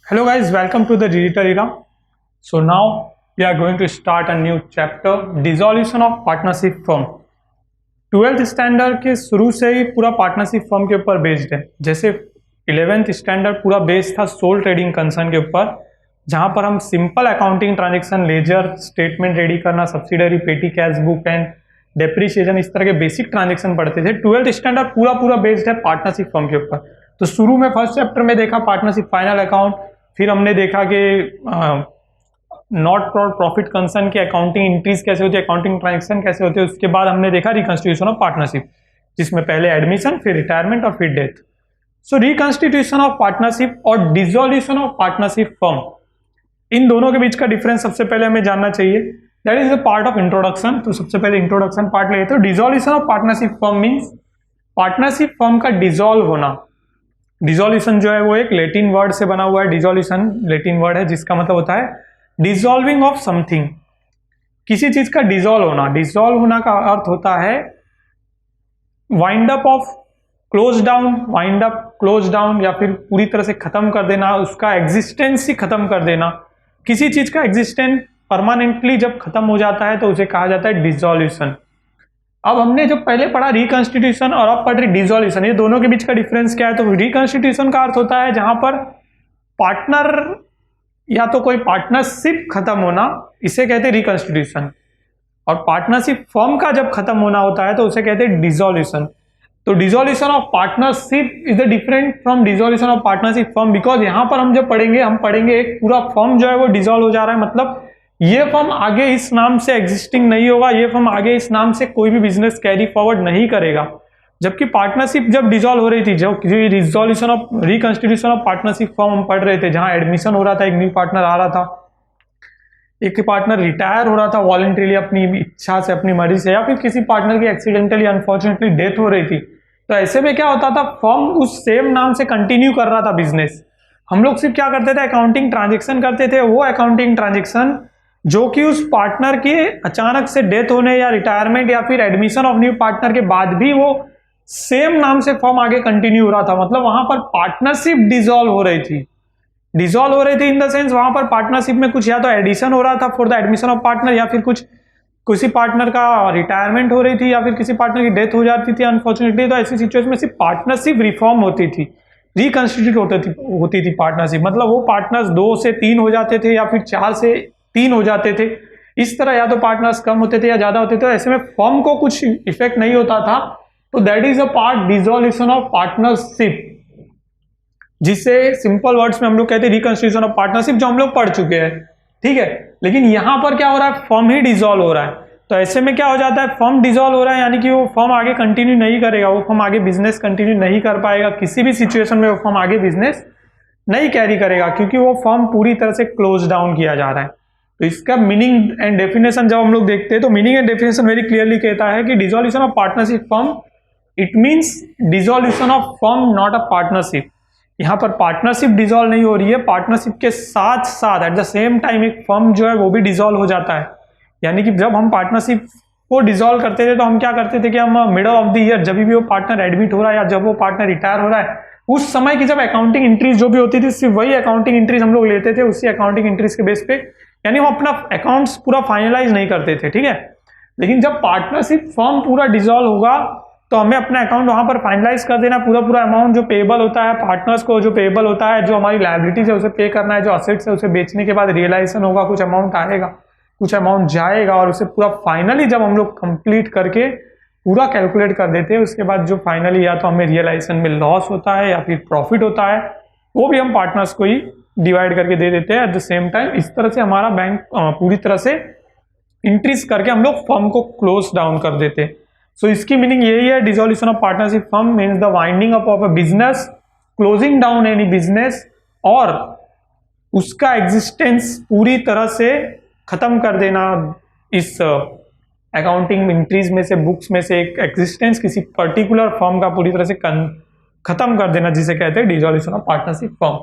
Hello guys, welcome to the digital era. So now we are going to start a new chapter, dissolution of partnership firm. 12th standard के शुरू से ही पूरा partnership firm के ऊपर based है। जैसे 11th standard पूरा based था सोल ट्रेडिंग कंसर्न के ऊपर, जहां पर हम simple accounting transaction, ledger statement ready करना, subsidiary, petty cash book and depreciation, इस तरह के बेसिक ट्रांजेक्शन पढ़ते थे। 12th स्टैंडर्ड पूरा बेस्ड है पार्टनरशिप फर्म के ऊपर। तो शुरू में फर्स्ट चैप्टर में देखा पार्टनरशिप फाइनल अकाउंट, फिर हमने देखा कि नॉट फॉर प्रॉफिट कंसर्न की अकाउंटिंग एंट्रीज कैसे होती है, अकाउंटिंग ट्रांजेक्शन कैसे होते हैं। उसके बाद हमने देखा रिकंस्टिट्यूशन ऑफ पार्टनरशिप, जिसमें पहले एडमिशन, फिर रिटायरमेंट और फिर death. So reconstitution of partnership और डिसोल्यूशन ऑफ पार्टनरशिप फर्म, इन दोनों के बीच का डिफरेंस सबसे पहले हमें जानना चाहिए। That is the part of introduction. तो सबसे पहले इंट्रोडक्शन पार्ट लेते हैं। Dissolution of partnership firm means partnership firm का डिसॉल्व होना। डिसोल्यूशन जो है वो एक लैटिन वर्ड से बना हुआ है। डिसोल्यूशन लैटिन वर्ड है जिसका मतलब होता है डिसॉल्विंग ऑफ समथिंग, किसी चीज का डिसॉल्व होना। डिसॉल्व होना का अर्थ होता है wind up of close down, wind up close down, या फिर पूरी तरह से खत्म कर देना, उसका एग्जिस्टेंस ही खत्म कर देना। किसी चीज का एग्जिस्टेंस परमानेंटली जब खत्म हो जाता है तो उसे कहा जाता है डिसोल्यूशन। अब हमने जो पहले पढ़ा रिकंस्टिट्यूशन और अब पढ़ रही डिसोल्यूशन, ये दोनों के बीच का डिफरेंस क्या है? तो रिकंस्टिट्यूशन का अर्थ होता है जहां पर पार्टनर या तो कोई पार्टनरशिप खत्म होना, इसे कहते हैं रिकंस्टिट्यूशन। और पार्टनरशिप फर्म का जब खत्म होना होता है तो उसे कहते हैं डिसोल्यूशन। तो dissolution of partnership is the different from dissolution of partnership firm, because यहां पर हम जब पढ़ेंगे, हम पढ़ेंगे एक पूरा फर्म जो है वो डिसॉल्व हो जा रहा है, मतलब ये फर्म आगे इस नाम से एग्जिस्टिंग नहीं होगा, ये फर्म आगे इस नाम से कोई भी बिजनेस कैरी फॉरवर्ड नहीं करेगा। जबकि पार्टनरशिप जब डिसॉल्व हो रही थी, जो resolution of reconstitution of partnership firm हम पढ़ रहे थे, जहां एडमिशन हो रहा था, एक न्यू पार्टनर आ रहा था, एक पार्टनर रिटायर हो रहा था वॉलंटरीली अपनी इच्छा से, अपनी मर्जी से, या फिर किसी पार्टनर की एक्सीडेंटली अनफॉर्चुनेटली डेथ हो रही थी। तो ऐसे में क्या होता था, फर्म उस सेम नाम से कंटिन्यू कर रहा था बिजनेस। हम लोग सिर्फ क्या करते थे, अकाउंटिंग ट्रांजेक्शन करते थे। वो अकाउंटिंग ट्रांजेक्शन जो कि उस पार्टनर के अचानक से डेथ होने या रिटायरमेंट या फिर एडमिशन ऑफ न्यू पार्टनर के बाद भी वो सेम नाम से फर्म आगे कंटिन्यू हो रहा था, मतलब वहां पर पार्टनरशिप डिसॉल्व हो रही थी। डिसॉल्व हो रही थी इन द सेंस वहां पर पार्टनरशिप में कुछ या तो एडिशन हो रहा था for the admission of partner, या फिर कुछ किसी पार्टनर का रिटायरमेंट हो रही थी, या फिर किसी पार्टनर की डेथ हो जाती थी अनफॉर्चुनेटली। तो ऐसी सिचुएशन में सिर्फ पार्टनरशिप रिफॉर्म होती थी, रिकंस्टिट्यूट होती थी पार्टनरशिप, मतलब वो पार्टनर्स 2 से 3 हो जाते थे या फिर 4 से 3 हो जाते थे। इस तरह या तो पार्टनर्स कम होते थे या ज्यादा होते थे। ऐसे में फर्म को कुछ इफेक्ट नहीं होता था। तो that is a part dissolution of partnership, जिसे सिंपल वर्ड्स में हम लोग कहते हैं रिकंस्टिट्यूशन ऑफ पार्टनरशिप, जो हम लोग पढ़ चुके हैं, ठीक है। लेकिन यहां पर क्या हो रहा है, फर्म ही डिसॉल्व हो रहा है। तो ऐसे में क्या हो जाता है, फर्म डिसॉल्व हो रहा है, यानी कि वो फर्म आगे कंटिन्यू नहीं करेगा, वो फर्म आगे बिजनेस कंटिन्यू नहीं कर पाएगा। किसी भी सिचुएशन में वो फर्म आगे बिजनेस नहीं कैरी करेगा, क्योंकि वो फर्म पूरी तरह से क्लोज डाउन किया जा रहा है। तो इसका मीनिंग एंड डेफिनेशन जब हम लोग देखते हैं तो meaning and definition very clearly कहता है कि dissolution of partnership firm, it means dissolution of firm not a partnership. यहां पर पार्टनरशिप डिसॉल्व नहीं हो रही है, पार्टनरशिप के साथ साथ एट द सेम टाइम एक फर्म जो है वो भी डिसॉल्व हो जाता है। यानी कि जब हम पार्टनरशिप को डिसॉल्व करते थे तो हम क्या करते थे कि हम मिडल ऑफ द ईयर, जब भी वो पार्टनर एडमिट हो रहा है या जब वो पार्टनर रिटायर हो रहा है, उस समय की जब अकाउंटिंग एंट्रीज जो भी होती थी, सिर्फ वही अकाउंटिंग एंट्रीज हम लोग लेते थे, उसी अकाउंटिंग एंट्रीज के बेस पे, यानी वो अपना अकाउंट्स पूरा फाइनलाइज नहीं करते थे, ठीक है। लेकिन जब पार्टनरशिप फर्म पूरा डिसॉल्व होगा तो हमें अपना अकाउंट वहां पर फाइनलाइज कर देना, पूरा अमाउंट जो पेबल होता है पार्टनर्स को, जो पेबल होता है, जो हमारी लायबिलिटीज है उसे पे करना है, जो असेट्स है उसे बेचने के बाद रियलाइजेशन होगा, कुछ अमाउंट आएगा, कुछ अमाउंट जाएगा, और उसे पूरा फाइनली जब हम लोग कंप्लीट करके पूरा कैलकुलेट कर देते हैं, उसके बाद जो फाइनली या तो हमें रियलाइजेशन में लॉस होता है या फिर प्रॉफिट होता है, वो भी हम पार्टनर्स को ही डिवाइड करके दे देते हैं एट द सेम टाइम। इस तरह से हमारा बैंक पूरी तरह से इंक्रीज करके हम लोग फर्म को क्लोज डाउन कर देते हैं। सो इसकी मीनिंग यही है, dissolution of partnership firm means the winding up of a business, closing down any business, और उसका एग्जिस्टेंस पूरी तरह से खत्म कर देना। इस अकाउंटिंग एंट्रीज में से, बुक्स में से एक एग्जिस्टेंस किसी पर्टिकुलर फर्म का पूरी तरह से खत्म कर देना, जिसे कहते हैं dissolution of partnership firm.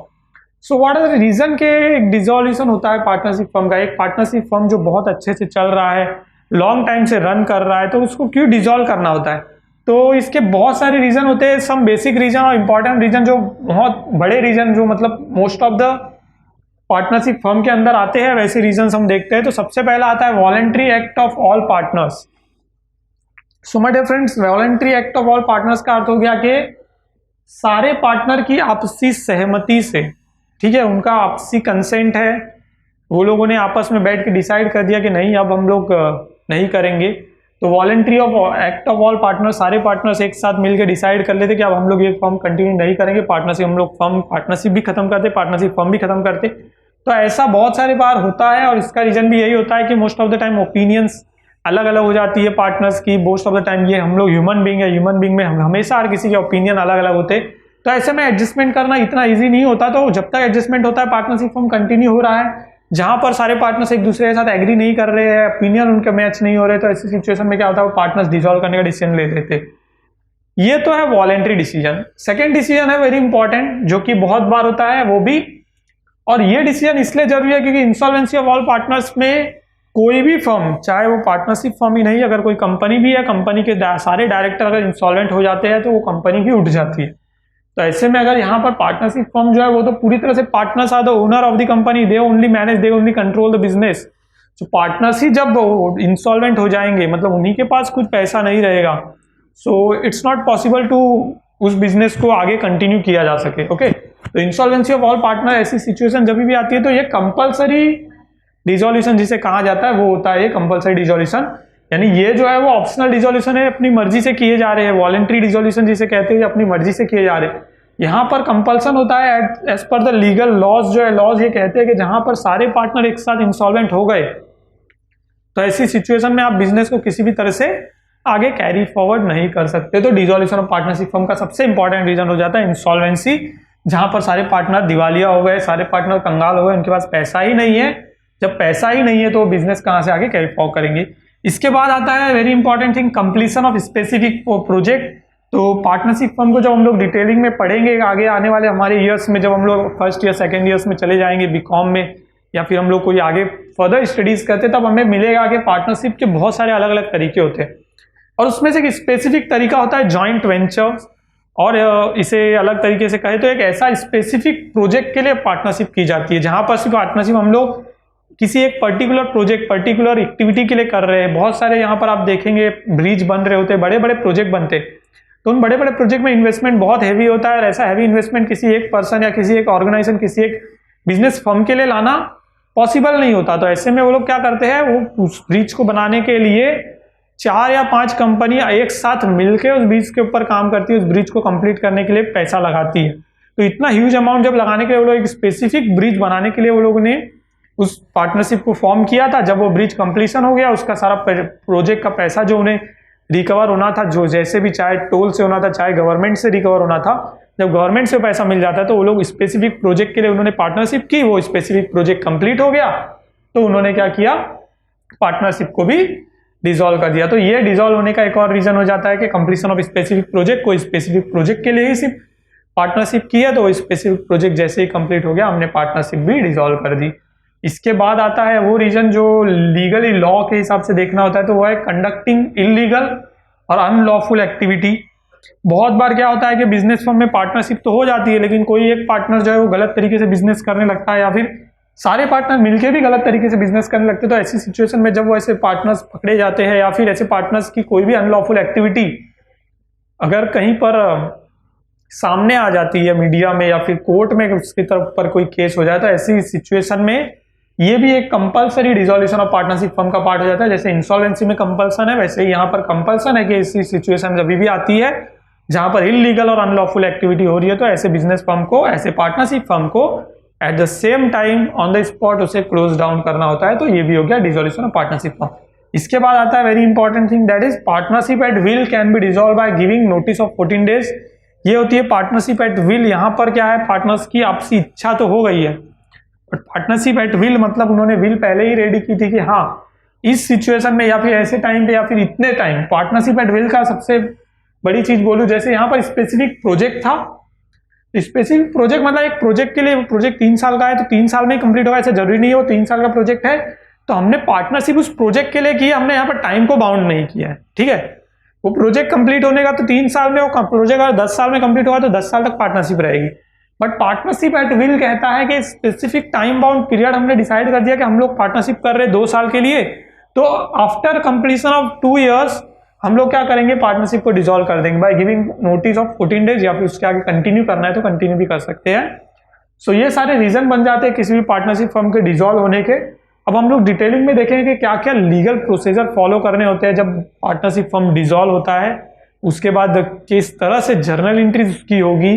So what are the reason के एक डिसोल्यूशन होता है पार्टनरशिप फर्म का? एक पार्टनरशिप फर्म जो बहुत अच्छे से चल रहा है, लॉन्ग टाइम से रन कर रहा है, तो उसको क्यों डिसॉल्व करना होता है? तो इसके बहुत सारे रीजन होते हैं, सम बेसिक रीजन और इंपॉर्टेंट रीजन, जो बहुत बड़े रीजन, जो मतलब most of the partnership firm के अंदर आते हैं वैसे रीजंस हम देखते हैं। तो सबसे पहला आता है voluntary act of all partners. So my dear friends, voluntary act of all partners का अर्थ हो गया कि सारे पार्टनर की आपसी सहमति से, ठीक है, उनका आपसी कंसेंट है, वो लोगों ने आपस में बैठ के डिसाइड कर दिया कि नहीं अब हम लोग नहीं करेंगे। तो voluntary of act of all partners, सारे पार्टनर्स एक साथ मिलकर डिसाइड कर लेते कि अब हम लोग ये फर्म कंटिन्यू नहीं करेंगे, पार्टनरशिप हम लोग फर्म पार्टनरशिप भी खत्म करते, पार्टनरशिप फर्म भी खत्म करते। तो ऐसा बहुत सारे बार होता है और इसका रीजन भी यही होता है कि most of the time opinions अलग अलग हो जाती है पार्टनर्स की। मोस्ट ऑफ द टाइम ये हम लोग ह्यूमन बीइंग है, ह्यूमन बीइंग में हम हमेशा हर किसी के ओपिनियन अलग अलग होते हैं। तो ऐसे में एडजस्टमेंट करना इतना ईजी नहीं होता। तो जब तक एडजस्टमेंट होता है, पार्टनरशिप फर्म कंटिन्यू हो रहा है, जहां पर सारे पार्टनर्स एक दूसरे के साथ एग्री नहीं कर रहे हैं, ओपिनियन उनके मैच नहीं हो रहे, तो ऐसी सिचुएशन में क्या होता है, वो पार्टनर्स डिसॉल्व करने का डिसीजन ले लेते। ये तो है वॉलेंट्री डिसीजन। सेकेंड डिसीजन है वेरी इंपॉर्टेंट, जो कि बहुत बार होता है वो भी, और ये डिसीजन इसलिए जरूरी है क्योंकि इंसॉल्वेंसी ऑफ ऑल पार्टनर्स में कोई भी फर्म, चाहे वो पार्टनरशिप फर्म ही नहीं, अगर कोई कंपनी भी है, कंपनी के सारे डायरेक्टर अगर इंसॉल्वेंट हो जाते हैं तो वो कंपनी भी उठ जाती है। तो ऐसे में अगर यहाँ पर पार्टनरशिप फर्म जो है वो तो पूरी तरह से partners are the owner of the company, they only manage, they only control the business. तो पार्टनर्स ही जब इंसॉल्वेंट हो जाएंगे, मतलब उन्हीं के पास कुछ पैसा नहीं रहेगा, so it's not possible to उस बिजनेस को आगे कंटिन्यू किया जा सके। ओके, तो इंसॉल्वेंसी ऑफ ऑल पार्टनर ऐसी सिचुएशन जब भी आती है तो ये कंपल्सरी डिसॉल्यूशन जिसे कहा जाता है वो होता है, ये कंपल्सरी डिसॉल्यूशन। यानी ये जो है वो ऑप्शनल डिसॉल्यूशन है, अपनी मर्जी से किए जा रहे हैं। वॉलंटरी डिसॉल्यूशन जिसे कहते हैं अपनी मर्जी से किए जा रहे हैं। यहाँ पर कंपल्सन होता है as per the legal laws. जो है लॉज ये कहते हैं कि जहां पर सारे पार्टनर एक साथ इंसॉल्वेंट हो गए तो ऐसी सिचुएशन में आप बिजनेस को किसी भी तरह से आगे कैरी फॉरवर्ड नहीं कर सकते। तो डिसॉल्यूशन ऑफ पार्टनरशिप फर्म का सबसे इंपॉर्टेंट रीजन हो जाता है इंसॉल्वेंसी, जहां पर सारे पार्टनर दिवालिया हो गए, सारे पार्टनर कंगाल हो गए, उनके पास पैसा ही नहीं है। जब पैसा ही नहीं है तो बिजनेस कहां से आगे कैरी फॉरवर्ड करेंगे। इसके बाद आता है very important thing, completion of specific project. तो पार्टनरशिप फर्म को जब हम लोग डिटेलिंग में पढ़ेंगे आगे आने वाले हमारे ईयर्स में, जब हम लोग फर्स्ट ईयर सेकेंड ईयर्स में चले जाएंगे बीकॉम में, या फिर हम लोग कोई आगे फर्दर स्टडीज करते, तब हमें मिलेगा कि पार्टनरशिप के बहुत सारे अलग अलग तरीके होते हैं और उसमें से एक स्पेसिफिक तरीका होता है जॉइंट वेंचर। और इसे अलग तरीके से कहे तो एक ऐसा स्पेसिफिक प्रोजेक्ट के लिए पार्टनरशिप की जाती है जहां पर सिर्फ पार्टनरशिप हम लोग किसी एक पर्टिकुलर प्रोजेक्ट, पर्टिकुलर एक्टिविटी के लिए कर रहे हैं। बहुत सारे यहाँ पर आप देखेंगे ब्रिज बन रहे होते हैं, बड़े बड़े प्रोजेक्ट बनते हैं। तो उन बड़े बड़े प्रोजेक्ट में इन्वेस्टमेंट बहुत हैवी होता है और ऐसा हैवी इन्वेस्टमेंट किसी एक पर्सन या किसी एक ऑर्गेनाइजेशन, किसी एक बिजनेस फर्म के लिए लाना पॉसिबल नहीं होता। तो ऐसे में वो लोग क्या करते हैं, वो उस ब्रिज को बनाने के लिए 4 या 5 कंपनियां एक साथ मिलकर उस ब्रिज के ऊपर काम करती है, उस ब्रिज को कंप्लीट करने के लिए पैसा लगाती है। तो इतना ह्यूज अमाउंट जब लगाने के लिए वो लोग एक स्पेसिफिक ब्रिज बनाने के लिए वो लोगों ने उस पार्टनरशिप को फॉर्म किया था। जब वो ब्रिज कंप्लीशन हो गया, उसका सारा प्रोजेक्ट का पैसा जो उन्हें रिकवर होना था, जो जैसे भी चाहे टोल से होना था, चाहे गवर्नमेंट से रिकवर होना था, जब गवर्नमेंट से पैसा मिल जाता है तो वो लोग स्पेसिफिक प्रोजेक्ट के लिए उन्होंने पार्टनरशिप की। वो स्पेसिफिक प्रोजेक्ट कंप्लीट हो गया तो उन्होंने क्या किया, पार्टनरशिप को भी डिसॉल्व कर दिया। तो ये डिसॉल्व होने का एक और रीजन हो जाता है कि कंप्लीशन ऑफ स्पेसिफिक प्रोजेक्ट, कोई स्पेसिफिक प्रोजेक्ट के लिए ही सिर्फ पार्टनरशिप की है, तो वो स्पेसिफिक प्रोजेक्ट जैसे ही कंप्लीट हो गया हमने पार्टनरशिप भी डिसॉल्व कर दी। इसके बाद आता है वो रीजन जो लीगली लॉ के हिसाब से देखना होता है, तो वो है कंडक्टिंग इलीगल और अनलॉफुल एक्टिविटी। बहुत बार क्या होता है कि बिजनेस फर्म में पार्टनरशिप तो हो जाती है, लेकिन कोई एक पार्टनर जो है वो गलत तरीके से बिजनेस करने लगता है, या फिर सारे पार्टनर मिलकर भी गलत तरीके से बिजनेस करने लगते हैं। तो ऐसी सिचुएशन में जब वो ऐसे पार्टनर्स पकड़े जाते हैं या फिर ऐसे पार्टनर्स की कोई भी अनलॉफुल एक्टिविटी अगर कहीं पर सामने आ जाती है मीडिया में या फिर कोर्ट में उसकी तरफ पर कोई केस हो जाए, तो ऐसी सिचुएशन में ये भी एक compulsory dissolution of partnership firm का पार्ट हो जाता है। जैसे इंसॉल्वेंसी में कंपल्सन है, वैसे ही यहाँ पर कंपल्सन है कि ऐसी सिचुएशन जब भी आती है जहां पर इलीगल और अनलॉफुल एक्टिविटी हो रही है, तो ऐसे बिजनेस फर्म को, ऐसे पार्टनरशिप फर्म को at the same time on the spot उसे क्लोज डाउन करना होता है। तो ये भी हो गया डिसॉल्यूशन ऑफ पार्टनरशिप फर्म। इसके बाद आता है very important thing, that is partnership at will can be dissolve by giving notice of 14 days. ये होती है पार्टनरशिप एट विल। यहाँ पर क्या है, पार्टनर्स की आपसी इच्छा तो हो गई है, बट पार्टनरशिप एट विल मतलब उन्होंने विल पहले ही रेडी की थी कि हाँ इस सिचुएशन में या फिर ऐसे टाइम पे या फिर इतने टाइम। पार्टनरशिप एट विल का सबसे बड़ी चीज बोलूं, जैसे यहाँ पर स्पेसिफिक प्रोजेक्ट था, स्पेसिफिक प्रोजेक्ट मतलब एक प्रोजेक्ट के लिए, प्रोजेक्ट 3 साल का है तो 3 साल में ही कंप्लीट होगा, ऐसा जरूरी नहीं है। वो 3 साल का प्रोजेक्ट है तो हमने पार्टनरशिप उस प्रोजेक्ट के लिए की, हमने यहाँ पर टाइम को बाउंड नहीं किया है, ठीक है। वो प्रोजेक्ट कंप्लीट होने का तो 3 साल में, वो प्रोजेक्ट अगर 10 साल में कंप्लीट होगा तो 10 साल तक पार्टनरशिप रहेगी। बट पार्टनरशिप एट विल कहता है कि स्पेसिफिक टाइम बाउंड पीरियड हमने डिसाइड कर दिया कि हम लोग पार्टनरशिप कर रहे हैं 2 साल के लिए, तो आफ्टर कंप्लीशन ऑफ 2 years हम लोग क्या करेंगे, पार्टनरशिप को डिसॉल्व कर देंगे by giving notice of 14 days, या फिर उसके आगे कंटिन्यू करना है तो कंटिन्यू भी कर सकते हैं। सो ये सारे रीजन बन जाते हैं किसी भी पार्टनरशिप फर्म के डिसॉल्व होने के। अब हम लोग डिटेलिंग में देखेंगे कि क्या क्या लीगल प्रोसीजर फॉलो करने होते हैं जब पार्टनरशिप फर्म डिसॉल्व होता है, उसके बाद किस तरह से जर्नल एंट्री उसकी होगी,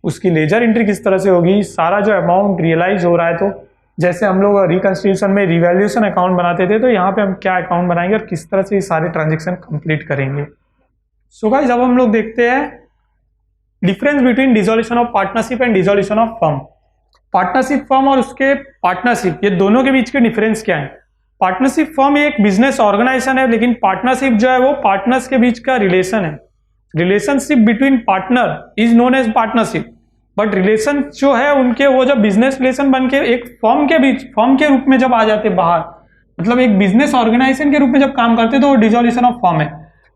उसकी लेजर एंट्री किस तरह से होगी, सारा जो अमाउंट रियलाइज हो रहा है, तो जैसे हम लोग रिकंस्ट्रक्शन में रिवैल्यूएशन अकाउंट बनाते थे, तो यहाँ पे हम क्या अकाउंट बनाएंगे और किस तरह से ये सारे ट्रांजेक्शन कंप्लीट करेंगे। सो गाइस, अब हम लोग देखते हैं difference between dissolution of partnership and dissolution of firm. Partnership firm और उसके पार्टनरशिप, ये दोनों के बीच के डिफरेंस क्या है। पार्टनरशिप फर्म एक बिजनेस ऑर्गेनाइजेशन है, लेकिन पार्टनरशिप जो है वो पार्टनर्स के बीच का रिलेशन है। Relationship between partner is known as partnership, but relation जो है उनके वो जब बिजनेस रिलेशन बन के एक फर्म के बीच, फर्म के रूप में जब आ जाते बाहर, मतलब एक बिजनेस ऑर्गेनाइजेशन के रूप में जब काम करते तो वो डिसॉल्यूशन ऑफ फर्म है।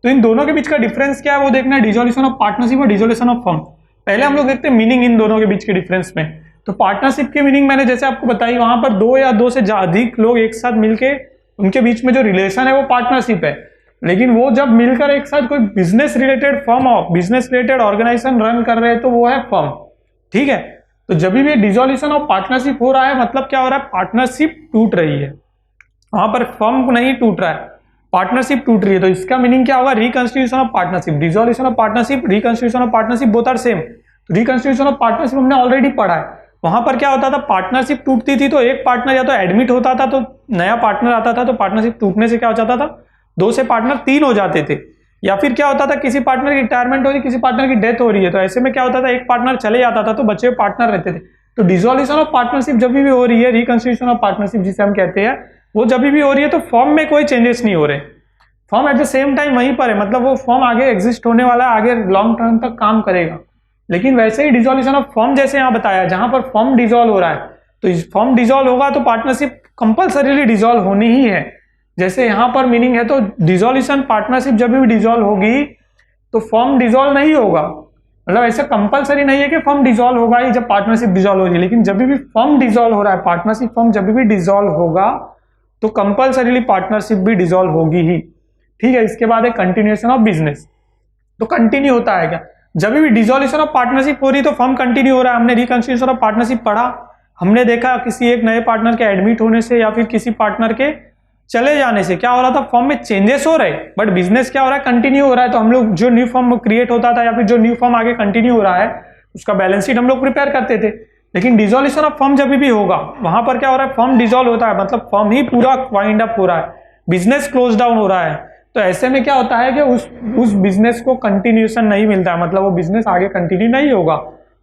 तो इन दोनों के बीच का डिफरेंस क्या है वो देखना है, डिसॉल्यूशन ऑफ पार्टनरशिप और डिसॉल्यूशन ऑफ फर्म। पहले हम लोग देखते हैं मीनिंग इन दोनों के बीच के डिफरेंस में। तो पार्टनरशिप की मीनिंग मैंने जैसे आपको बताई, वहां पर 2 या 2 से अधिक लोग एक साथ मिलके उनके बीच में जो रिलेशन है वो पार्टनरशिप है। लेकिन वो जब मिलकर एक साथ कोई बिजनेस रिलेटेड फर्म और बिजनेस रिलेटेड ऑर्गेनाइजेशन रन कर रहे हैं तो वो है फर्म। ठीक है, तो जब भी डिसॉल्यूशन ऑफ पार्टनरशिप हो रहा है, मतलब क्या हो रहा है, पार्टनरशिप टूट रही है, वहां पर फर्म नहीं टूट रहा है, पार्टनरशिप टूट रही है। तो इसका मीनिंग क्या होगा, reconstitution of partnership. Dissolution of partnership, reconstitution of partnership both are same. Reconstitution of partnership हमने ऑलरेडी पढ़ा है। वहां पर क्या होता था, पार्टनरशिप टूटती थी तो एक पार्टनर या तो एडमिट होता था तो नया पार्टनर आता था, तो पार्टनरशिप टूटने से क्या हो जाता था, 2 से पार्टनर 3 हो जाते थे। या फिर क्या होता था, किसी पार्टनर की रिटायरमेंट हो रही, किसी पार्टनर की डेथ हो रही है, तो ऐसे में क्या होता था, एक पार्टनर चले जाता था तो बचे हुए पार्टनर रहते थे। तो डिसॉल्यूशन ऑफ पार्टनरशिप जब भी हो रही है, रिकंस्टिट्यूशन ऑफ पार्टनरशिप जिसे हम कहते हैं, वो जब भी हो रही है तो फर्म में कोई चेंजेस नहीं हो रहे, firm at the same time वहीं पर है, मतलब वो फर्म आगे एग्जिस्ट होने वाला है, आगे लॉन्ग टर्म तक काम करेगा। लेकिन वैसे ही डिसॉल्यूशन ऑफ फर्म जैसे यहाँ बताया, जहां पर फर्म डिसॉल्व हो रहा है, तो फर्म डिसॉल्व होगा तो पार्टनरशिप कंपल्सरीली डिसॉल्व होनी ही है। जैसे यहां पर मीनिंग है, तो डिसॉल्यूशन पार्टनरशिप जब भी डिसॉल्व होगी तो फर्म डिसॉल्व नहीं होगा, मतलब ऐसा कंपलसरी नहीं है कि फर्म डिसॉल्व होगा ही जब पार्टनरशिप डिसॉल्व हो रही है, लेकिन जब भी फर्म डिसॉल्व हो रहा है, पार्टनरशिप फर्म जब भी डिसॉल्व होगा तो कंपलसरीली पार्टनरशिप भी डिसॉल्व होगी ही। ठीक है, इसके बाद है कंटिन्यूएशन ऑफ बिजनेस। तो कंटिन्यू होता है क्या, जब भी डिसॉल्यूशन ऑफ पार्टनरशिप हो रही तो फर्म कंटिन्यू हो रहा है। हमने रिकंस्टिट्यूशन ऑफ पार्टनरशिप पढ़ा, हमने देखा किसी एक नए पार्टनर के एडमिट होने से या फिर किसी पार्टनर के चले जाने से क्या हो रहा था, फर्म में चेंजेस हो रहे, बट बिजनेस क्या हो रहा है, कंटिन्यू हो रहा है। तो हम लोग जो न्यू फर्म क्रिएट होता था या फिर जो न्यू फर्म आगे कंटिन्यू हो रहा है उसका बैलेंस शीट हम लोग प्रिपेयर करते थे। लेकिन डिसॉल्यूशन ऑफ फर्म जब भी होगा, वहां पर क्या हो रहा है, फर्म डिसॉल्व होता है, मतलब फर्म ही पूरा वाइंड अप हो रहा है, बिजनेस क्लोज डाउन हो रहा है। तो ऐसे में क्या होता है कि उस बिजनेस को कंटिन्यूएशन नहीं मिलता है, मतलब वो बिजनेस आगे कंटिन्यू नहीं होगा।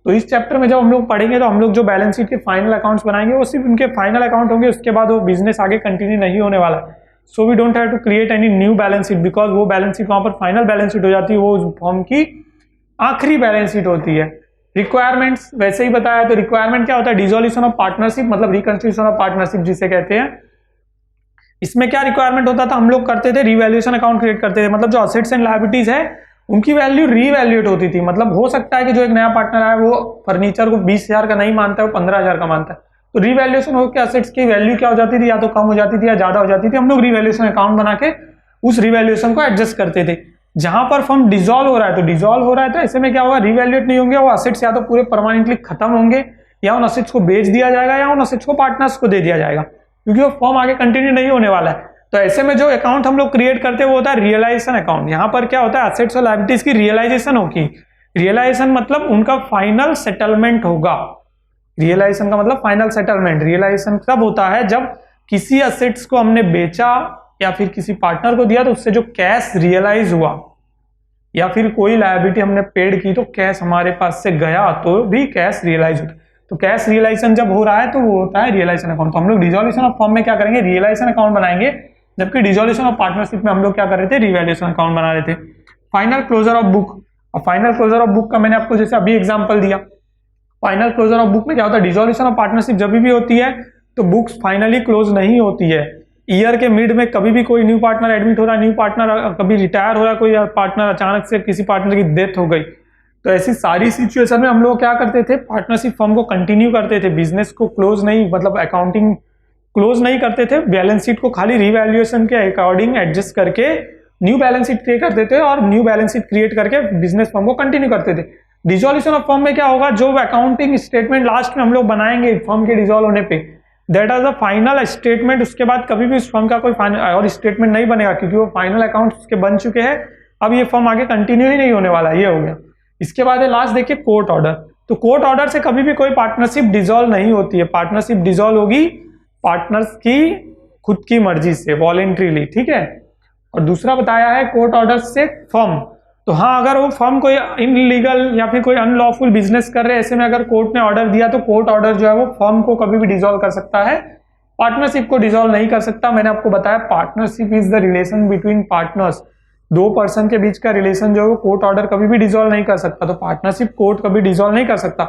तो इस चैप्टर में जब हम लोग पढ़ेंगे तो हम लोग जो बैलेंस शीट के फाइनल अकाउंट्स बनाएंगे वो सिर्फ उनके फाइनल अकाउंट होंगे, उसके बाद वो बिजनेस आगे कंटिन्यू नहीं होने वाला है। So we don't have to create any new balance sheet, because वो बैलेंस शीट वहां पर फाइनल बैलेंस शीट हो जाती है, वो उस फर्म की आखिरी बैलेंस शीट होती है। रिक्वायरमेंट्स वैसे ही बताया, तो रिक्वायरमेंट क्या होता है, डिसॉल्यूशन ऑफ पार्टनरशिप मतलब रिकंस्टिट्यूशन ऑफ पार्टनरशिप जिसे कहते हैं। इसमें क्या रिक्वायरमेंट होता था, हम लोग करते थे रिवैल्यूएशन अकाउंट क्रिएट करते थे, मतलब जो असेट्स एंड लायबिलिटीज है उनकी वैल्यू रीवैल्यूएट होती थी। मतलब हो सकता है कि जो एक नया पार्टनर आया वो फर्नीचर को 20,000 का नहीं मानता है, वो 15,000 का मानता है, तो रिवैल्यूएशन होकर असेट्स की वैल्यू क्या हो जाती थी, या तो कम हो जाती थी या ज्यादा हो जाती थी। हम लोग रिवैल्यूएशन अकाउंट बना के उस रिवैल्यूएशन को एडजस्ट करते थे। जहां पर फर्म डिसॉल्व हो रहा है, तो डिसॉल्व हो रहा है तो ऐसे में क्या होगा, रिवैल्यूएट नहीं होंगे, वो असेट्स या तो पूरे परमानेंटली खत्म होंगे या उन असेट्स को बेच दिया जाएगा या उन असेट्स को पार्टनर्स को दे दिया जाएगा, क्योंकि वो फर्म आगे कंटिन्यू नहीं होने वाला है। तो ऐसे में जो अकाउंट हम लोग क्रिएट करते हैं वो होता है रियलाइजेशन अकाउंट। यहाँ पर क्या होता है, असेट्स और लायबिलिटीज की रियलाइजेशन होगी। रियलाइजेशन मतलब उनका फाइनल सेटलमेंट होगा। रियलाइजेशन का मतलब फाइनल सेटलमेंट। रियलाइजेशन तब होता है जब किसी असेट्स को हमने बेचा या फिर किसी पार्टनर को दिया तो उससे जो कैश रियलाइज हुआ, या फिर कोई लायबिलिटी हमने पेड की तो कैश हमारे पास से गया तो भी कैश रियलाइज होता है। तो कैश रियलाइजेशन जब हो रहा है तो वो होता है रियलाइजेशन अकाउंट। तो हम लोग डिसॉल्यूशन ऑफ फर्म में क्या करेंगे, रियलाइजेशन अकाउंट बनाएंगे, जबकि डिसॉल्यूशन ऑफ पार्टनरशिप में हम लोग क्या कर रहे थे, रिवैल्यूएशन अकाउंट बना रहे थे। फाइनल क्लोजर ऑफ बुक, और फाइनल क्लोजर ऑफ बुक का मैंने आपको जैसे अभी एग्जांपल दिया। फाइनल क्लोजर ऑफ बुक में क्या होता है, डिसॉल्यूशन ऑफ पार्टनरशिप जब भी होती है तो बुक्स फाइनली क्लोज नहीं होती है। ईयर के मिड में कभी भी कोई न्यू पार्टनर एडमिट हो रहा है, न्यू पार्टनर कभी रिटायर हो रहा है, कोई पार्टनर अचानक से किसी पार्टनर की डेथ हो गई, तो ऐसी सारी सिचुएशन में हम लोग क्या करते थे, पार्टनरशिप फर्म को कंटिन्यू करते थे, बिजनेस को क्लोज नहीं, मतलब अकाउंटिंग क्लोज नहीं करते थे, बैलेंस शीट को खाली रिवैल्यूएशन के अकॉर्डिंग एडजस्ट करके न्यू बैलेंस शीट क्रिएट करते थे और न्यू बैलेंस शीट क्रिएट करके बिजनेस फर्म को कंटिन्यू करते थे। डिसॉल्यूशन ऑफ फर्म में क्या होगा, जो अकाउंटिंग स्टेटमेंट लास्ट में हम लोग बनाएंगे फर्म के डिसॉल्व होने पे, that is the final statement. उसके बाद कभी भी उस फर्म का कोई और स्टेटमेंट नहीं बनेगा, क्योंकि वो फाइनल अकाउंट उसके बन चुके हैं, अब ये फर्म आगे कंटिन्यू ही नहीं होने वाला, ये हो गया। इसके बाद है लास्ट देखिए कोर्ट ऑर्डर। तो कोर्ट ऑर्डर से कभी भी कोई पार्टनरशिप डिसॉल्व नहीं होती है, पार्टनरशिप डिसॉल्व होगी पार्टनर्स की खुद की मर्जी से, वॉलेंट्रीली, ठीक है। और दूसरा बताया है कोर्ट ऑर्डर से फर्म, तो हाँ अगर वो फर्म कोई इनलीगल या फिर कोई अनलॉफुल बिजनेस कर रहे हैं, ऐसे में अगर कोर्ट ने ऑर्डर दिया तो कोर्ट ऑर्डर जो है वो फर्म को कभी भी डिसॉल्व कर सकता है, पार्टनरशिप को डिसॉल्व नहीं कर सकता। मैंने आपको बताया partnership is the relation between partners, दो पर्सन के बीच का रिलेशन जो है वो कोर्ट ऑर्डर कभी भी डिसॉल्व नहीं कर सकता। तो पार्टनरशिप कोर्ट कभी डिसॉल्व नहीं कर सकता।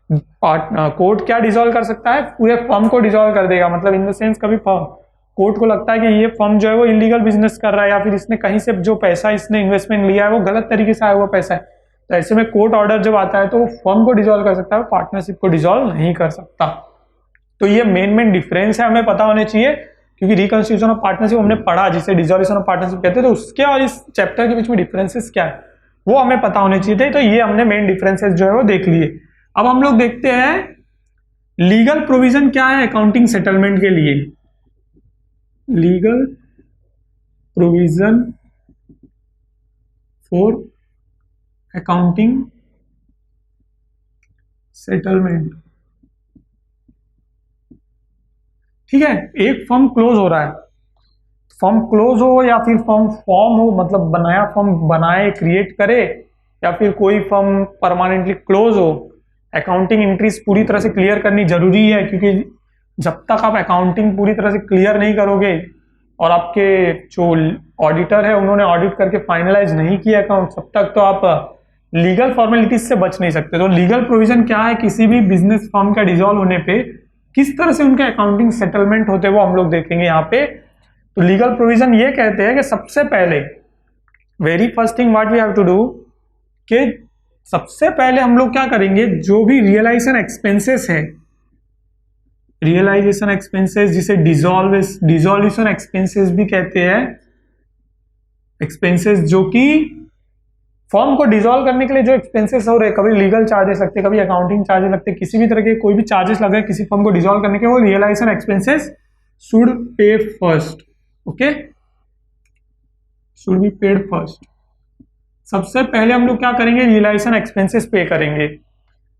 कोर्ट क्या डिसॉल्व कर सकता है, पूरे फर्म को डिसॉल्व कर देगा, मतलब इन द सेंस कभी फर्म कोर्ट को लगता है कि ये फर्म जो है वो इलीगल बिजनेस कर रहा है या फिर इसने कहीं से जो पैसा इसने इन्वेस्टमेंट लिया है वो गलत तरीके से आया हुआ पैसा है, तो ऐसे में कोर्ट ऑर्डर जब आता है तो फर्म को डिसॉल्व कर सकता है, पार्टनरशिप को डिसॉल्व नहीं कर सकता। तो ये मेन डिफरेंस है, हमें पता होने चाहिए, क्योंकि रिकंस्टिट्यूशन ऑफ पार्टनरशिप हमने पढ़ा जिसे डिसॉल्यूशन ऑफ पार्टनरशिप कहते हैं, तो उसके और इस चैप्टर के बीच में डिफरेंसेस क्या है वो हमें पता होने चाहिए थे। तो ये हमने मेन डिफरेंसेस जो है वो देख लिए। अब हम लोग देखते हैं लीगल प्रोविजन क्या है अकाउंटिंग सेटलमेंट के लिए। Legal provision for accounting settlement, ठीक है। एक फर्म क्लोज हो रहा है, फर्म क्लोज हो या फिर फर्म फॉर्म हो, मतलब बनाया फर्म बनाए क्रिएट करे, या फिर कोई फर्म परमानेंटली क्लोज हो, अकाउंटिंग एंट्रीज पूरी तरह से क्लियर करनी जरूरी है, क्योंकि जब तक आप अकाउंटिंग पूरी तरह से क्लियर नहीं करोगे और आपके जो ऑडिटर है उन्होंने ऑडिट करके फाइनलाइज नहीं किया अकाउंट, तब तक तो आप लीगल फॉर्मेलिटीज से बच नहीं सकते। तो लीगल प्रोविजन क्या है, किसी भी बिजनेस फर्म का डिसॉल्व होने पे किस तरह से उनके अकाउंटिंग सेटलमेंट होते हैं वो हम लोग देखेंगे यहाँ पे। तो लीगल प्रोविजन ये कहते हैं कि सबसे पहले very first thing what we have to do, कि सबसे पहले हम लोग क्या करेंगे, जो भी रियलाइजेशन एक्सपेंसेस है, रियलाइजेशन एक्सपेंसेस जिसे डिसॉल्यूशन एक्सपेंसेस भी कहते हैं, एक्सपेंसेस जो कि फर्म को डिसॉल्व करने के लिए जो एक्सपेंसेस हो रहे, कभी लीगल चार्जेस लगते, कभी अकाउंटिंग चार्जेस लगते, किसी भी तरह के कोई भी चार्जेस लगे किसी फर्म को डिसॉल्व करने के, वो realization expenses should pay first, okay, should be paid first. सबसे पहले हम लोग क्या करेंगे, रियलाइजेशन एक्सपेंसेस पे करेंगे।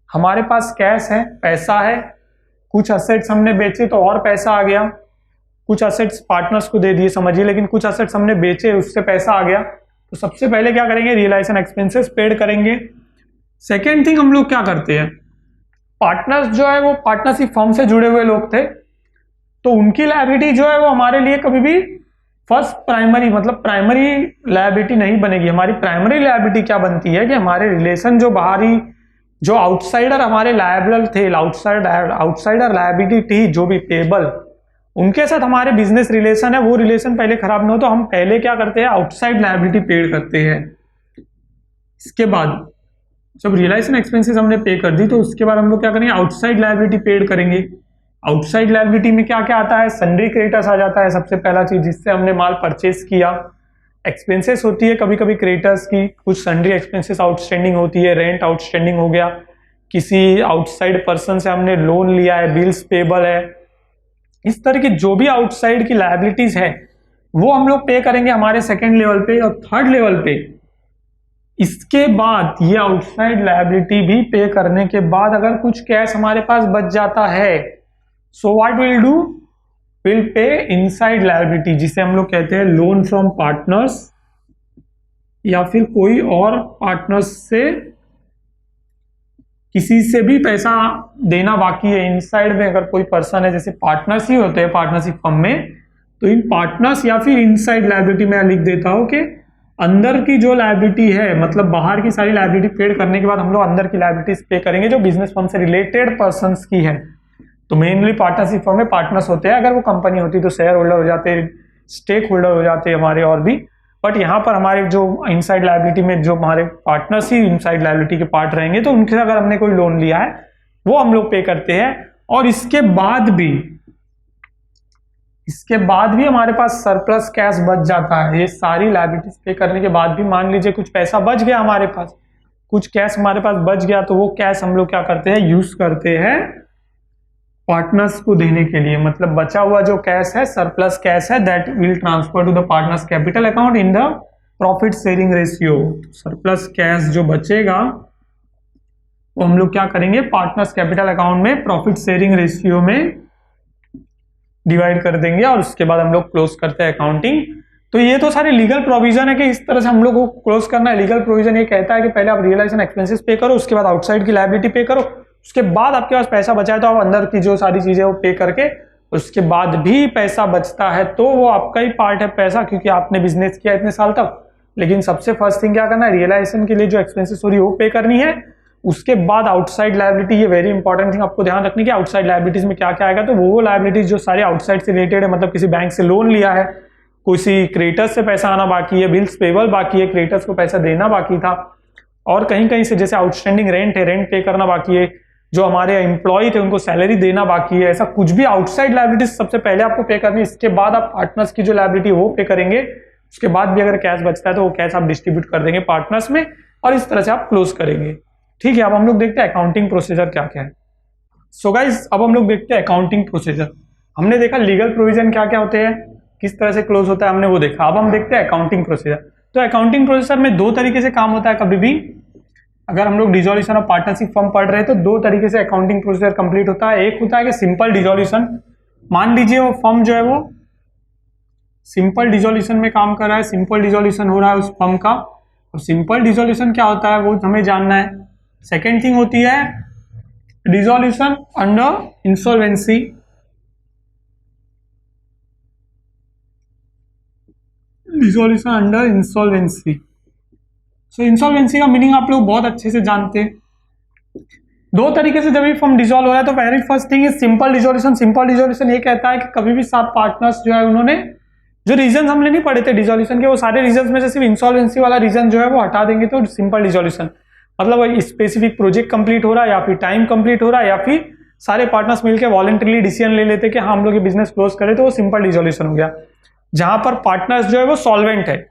हमारे पास कैश है, पैसा है, कुछ असेट्स हमने बेचे तो और पैसा आ गया, कुछ असेट्स पार्टनर्स को दे दिए समझिए, लेकिन कुछ असेट्स हमने बेचे उससे पैसा आ गया, तो सबसे पहले क्या करेंगे, रियलाइजेशन एक्सपेंसेस पेड करेंगे। सेकेंड थिंग हम लोग क्या करते हैं, पार्टनर्स जो है वो पार्टनरशिप फर्म से जुड़े हुए लोग थे, तो उनकी लायबिलिटी जो है वो हमारे लिए कभी भी फर्स्ट प्राइमरी मतलब प्राइमरी लायबिलिटी नहीं बनेगी। हमारी प्राइमरी लायबिलिटी क्या बनती है कि हमारे रिलेशन जो बाहरी जो आउटसाइडर हमारे लायबल थे, आउटसाइडर लायबिलिटी थी जो भी पेबल, उनके साथ हमारे बिजनेस रिलेशन है, वो रिलेशन पहले खराब ना हो, तो हम पहले क्या करते हैं, आउटसाइड लायबिलिटी पेड करते हैं। इसके बाद जब रियलाइजेशन एक्सपेंसेस हमने पे कर दी तो उसके बाद हम लोग क्या करेंगे, आउटसाइड लायबिलिटी पेड करेंगे। आउटसाइड लायबिलिटी में क्या क्या आता है, सन्ड्री क्रेडिटर्स आ जाता है सबसे पहला चीज, जिससे हमने माल परचेस किया। एक्सपेंसेस होती है कभी कभी क्रेडिटर्स की, कुछ सन्ड्री एक्सपेंसेस आउटस्टैंडिंग होती है, रेंट आउटस्टैंडिंग हो गया, किसी आउटसाइड पर्सन से हमने लोन लिया है, बिल्स पेबल है, इस तरह की जो भी आउटसाइड की लायबिलिटीज है वो हम लोग पे करेंगे हमारे सेकेंड लेवल पे। और थर्ड लेवल पे इसके बाद ये आउटसाइड लायबिलिटी भी पे करने के बाद अगर कुछ कैश हमारे पास बच जाता है, so what will do, will pay inside liability, जिसे हम लोग कहते हैं लोन फ्रॉम पार्टनर्स, या फिर कोई और पार्टनर्स से किसी से भी पैसा देना बाकी है इनसाइड में, अगर कोई पर्सन है, जैसे पार्टनर्स ही होते हैं पार्टनरशिप फर्म में, तो इन पार्टनर्स या फिर इनसाइड लायबिलिटी में लिख देता हूं कि अंदर की जो लायबिलिटी है, मतलब बाहर की सारी लायबिलिटी पेड करने के बाद हम लोग अंदर की लायबिलिटीज पे करेंगे जो बिजनेस फर्म से रिलेटेड पर्संस की है। तो मेनली पार्टनरशिप फर्म में पार्टनर्स होते हैं, अगर वो कंपनी होती तो शेयर होल्डर हो जाते, स्टेक होल्डर हो जाते हमारे और भी, बट यहाँ पर हमारे जो इनसाइड लायबिलिटी में जो हमारे पार्टनर्स ही इनसाइड लायबिलिटी के पार्ट रहेंगे, तो उनके अगर हमने कोई लोन लिया है वो हम लोग पे करते हैं। और इसके बाद भी हमारे पास सरप्लस कैश बच जाता है। ये सारी लायबिलिटीज पे करने के बाद भी मान लीजिए कुछ पैसा बच गया हमारे पास, कुछ कैश हमारे पास बच गया, तो वो कैश हम लोग क्या करते हैं, यूज करते हैं पार्टनर्स को देने के लिए। मतलब बचा हुआ जो कैश है, सरप्लस कैश है, that will transfer to the partners capital account in the profit sharing ratio. Surplus cash जो बचेगा वो हम लोग क्या करेंगे, पार्टनर्स कैपिटल अकाउंट में प्रॉफिट शेयरिंग रेशियो में डिवाइड कर देंगे और उसके बाद हम लोग क्लोज करते हैं अकाउंटिंग। तो ये तो सारे लीगल प्रोविजन है कि इस तरह से हम लोग को क्लोज करना है। लीगल प्रोविजन ये कहता है कि पहले आप रियलाइजेशन एक्सपेंसेस पे करो, उसके बाद आउटसाइड की लायबिलिटी पे करो, उसके बाद आपके पास पैसा बचा है तो आप अंदर की जो सारी चीजें वो पे करके, उसके बाद भी पैसा बचता है तो वो आपका ही पार्ट है पैसा, क्योंकि आपने बिजनेस किया इतने साल तक। लेकिन सबसे फर्स्ट थिंग क्या करना है, रियलाइजेशन के लिए जो एक्सपेंसेस हो रही है वो पे करनी है। उसके बाद आउटसाइड लायबिलिटी, ये वेरी इंपॉर्टेंट थिंग आपको ध्यान रखनी है कि आउटसाइड लायबिलिटीज में क्या क्या आएगा। तो वो लायबिलिटीज जो सारे आउटसाइड से रिलेटेड है, मतलब किसी बैंक से लोन लिया है, किसी क्रेडिटर्स से पैसा आना बाकी है, बिल्स पेबल बाकी है, क्रेडिटर्स को पैसा देना बाकी था, और कहीं कहीं से जैसे आउटस्टैंडिंग रेंट है, रेंट पे करना बाकी है, जो हमारे एम्प्लॉय थे उनको सैलरी देना बाकी है, ऐसा कुछ भी आउटसाइड लायबिलिटीज सबसे पहले आपको पे करनी है। इसके बाद आप पार्टनर्स की जो लायबिलिटी वो पे करेंगे। उसके बाद भी अगर कैश बचता है तो वो कैश आप डिस्ट्रीब्यूट कर देंगे पार्टनर्स में, और इस तरह से आप क्लोज करेंगे। ठीक है, अब हम लोग देखते हैं अकाउंटिंग प्रोसीजर क्या क्या है। सो गाइस, अब हम लोग देखते हैं अकाउंटिंग प्रोसीजर। हमने देखा लीगल प्रोविजन क्या क्या होते हैं, किस तरह से क्लोज होता है, हमने वो देखा। अब हम देखते हैं अकाउंटिंग प्रोसीजर। तो अकाउंटिंग प्रोसीजर में दो तरीके से काम होता है। कभी भी अगर हम लोग डिसॉल्यूशन ऑफ पार्टनरशिप फर्म पढ़ रहे हैं तो दो तरीके से अकाउंटिंग प्रोसीजर कंप्लीट होता है। एक होता है कि सिंपल डिसॉल्यूशन, मान लीजिए वो फर्म जो है वो सिंपल डिसॉल्यूशन में काम कर रहा है, सिंपल डिसॉल्यूशन हो रहा है उस फर्म का। और सिंपल डिसॉल्यूशन क्या होता है वो हमें जानना है। सेकेंड थिंग होती है dissolution under insolvency. Dissolution under insolvency. So insolvency का मीनिंग आप लोग बहुत अच्छे से जानते हैं। दो तरीके से जब भी फर्म डिसॉल्व हो रहा है तो very first thing is simple dissolution. Simple dissolution ये कहता है कि कभी भी सात पार्टनर्स जो है उन्होंने जो रीजन हमने नहीं पढ़े थे डिसॉल्यूशन के, वो सारे रीजन में से सिर्फ इंसॉल्वेंसी वाला रीजन जो है वो हटा देंगे तो सिंपल डिसॉल्यूशन। मतलब स्पेसिफिक प्रोजेक्ट कंप्लीट हो रहा है या फिर टाइम कंप्लीट हो रहा है या फिर सारे पार्टनर्स मिलकर वॉलंटरीली डिसीजन ले लेते कि हाँ हम लोग ये बिजनेस क्लोज करें, तो वो सिंपल डिसॉल्यूशन हो गया। जहां पर पार्टनर्स जो है वो सॉल्वेंट है,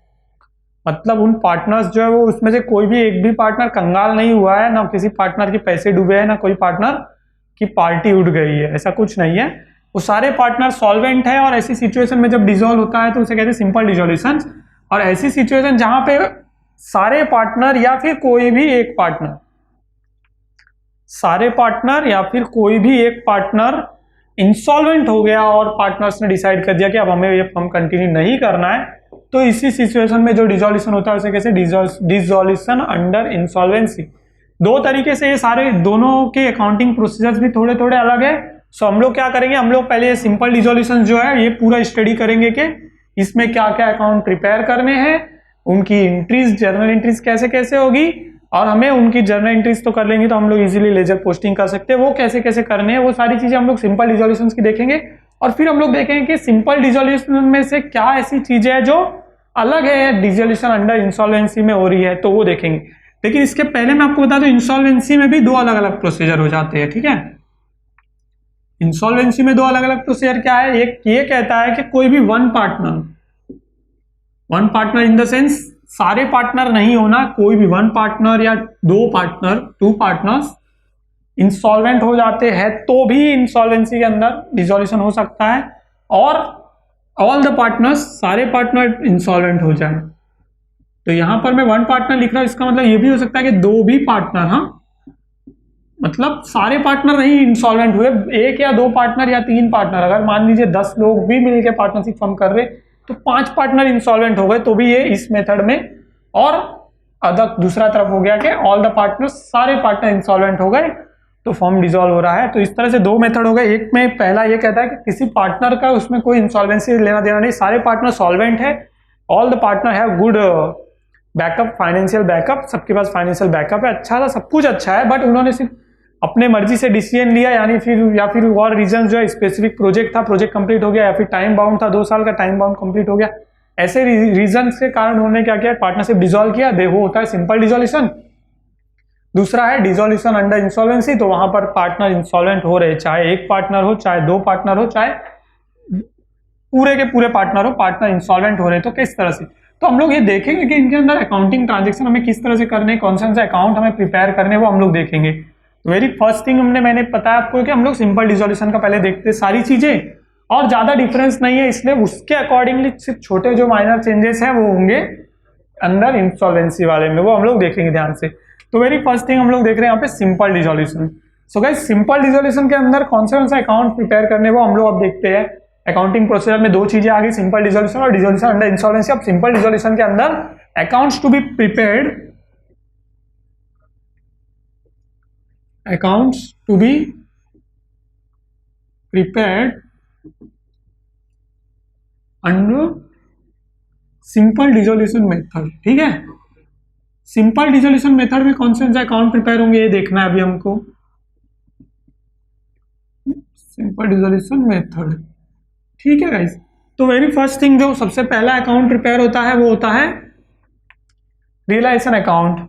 मतलब उन पार्टनर्स जो है वो उसमें से कोई भी एक भी पार्टनर कंगाल नहीं हुआ है, ना किसी पार्टनर के पैसे डूबे हैं, ना कोई पार्टनर की पार्टी उठ गई है, ऐसा कुछ नहीं है। वो सारे पार्टनर सॉल्वेंट है और ऐसी सिचुएशन में जब डिसॉल्व होता है तो उसे कहते हैं सिंपल डिसॉल्यूशन। और ऐसी सिचुएशन जहां पे सारे पार्टनर या फिर कोई भी एक पार्टनर, सारे पार्टनर या फिर कोई भी एक पार्टनर इंसॉल्वेंट हो गया और पार्टनर्स ने डिसाइड कर दिया कि अब हमें ये फर्म कंटिन्यू नहीं करना है, तो इसी सिचुएशन में जो डिसॉल्यूशन होता है उसे कैसे डिसॉल्यूशन अंडर इंसॉल्वेंसी। दो तरीके से ये सारे दोनों के अकाउंटिंग प्रोसीजर्स भी थोड़े थोड़े अलग है। सो हम लोग क्या करेंगे, हम लोग पहले सिंपल डिसॉल्यूशन जो है ये पूरा स्टडी करेंगे कि इसमें क्या क्या अकाउंट प्रिपेयर करने हैं, उनकी एंट्रीज जर्नल एंट्रीज कैसे कैसे होगी, और हमें उनकी जर्नल एंट्रीज तो कर लेंगे तो हम लोग इजीली लेजर पोस्टिंग कर सकते हैं, वो कैसे कैसे करने हैं वो सारी चीजें हम लोग सिंपल डिसॉल्यूशन की देखेंगे। और फिर हम लोग देखेंगे कि सिंपल डिसॉल्यूशन में से क्या ऐसी चीजें हैं जो अलग है डिसॉल्यूशन अंडर इंसॉल्वेंसी में हो रही है, तो वो देखेंगे। लेकिन इसके पहले मैं आपको बता दूं इंसॉल्वेंसी में भी दो अलग अलग प्रोसीजर हो जाते हैं। ठीक है, इंसॉल्वेंसी में दो अलग अलग प्रोसीजर क्या है, एक ये कहता है कि कोई भी one partner in the sense सारे पार्टनर नहीं होना, कोई भी वन पार्टनर या दो पार्टनर, टू पार्टनर्स इंसॉल्वेंट हो जाते हैं तो भी इंसॉल्वेंसी के अंदर डिसॉल्यूशन हो सकता है, और ऑल द पार्टनर्स सारे पार्टनर इंसॉल्वेंट हो जाए। तो यहां पर मैं वन पार्टनर लिख रहा हूं, इसका मतलब ये भी हो सकता है कि दो भी पार्टनर, हाँ मतलब सारे पार्टनर नहीं इंसॉल्वेंट हुए, एक या दो पार्टनर या तीन पार्टनर, अगर मान लीजिए 10 लोग भी मिलकर पार्टनरशिप फॉर्म कर रहे तो 5 पार्टनर इंसॉल्वेंट हो गए तो भी ये इस मेथड में, और अदर दूसरा तरफ हो गया कि ऑल द पार्टनर्स सारे पार्टनर इंसॉल्वेंट हो गए तो फॉर्म डिसॉल्व हो रहा है। तो इस तरह से दो मेथड हो गए। एक में पहला ये कहता है कि किसी पार्टनर का उसमें कोई इंसॉल्वेंसी लेना देना नहीं, सारे पार्टनर सॉल्वेंट है, all the partner have good backup, financial backup, सबके पास फाइनेंशियल बैकअप है, अच्छा था, सब कुछ अच्छा है, बट उन्होंने सिर्फ अपने मर्जी से डिसीजन लिया, यानी फिर और रीजन जो है स्पेसिफिक प्रोजेक्ट था, प्रोजेक्ट कंप्लीट हो गया, या फिर टाइम बाउंड था, 2 साल का टाइम बाउंड कंप्लीट हो गया, ऐसे रीजन के कारण उन्होंने क्या किया, पार्टनरशिप डिसॉल्व किया, वो होता है सिंपल डिसॉल्यूशन। दूसरा है डिसॉल्यूशन अंडर इंसॉल्वेंसी, तो वहां पर पार्टनर इंसॉल्वेंट हो रहे, चाहे एक पार्टनर हो, चाहे दो पार्टनर हो, चाहे पूरे के पूरे पार्टनर हो, पार्टनर इंसॉल्वेंट हो रहे, तो किस तरह से। तो हम लोग ये देखेंगे कि इनके अंदर अकाउंटिंग ट्रांजेक्शन हमें किस तरह से करने, कौन से अकाउंट हमें प्रिपेयर करने, वो हम लोग देखेंगे। वेरी फर्स्ट थिंग मैंने बताया आपको कि हम लोग सिंपल डिसॉल्यूशन का पहले देखते हैं सारी चीजें, और ज्यादा डिफरेंस नहीं है, इसलिए उसके अकॉर्डिंगली सिर्फ छोटे जो माइनर चेंजेस हैं वो होंगे अंदर इंसॉल्वेंसी वाले में, वो हम लोग देखेंगे ध्यान से। तो वेरी फर्स्ट थिंग हम लोग देख रहे हैं यहाँ पे simple dissolution. So guys simple dissolution के अंदर कौन से अकाउंट प्रिपेयर करने, वो हम लोग अब देखते हैं। अकाउंटिंग प्रोसीजर में दो चीजें आ गई, सिंपल डिसॉल्यूशन और डिसॉल्यूशन अंडर इंसॉल्वेंसी। अब सिंपल डिसॉल्यूशन के अंदर accounts to be prepared, accounts to be prepared under simple dissolution method. ठीक है, सिंपल डिसॉल्यूशन मेथड में कौन से अकाउंट प्रिपेयर होंगे ये देखना है अभी हमको। सिंपल डिसॉल्यूशन मेथड, ठीक है गाइस। तो वेरी फर्स्ट थिंग जो सबसे पहला अकाउंट प्रिपेयर होता है वो होता है रियलाइजेशन अकाउंट।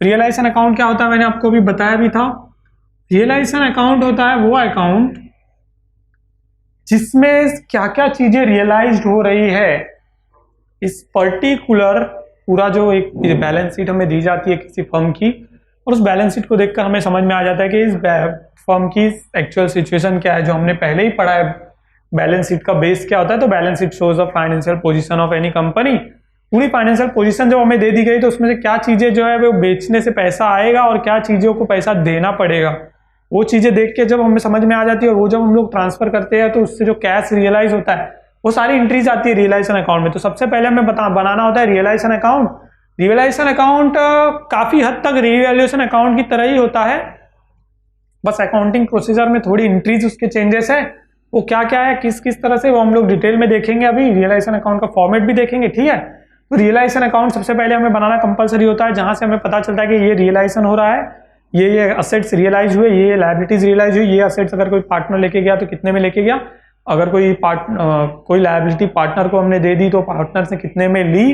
रियलाइजेशन अकाउंट क्या होता है मैंने आपको भी बताया भी था। रियलाइजेशन अकाउंट होता है वो अकाउंट जिसमें क्या क्या चीजें रियलाइज्ड हो रही है, इस पर्टिकुलर पूरा जो एक बैलेंस शीट हमें दी जाती है किसी फर्म की, और उस बैलेंस शीट को देखकर हमें समझ में आ जाता है कि इस फर्म की एक्चुअल सिचुएशन क्या है, जो हमने पहले ही पढ़ा है। बैलेंस शीट का बेस क्या होता है, तो balance sheet shows of financial position of any company. पूरी फाइनेंशियल पोजीशन जब हमें दे दी गई तो उसमें से क्या चीजें जो है वो बेचने से पैसा आएगा और क्या चीजों को पैसा देना पड़ेगा, वो चीजें देख के जब हमें समझ में आ जाती है, और वो जब हम लोग ट्रांसफर करते हैं तो उससे जो कैश रियलाइज होता है वो सारी एंट्रीज आती है रियलाइजेशन अकाउंट में। तो सबसे पहले हमें बनाना होता है रियलाइजेशन अकाउंट। रियलाइजेशन अकाउंट काफी हद तक रिवैल्यूएशन अकाउंट की तरह ही होता है, बस अकाउंटिंग प्रोसीजर में थोड़ी एंट्रीज उसके चेंजेस है। वो क्या क्या है, किस किस तरह से, वो हम लोग डिटेल में देखेंगे अभी। रियलाइजेशन अकाउंट का फॉर्मेट भी देखेंगे, ठीक है। तो रियलाइजेशन अकाउंट सबसे पहले हमें बनाना कंपलसरी होता है, जहां से हमें पता चलता है कि ये रियलाइजेशन हो रहा है, ये असेट्स रियलाइज हुए, ये लायबिलिटीज रियलाइज हुई, ये असेट्स अगर कोई पार्टनर लेके गया तो कितने में लेके गया, अगर कोई लायबिलिटी पार्टनर को हमने दे दी तो पार्टनर से कितने में ली,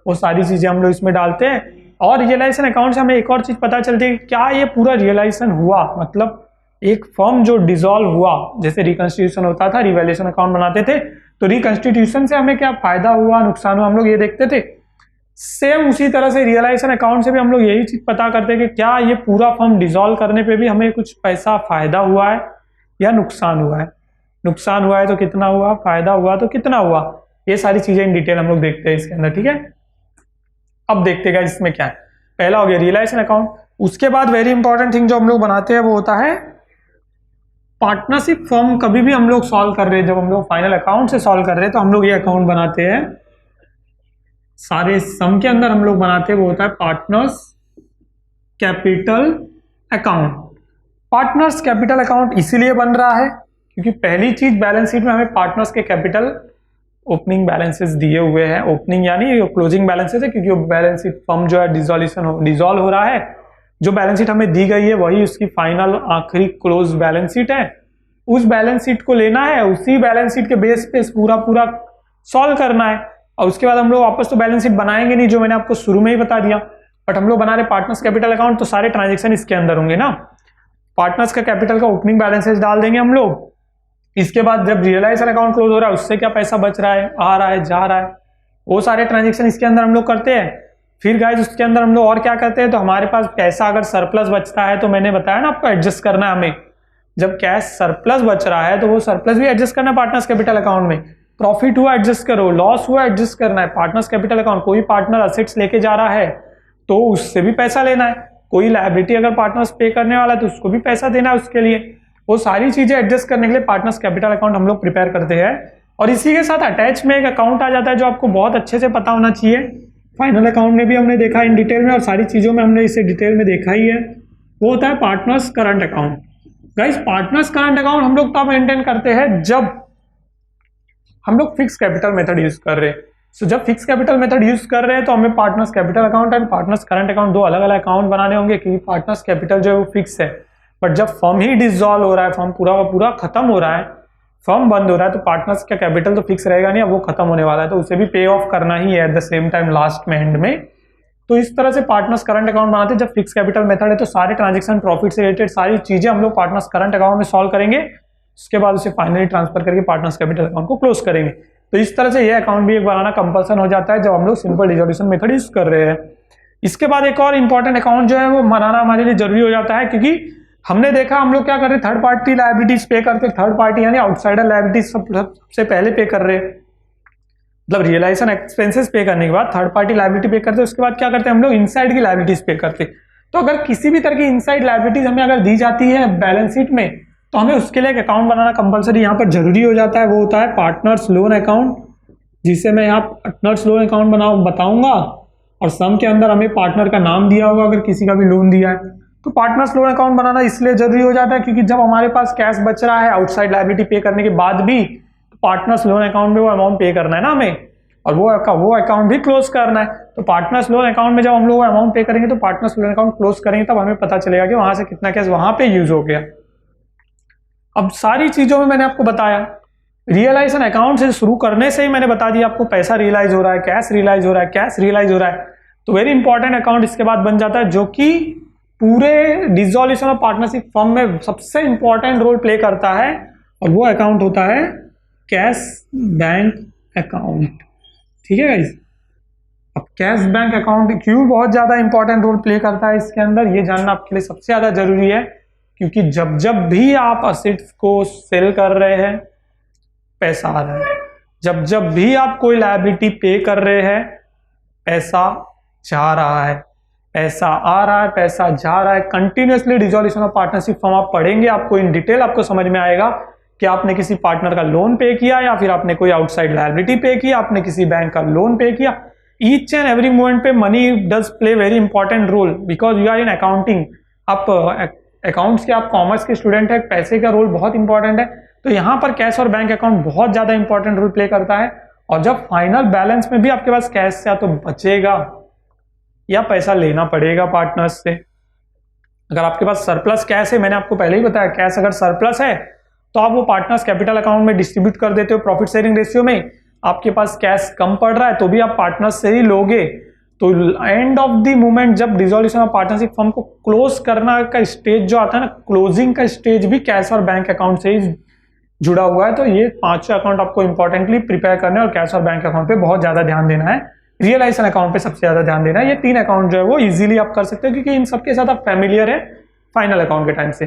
वो सारी चीजें हम लोग इसमें डालते हैं। और रियलाइजेशन अकाउंट से हमें एक और चीज पता चलती है कि क्या ये पूरा रियलाइजेशन हुआ, मतलब एक फर्म जो डिसॉल्व हुआ, जैसे रिकंस्टिट्यूशन होता था, रिवैल्यूएशन अकाउंट बनाते थे, तो रिकंस्टिट्यूशन से हमें क्या फायदा हुआ, नुकसान हुआ, हम लोग ये देखते थे। सेम उसी तरह से रियलाइजेशन अकाउंट से भी हम लोग यही चीज पता करते हैं कि क्या ये पूरा फर्म डिसॉल्व करने पे भी हमें कुछ पैसा फायदा हुआ है या नुकसान हुआ है। नुकसान हुआ है तो कितना हुआ, फायदा हुआ तो कितना हुआ, ये सारी चीजें इन डिटेल हम लोग देखते हैं इसके अंदर, ठीक है। अब देखते हैं इसमें क्या है। पहला हो गया रियलाइजेशन अकाउंट। उसके बाद वेरी इंपॉर्टेंट थिंग जो हम लोग बनाते हैं वो होता है पार्टनरशिप फर्म। कभी भी हम लोग सॉल्व कर रहे हैं, जब हम लोग फाइनल अकाउंट से सॉल्व कर रहे हैं तो हम लोग ये अकाउंट बनाते हैं, सारे सम के अंदर हम लोग बनाते हैं, वो होता है partners capital account. Partners capital account इसीलिए बन रहा है क्योंकि पहली चीज बैलेंस शीट में हमें पार्टनर्स के कैपिटल ओपनिंग बैलेंसेस दिए हुए हैं, ओपनिंग यानी क्लोजिंग बैलेंसेस है, क्योंकि बैलेंस शीट फर्म जो है डिसॉल्व हो रहा है, जो बैलेंस शीट हमें दी गई है वही उसकी फाइनल आखिरी क्लोज बैलेंस शीट है। उस बैलेंस शीट को लेना है, उसी बैलेंस शीट के बेस पे पूरा सॉल्व करना है, और उसके बाद हम लोग वापस तो बैलेंस शीट बनाएंगे नहीं, जो मैंने आपको शुरू में ही बता दिया। बट हम लोग बना रहे पार्टनर्स कैपिटल अकाउंट, तो सारे ट्रांजेक्शन इसके अंदर होंगे ना। पार्टनर्स का कैपिटल का ओपनिंग बैलेंसेस डाल देंगे हम लोग। इसके बाद जब रियलाइजेशन अकाउंट क्लोज हो रहा है, उससे क्या पैसा बच रहा है, आ रहा है, जा रहा है, वो सारे ट्रांजेक्शन इसके अंदर हम लोग करते हैं। फिर गाइस उसके अंदर हम लोग और क्या करते हैं, तो हमारे पास पैसा अगर सरप्लस बचता है तो मैंने बताया ना आपको एडजस्ट करना है हमें। जब कैश सरप्लस बच रहा है तो वो सरप्लस भी एडजस्ट करना है पार्टनर्स कैपिटल अकाउंट में। प्रॉफिट हुआ एडजस्ट करो, लॉस हुआ एडजस्ट करना है पार्टनर्स कैपिटल अकाउंट। कोई पार्टनर असेट्स लेके जा रहा है तो उससे भी पैसा लेना है, कोई लायबिलिटी अगर पार्टनर्स पे करने वाला है तो उसको भी पैसा देना है उसके लिए। वो सारी चीजें एडजस्ट करने के लिए पार्टनर्स कैपिटल अकाउंट हम लोग प्रिपेयर करते हैं। और इसी के साथ अटैच में एक अकाउंट आ जाता है जो आपको बहुत अच्छे से पता होना चाहिए। फाइनल अकाउंट में भी हमने देखा इन डिटेल में, और सारी चीजों में हमने इसे डिटेल में देखा ही है, वो होता है partners current account. Guys partners current account हम लोग तब मेंटेन करते हैं जब हम लोग फिक्स कैपिटल मेथड यूज कर रहे हैं। सो जब फिक्स कैपिटल मेथड यूज कर रहे हैं तो हमें partners capital account and partners current account दो अलग अलग अकाउंट बनाने होंगे, क्योंकि पार्टनर्स कैपिटल जो है वो फिक्स है। बट जब फर्म ही डिसॉल्व हो रहा है, फर्म पूरा का पूरा खत्म हो रहा है, फर्म बंद हो रहा है तो पार्टनर्स का कैपिटल तो फिक्स रहेगा नहीं, अब वो खत्म होने वाला है तो उसे भी पे ऑफ करना ही है at the same time last में, एंड में। तो इस तरह से पार्टनर्स करंट अकाउंट बनाते हैं। जब फिक्स कैपिटल मेथड है तो सारे ट्रांजेक्शन प्रॉफिट से रिलेटेड सारी चीजें हम लोग पार्टनर्स करंट अकाउंट में सॉल्व करेंगे, उसके बाद उसे फाइनली ट्रांसफर करके पार्टनर्स कैपिटल अकाउंट को क्लोज करेंगे। तो इस तरह से ये अकाउंट भी एक बनाना कंपल्सन हो जाता है जब हम लोग सिंपल रिजोल्यूशन मेथड यूज कर रहे हैं। इसके बाद एक और इंपॉर्टेंट अकाउंट जो है वो बनाना हमारे लिए जरूरी हो जाता है, क्योंकि हमने देखा हम लोग क्या कर रहे हैं, थर्ड पार्टी लायबिलिटीज पे करते, थर्ड पार्टी यानी आउटसाइडर लायबिलिटीज सबसे पहले पे कर रहे हैं, मतलब रियलाइजेशन एक्सपेंसेस पे करने के बाद थर्ड पार्टी लायबिलिटी पे करते हैं, उसके बाद क्या करते हैं हम लोग इनसाइड की लायबिलिटीज पे करते। तो अगर किसी भी तरह की इनसाइड लायबिलिटीज हमें अगर दी जाती है बैलेंस शीट में तो हमें उसके लिए एक अकाउंट बनाना कंपलसरी यहाँ पर जरूरी हो जाता है। वो होता है पार्टनर्स लोन अकाउंट, जिसे मैं यहाँ पार्टनर्स लोन अकाउंट बताऊंगा, और सम के अंदर हमें पार्टनर का नाम दिया होगा अगर किसी का भी लोन दिया है। तो पार्टनर्स लोन अकाउंट बनाना इसलिए जरूरी हो जाता है क्योंकि जब हमारे पास कैश बच रहा है आउटसाइड लायबिलिटी पे करने के बाद भी, तो पार्टनर्स लोन अकाउंट में वो अमाउंट पे करना है ना हमें, और वो अकाउंट भी क्लोज करना है। तो पार्टनर्स लोन अकाउंट में जब हम लोग अमाउंट पे करेंगे तो पार्टनर्स लोन अकाउंट क्लोज करेंगे तब हमें पता चलेगा कि वहां से कितना कैश वहां पे यूज हो गया। अब सारी चीजों में मैंने आपको बताया, रियलाइजेशन अकाउंट से शुरू करने से ही मैंने बता दिया आपको पैसा रियलाइज हो रहा है, कैश रियलाइज हो रहा है, कैश रियलाइज हो रहा है। तो वेरी इंपॉर्टेंट अकाउंट इसके बाद बन जाता है जो कि पूरे डिसॉल्यूशन ऑफ पार्टनरशिप फर्म में सबसे इंपॉर्टेंट रोल प्ले करता है, और वो अकाउंट होता है कैश बैंक अकाउंट। ठीक है गाइस, अब कैश बैंक अकाउंट क्यों बहुत ज्यादा इंपॉर्टेंट रोल प्ले करता है इसके अंदर, ये जानना आपके लिए सबसे ज्यादा जरूरी है, क्योंकि जब जब भी आप असेट्स को सेल कर रहे हैं पैसा आ रहा है, जब जब भी आप कोई लायबिलिटी पे कर रहे हैं पैसा जा रहा है, पैसा आ रहा है, पैसा जा रहा है। Continuously dissolution of partnership form आप पढ़ेंगे, आपको इन डिटेल आपको समझ में आएगा कि आपने किसी पार्टनर का लोन पे किया या फिर आपने कोई आउटसाइड लायबिलिटी पे किया, आपने किसी बैंक का लोन पे किया। ईच एंड एवरी मोमेंट पे money does play very important role because you are in accounting. आप अकाउंट्स के, आप कॉमर्स के स्टूडेंट है, पैसे का रोल बहुत इंपॉर्टेंट है। तो यहाँ पर कैश और बैंक अकाउंट बहुत ज्यादा इंपॉर्टेंट रोल प्ले करता है। और जब फाइनल बैलेंस में भी आपके पास कैश या तो बचेगा या पैसा लेना पड़ेगा पार्टनर्स से। अगर आपके पास सरप्लस कैश है, मैंने आपको पहले ही बताया कैश अगर सरप्लस है तो आप वो पार्टनर्स कैपिटल अकाउंट में डिस्ट्रीब्यूट कर देते हो प्रॉफिट शेयरिंग रेशियो में। आपके पास कैश कम पड़ रहा है तो भी आप पार्टनर्स से ही लोगे। तो एंड ऑफ द मोमेंट जब डिसॉल्यूशन ऑफ पार्टनरशिप फर्म को क्लोज करना का स्टेज जो आता है ना, क्लोजिंग का स्टेज भी कैश और बैंक अकाउंट से ही जुड़ा हुआ है। तो ये पांचों अकाउंट आपको इंपॉर्टेंटली प्रिपेयर करने और कैश और बैंक अकाउंट पे बहुत ज्यादा ध्यान देना है, रियलाइजेशन अकाउंट पे सबसे ज्यादा ध्यान देना है। ये तीन अकाउंट जो है वो इजीली आप कर सकते हो क्योंकि इन सबके साथ आप फैमिलियर है फाइनल अकाउंट के टाइम से।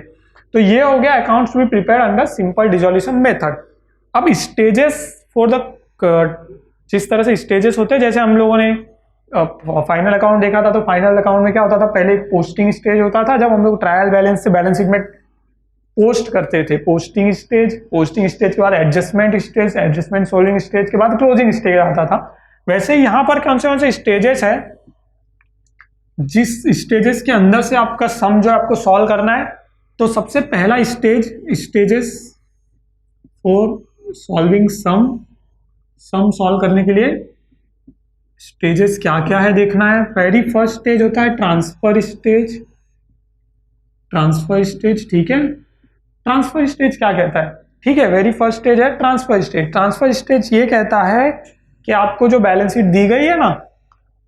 तो ये हो गया accounts to be prepared under simple dissolution method. अब स्टेजेस फॉर द, जिस तरह से स्टेजेस होते हैं, जैसे हम लोगों ने फाइनल अकाउंट देखा था, तो फाइनल अकाउंट में क्या होता था, पहले एक पोस्टिंग स्टेज होता था जब हम लोग ट्रायल बैलेंस से बैलेंस शीट में पोस्ट करते थे, पोस्टिंग स्टेज के बाद adjustment stage, adjustment solving stage के बाद क्लोजिंग स्टेज आता था। वैसे यहाँ पर कौन से स्टेजेस है, जिस स्टेजेस के अंदर से आपका सम जो है आपको सॉल्व करना है। तो सबसे पहला stages for solving sum solve करने के लिए स्टेजेस क्या क्या है देखना है। वेरी फर्स्ट स्टेज होता है ट्रांसफर स्टेज। ठीक है, ट्रांसफर स्टेज क्या कहता है, ठीक है, वेरी फर्स्ट स्टेज है ट्रांसफर स्टेज। ट्रांसफर स्टेज ये कहता है कि आपको जो बैलेंस शीट दी गई है ना,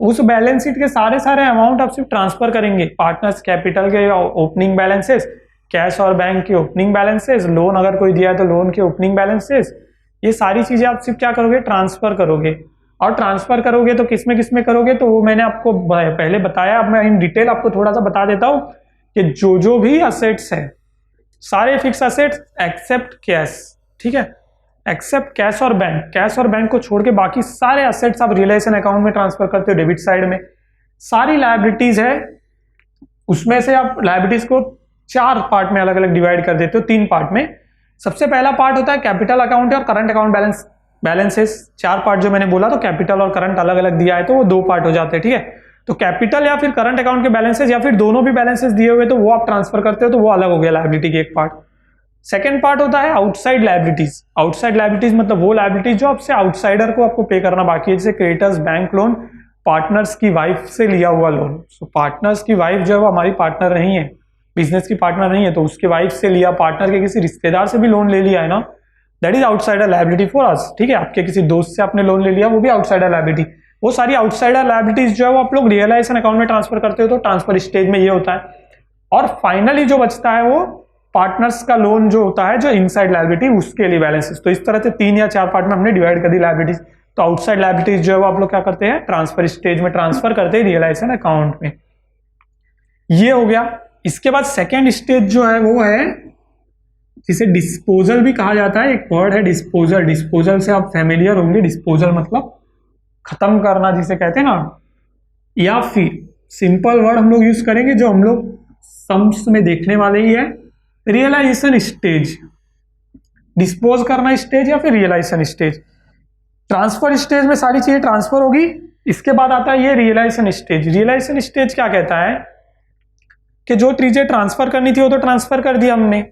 उस बैलेंस शीट के सारे अमाउंट आप सिर्फ ट्रांसफर करेंगे। पार्टनर्स कैपिटल के ओपनिंग बैलेंसेस, कैश और बैंक के ओपनिंग बैलेंसेस, लोन अगर कोई दिया है तो लोन के ओपनिंग बैलेंसेस, ये सारी चीजें आप सिर्फ क्या करोगे, ट्रांसफर करोगे। और ट्रांसफर करोगे तो किसमें करोगे, तो वो मैंने आपको पहले बताया। अब मैं इन डिटेल आपको थोड़ा सा बता देता हूं कि जो भी असेट्स है, सारे फिक्स असेट्स एक्सेप्ट कैश, ठीक है, एक्सेप्ट कैश और बैंक को छोड़ के बाकी सारे असेट्स आप रियलाइजेशन अकाउंट में ट्रांसफर करते हो डेबिट साइड में। सारी लायबिलिटीज है, उसमें से आप लायबिलिटीज को 4 पार्ट में अलग अलग डिवाइड कर देते हो, 3 पार्ट में। सबसे पहला पार्ट होता है कैपिटल अकाउंट और करंट अकाउंट बैलेंसेस। 4 पार्ट जो मैंने बोला, तो कैपिटल और करंट अलग अलग दिया है तो वो 2 पार्ट हो जाते हैं, ठीक है। तो कैपिटल या फिर करंट अकाउंट के बैलेंसेस या फिर दोनों भी बैलेंसेस दिए हुए तो वो आप ट्रांसफर करते हो, तो वो अलग हो गया लायबिलिटी की एक पार्ट। सेकेंड पार्ट होता है आउटसाइड लायबिलिटीज। आउटसाइड लायबिलिटीज मतलब वो लायबिलिटीज जो आपसे आउटसाइडर को आपको पे करना बाकी है, जैसे क्रेडिटर्स, बैंक लोन, पार्टनर्स की वाइफ से लिया हुआ लोन। सो पार्टनर्स की वाइफ जो है वो हमारी पार्टनर नहीं है, बिजनेस की पार्टनर नहीं है, तो उसके वाइफ से लिया, पार्टनर के किसी रिश्तेदार से भी लोन ले लिया है ना, that is outsider liability for us. ठीक है, आपके किसी दोस्त से आपने लोन ले लिया, वो भी आउटसाइडर लायबिलिटी। वो सारी आउटसाइडर लायबिलिटीज जो है वो आप लोग रियलाइजेशन अकाउंट में ट्रांसफर करते हो, तो ट्रांसफर स्टेज में ये होता है। और फाइनली जो बचता है वो पार्टनर्स का लोन जो होता है, जो इनसाइड लायबिलिटी, उसके लिए बैलेंसेस। तो इस तरह से 3 या 4 पार्ट में हमने डिवाइड कर दी लायबिलिटीज। तो आउटसाइड लायबिलिटीज जो है वो आप लोग क्या करते हैं, ट्रांसफर स्टेज में ट्रांसफर करते हैं रियलाइजेशन अकाउंट में। ये हो गया। इसके बाद सेकेंड स्टेज जो है वो है जिसे डिस्पोजल भी कहा जाता है। एक वर्ड है डिस्पोजल, डिस्पोजल से आप फैमिलियर होंगे। डिस्पोजल मतलब खत्म करना जिसे कहते हैं ना, या फिर सिंपल वर्ड हम लोग यूज करेंगे जो हम लोग सम्स में देखने वाले ही है, रियलाइजेशन स्टेज। डिस्पोज करना स्टेज या फिर रियलाइजेशन स्टेज। ट्रांसफर स्टेज में सारी चीजें ट्रांसफर होगी, इसके बाद आता है ये रियलाइजेशन स्टेज। रियलाइजेशन स्टेज क्या कहता है कि जो चीजें ट्रांसफर करनी थी वो तो ट्रांसफर कर दिया हमने,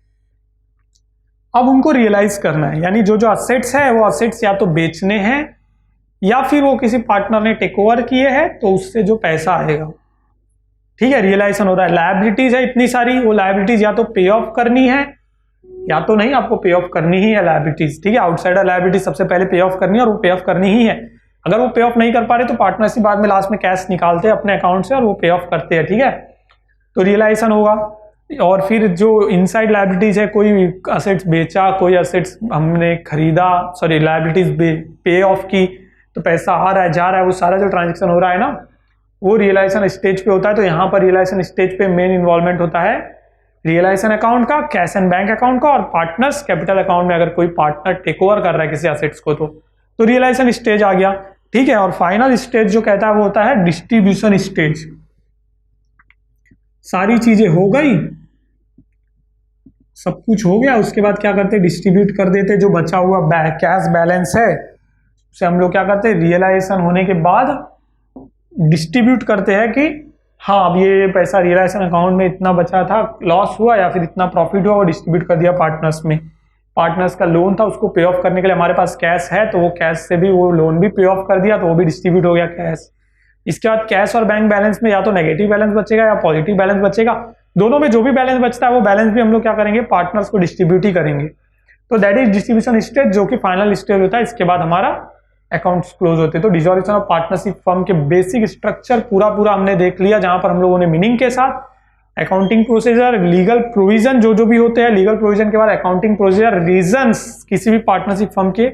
अब उनको रियलाइज करना है। यानी जो जो असेट्स है वो असेट्स या तो बेचने हैं या फिर वो किसी पार्टनर ने टेक ओवर किए हैं, तो उससे जो पैसा आएगा, ठीक है, रियलाइजेशन होता है। लायबिलिटीज है इतनी सारी, वो लायबिलिटीज या तो पे ऑफ करनी है या तो नहीं, आपको पे ऑफ करनी ही है लायबिलिटीज। ठीक है, आउटसाइडर लायबिलिटीज सबसे पहले पे ऑफ करनी है और वो पे ऑफ करनी ही है। अगर वो पे ऑफ नहीं कर पा रहे तो पार्टनर्स बाद में लास्ट में कैश निकालते हैं अपने अकाउंट से और वो पे ऑफ करते हैं। ठीक है, तो रियलाइजेशन होगा। और फिर जो इनसाइड लायबिलिटीज है, कोई असेट्स बेचा, कोई असेट्स हमने खरीदा, सॉरी लायबिलिटीज पे ऑफ की, तो पैसा आ रहा है जा रहा है, वो सारा जो ट्रांजेक्शन हो रहा है ना, वो रियलाइजेशन स्टेज पे होता है। तो यहाँ पर रियलाइजेशन स्टेज पे मेन इन्वॉल्वमेंट होता है रियलाइजेशन अकाउंट का, कैश एंड बैंक अकाउंट का, और पार्टनर्स कैपिटल अकाउंट में अगर कोई पार्टनर टेक ओवर कर रहा है किसी असेट्स को तो रियलाइजेशन स्टेज आ गया। ठीक है, और फाइनल स्टेज जो कहता है वो होता है डिस्ट्रीब्यूशन स्टेज। सारी चीजें हो गई, सब कुछ हो गया, उसके बाद क्या करते हैं, डिस्ट्रीब्यूट कर देते। जो बचा हुआ कैश बैलेंस है उसे हम लोग क्या करते हैं, रियलाइजेशन होने के बाद डिस्ट्रीब्यूट करते हैं कि हाँ अब ये पैसा रियलाइजेशन अकाउंट में इतना बचा था, लॉस हुआ या फिर इतना प्रॉफिट हुआ, वो डिस्ट्रीब्यूट कर दिया पार्टनर्स में। पार्टनर्स का लोन था, उसको पे ऑफ करने के लिए हमारे पास कैश है, तो वो कैश से भी वो लोन भी पे ऑफ कर दिया, तो वो भी डिस्ट्रीब्यूट हो गया कैश। इसके बाद कैश और बैंक बैलेंस में या तो नेगेटिव बैलेंस बचेगा या पॉजिटिव बैलेंस बचेगा, दोनों में जो भी बैलेंस बचता है वो बैलेंस भी हम लोग क्या करेंगे, पार्टनर्स को डिस्ट्रीब्यूट ही करेंगे। तो दैट इज डिस्ट्रीब्यूशन स्टेज, जो कि फाइनल स्टेज होता है। इसके बाद हमारा अकाउंट्स क्लोज होते हैं। तो डिसॉल्यूशन ऑफ पार्टनरशिप फर्म के बेसिक स्ट्रक्चर पूरा हमने देख लिया, जहां पर हम लोगों ने मीनिंग के साथ अकाउंटिंग प्रोसीजर, लीगल प्रोविजन जो भी होते हैं, लीगल प्रोविजन के बाद अकाउंटिंग प्रोसीजर, रीजंस, किसी भी पार्टनरशिप फर्म के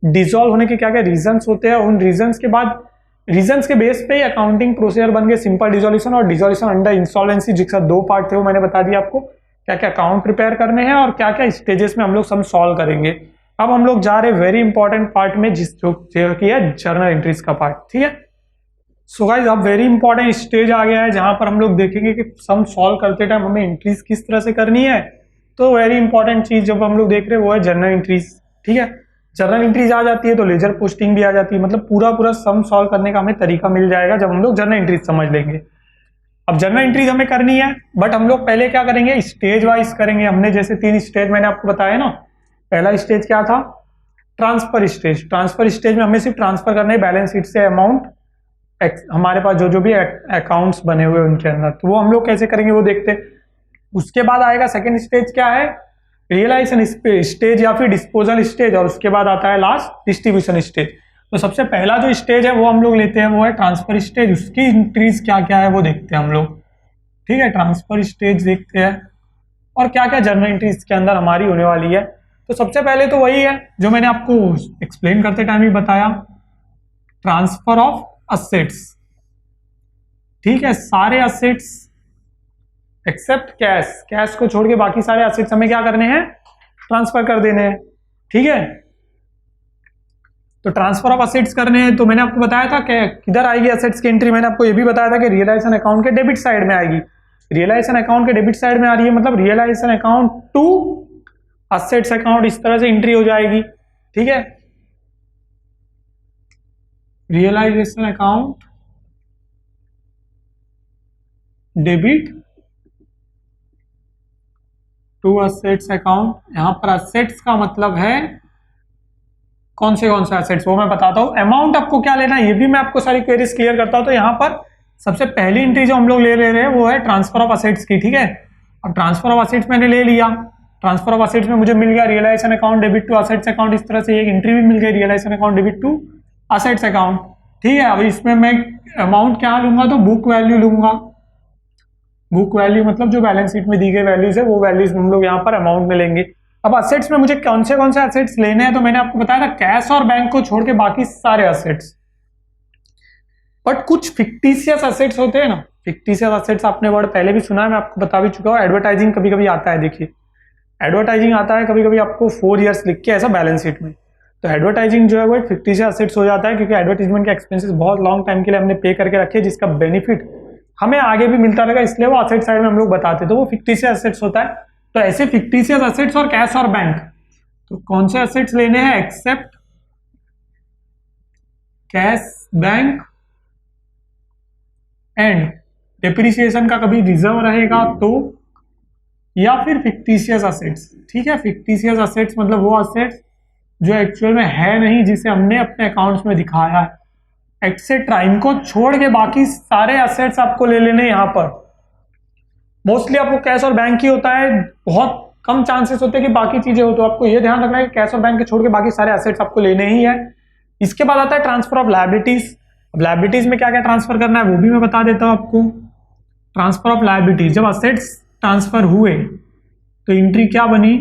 डिसॉल्व होने के क्या क्या रीजंस होते हैं, उन रीजंस के बाद रीजंस के बेस पे अकाउंटिंग प्रोसीजर बन गए सिंपल डिसॉल्यूशन और डिसॉल्यूशन अंडर इंसॉल्वेंसी, जिसका 2 पार्ट थे वो मैंने बता दिया आपको, क्या क्या अकाउंट प्रिपेयर करने हैं और क्या क्या स्टेजेस में हम लोग सम सॉल्व करेंगे। अब हम लोग जा रहे वेरी इंपॉर्टेंट पार्ट में, जो की है जर्नल एंट्रीज का पार्ट। ठीक है, सो गाइस अब वेरी इंपॉर्टेंट स्टेज आ गया है जहां पर हम लोग देखेंगे कि सम सॉल्व करते टाइम हमें एंट्रीज किस तरह से करनी है। तो वेरी इंपॉर्टेंट चीज जब हम लोग देख रहे हैं वो है जर्नल एंट्रीज। ठीक है, जर्नल एंट्रीज आ जाती है तो लेजर पोस्टिंग भी आ जाती है, मतलब पूरा सम सॉल्व करने का हमें तरीका मिल जाएगा जब हम लोग जर्नल एंट्रीज समझ लेंगे। अब जर्नल एंट्रीज हमें करनी है, बट हम लोग पहले क्या करेंगे, स्टेज वाइज करेंगे। हमने जैसे 3 स्टेज मैंने आपको बताया ना। पहला स्टेज क्या था, ट्रांसफर स्टेज। ट्रांसफर स्टेज में हमें सिर्फ ट्रांसफर करना है बैलेंस शीट से अमाउंट, हमारे पास जो भी अकाउंट्स बने हुए उनके अंदर, तो वो हम लोग कैसे करेंगे वो देखते हैं। उसके बाद आएगा सेकेंड स्टेज, क्या है, रियलाइजेशन स्टेज या फिर डिस्पोजल स्टेज, और उसके बाद आता है लास्ट डिस्ट्रीब्यूशन स्टेज। तो सबसे पहला जो स्टेज है वो हम लोग लेते हैं, वो है ट्रांसफर स्टेज। उसकी एंट्रीज क्या क्या है वो देखते हैं हम लोग। ठीक है, ट्रांसफर स्टेज देखते हैं और क्या क्या जर्नल एंट्रीज के अंदर हमारी होने वाली है। तो सबसे पहले तो वही है जो मैंने आपको एक्सप्लेन करते टाइम ही बताया, ट्रांसफर ऑफ असेट्स। ठीक है, सारे असेट्स एक्सेप्ट कैश, कैश को छोड़ के बाकी सारे असेट्स हमें क्या करने हैं, ट्रांसफर कर देने हैं। ठीक है, तो ट्रांसफर ऑफ असेट्स करने हैं। तो मैंने आपको बताया था कि किधर आएगी असेट्स की एंट्री, मैंने आपको ये भी बताया था कि रियलाइजेशन अकाउंट के डेबिट साइड में आएगी। रियलाइजेशन अकाउंट के डेबिट साइड में आ रही है, मतलब realization account to assets account, इस तरह से एंट्री हो जाएगी। ठीक है, realisation account debit to assets account. यहां पर असेट्स का मतलब है कौन से असेट्स, वो मैं बताता हूं। अमाउंट आपको क्या लेना है ये भी मैं आपको सारी क्वेरीज क्लियर करता हूं। तो यहां पर सबसे पहली एंट्री जो हम लोग ले रहे हैं वो है ट्रांसफर ऑफ असेट्स की। ठीक है, अब ट्रांसफर ऑफ असेट्स मैंने ले लिया, ट्रांसफर ऑफ असेट्स में मुझे मिल गया realisation account debit to assets account, इस तरह से एक एंट्री भी मिल गई realisation account debit to assets account. ठीक है, अब इसमें मैं अमाउंट क्या लूंगा, तो बुक वैल्यू लूंगा। बुक वैल्यू मतलब जो बैलेंस शीट में दी गई वैल्यूज है वो वैल्यूज हम लोग यहाँ पर अमाउंट में लेंगे। अब असेट्स में मुझे कौन से असेट्स लेने हैं, तो मैंने आपको बताया था कैश और बैंक को छोड़ के बाकी सारे असेट्स। बट कुछ फिक्टिशियस असेट्स होते हैं ना, फिक्टिशियस असेट्स आपने वर्ड पहले भी सुना है, मैं आपको बता भी चुका हूँ। एडवर्टाइजिंग कभी कभी आता है, देखिए एडवर्टाइजिंग आता है कभी कभी आपको 4 ईयर्स लिख के ऐसा बैलेंस शीट में, तो एडवर्टाइजिंग जो है वो एक फिक्टिशियस असेट्स हो जाता है, क्योंकि एडवर्टाइजमेंट के एक्सपेंसेस बहुत लॉन्ग टाइम के लिए हमने पे करके रखे, जिसका बेनिफिट हमें आगे भी मिलता रहेगा, इसलिए वो असेट साइड में हम लोग बताते, तो वो फिक्टिशियस असेट्स होता है। तो ऐसे फिक्टिशियस असेट्स और कैश और बैंक, तो कौन से असेट्स लेने हैं, except cash bank and depreciation का कभी रिजर्व रहेगा तो, या फिर फिक्टिशियस असेट्स। ठीक है, फिक्टिशियस असेट्स मतलब वो असेट्स जो एक्चुअल में है नहीं, जिसे हमने अपने अकाउंट्स में दिखाया है, एक्सेट्रा। इनको छोड़ के बाकी सारे असेट्स आपको ले लेने यहाँ पर। मोस्टली आपको कैश और बैंक ही होता है, बहुत कम चांसेस होते हैं कि बाकी चीजें हो, तो आपको ये ध्यान रखना है कि कैश और बैंक के छोड़ के बाकी सारे असेट्स आपको लेने ही है। इसके बाद आता है ट्रांसफर ऑफ लायबिलिटीज। अब लायबिलिटीज में क्या क्या ट्रांसफर करना है वो भी मैं बता देता हूं आपको। ट्रांसफर ऑफ लायबिलिटीज, जब असेट्स ट्रांसफर हुए तो एंट्री क्या बनी,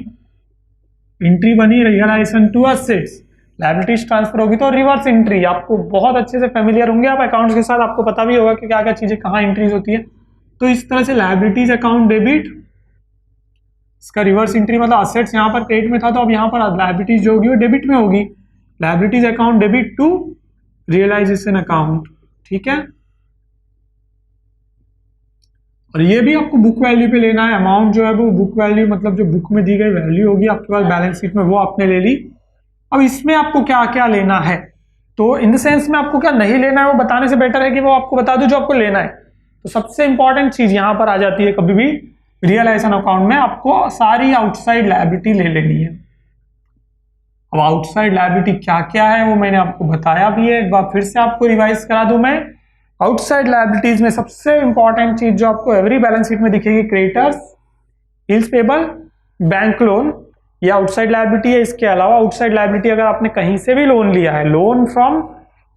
एंट्री बनी realisation to assets. Liabilities transfer होगी तो रिवर्स एंट्री। आपको बहुत अच्छे से फेमिलियर होंगे आप अकाउंट्स के साथ, आपको पता भी होगा कि क्या क्या चीजें कहाँ एंट्रीज होती है। तो इस तरह से लायबिलिटीज अकाउंट डेबिट, इसका रिवर्स एंट्री मतलब असेट्स यहाँ पर क्रेडिट में था, तो अब यहाँ पर लायबिलिटीज जो होगी वो डेबिट में होगी। Liabilities account debit to realisation account. ठीक है, और ये भी आपको बुक वैल्यू पे लेना है। अमाउंट जो है वो बुक वैल्यू मतलब जो बुक में दी गई वैल्यू होगी आपके पास बैलेंस शीट में, वो आपने ले ली। अब इसमें आपको क्या क्या लेना है, तो इन द सेंस में आपको क्या नहीं लेना है वो बताने से बेटर है कि वो आपको बता दो जो आपको लेना है। तो सबसे इंपॉर्टेंट चीज यहां पर आ जाती है, कभी भी रियलाइजेशन अकाउंट में आपको सारी आउटसाइड लायबिलिटी ले लेनी है। अब आउटसाइड लायबिलिटी क्या क्या है वो मैंने आपको बताया भी है, एक बार फिर से आपको रिवाइज करा दूं मैं। आउटसाइड लायबिलिटीज में सबसे इंपॉर्टेंट चीज जो आपको एवरी बैलेंस शीट में दिखेगी, creditors, bills payable, bank loan, ये आउटसाइड लायबिलिटी है। इसके अलावा आउटसाइड लायबिलिटी अगर आपने कहीं से भी लोन लिया है, loan from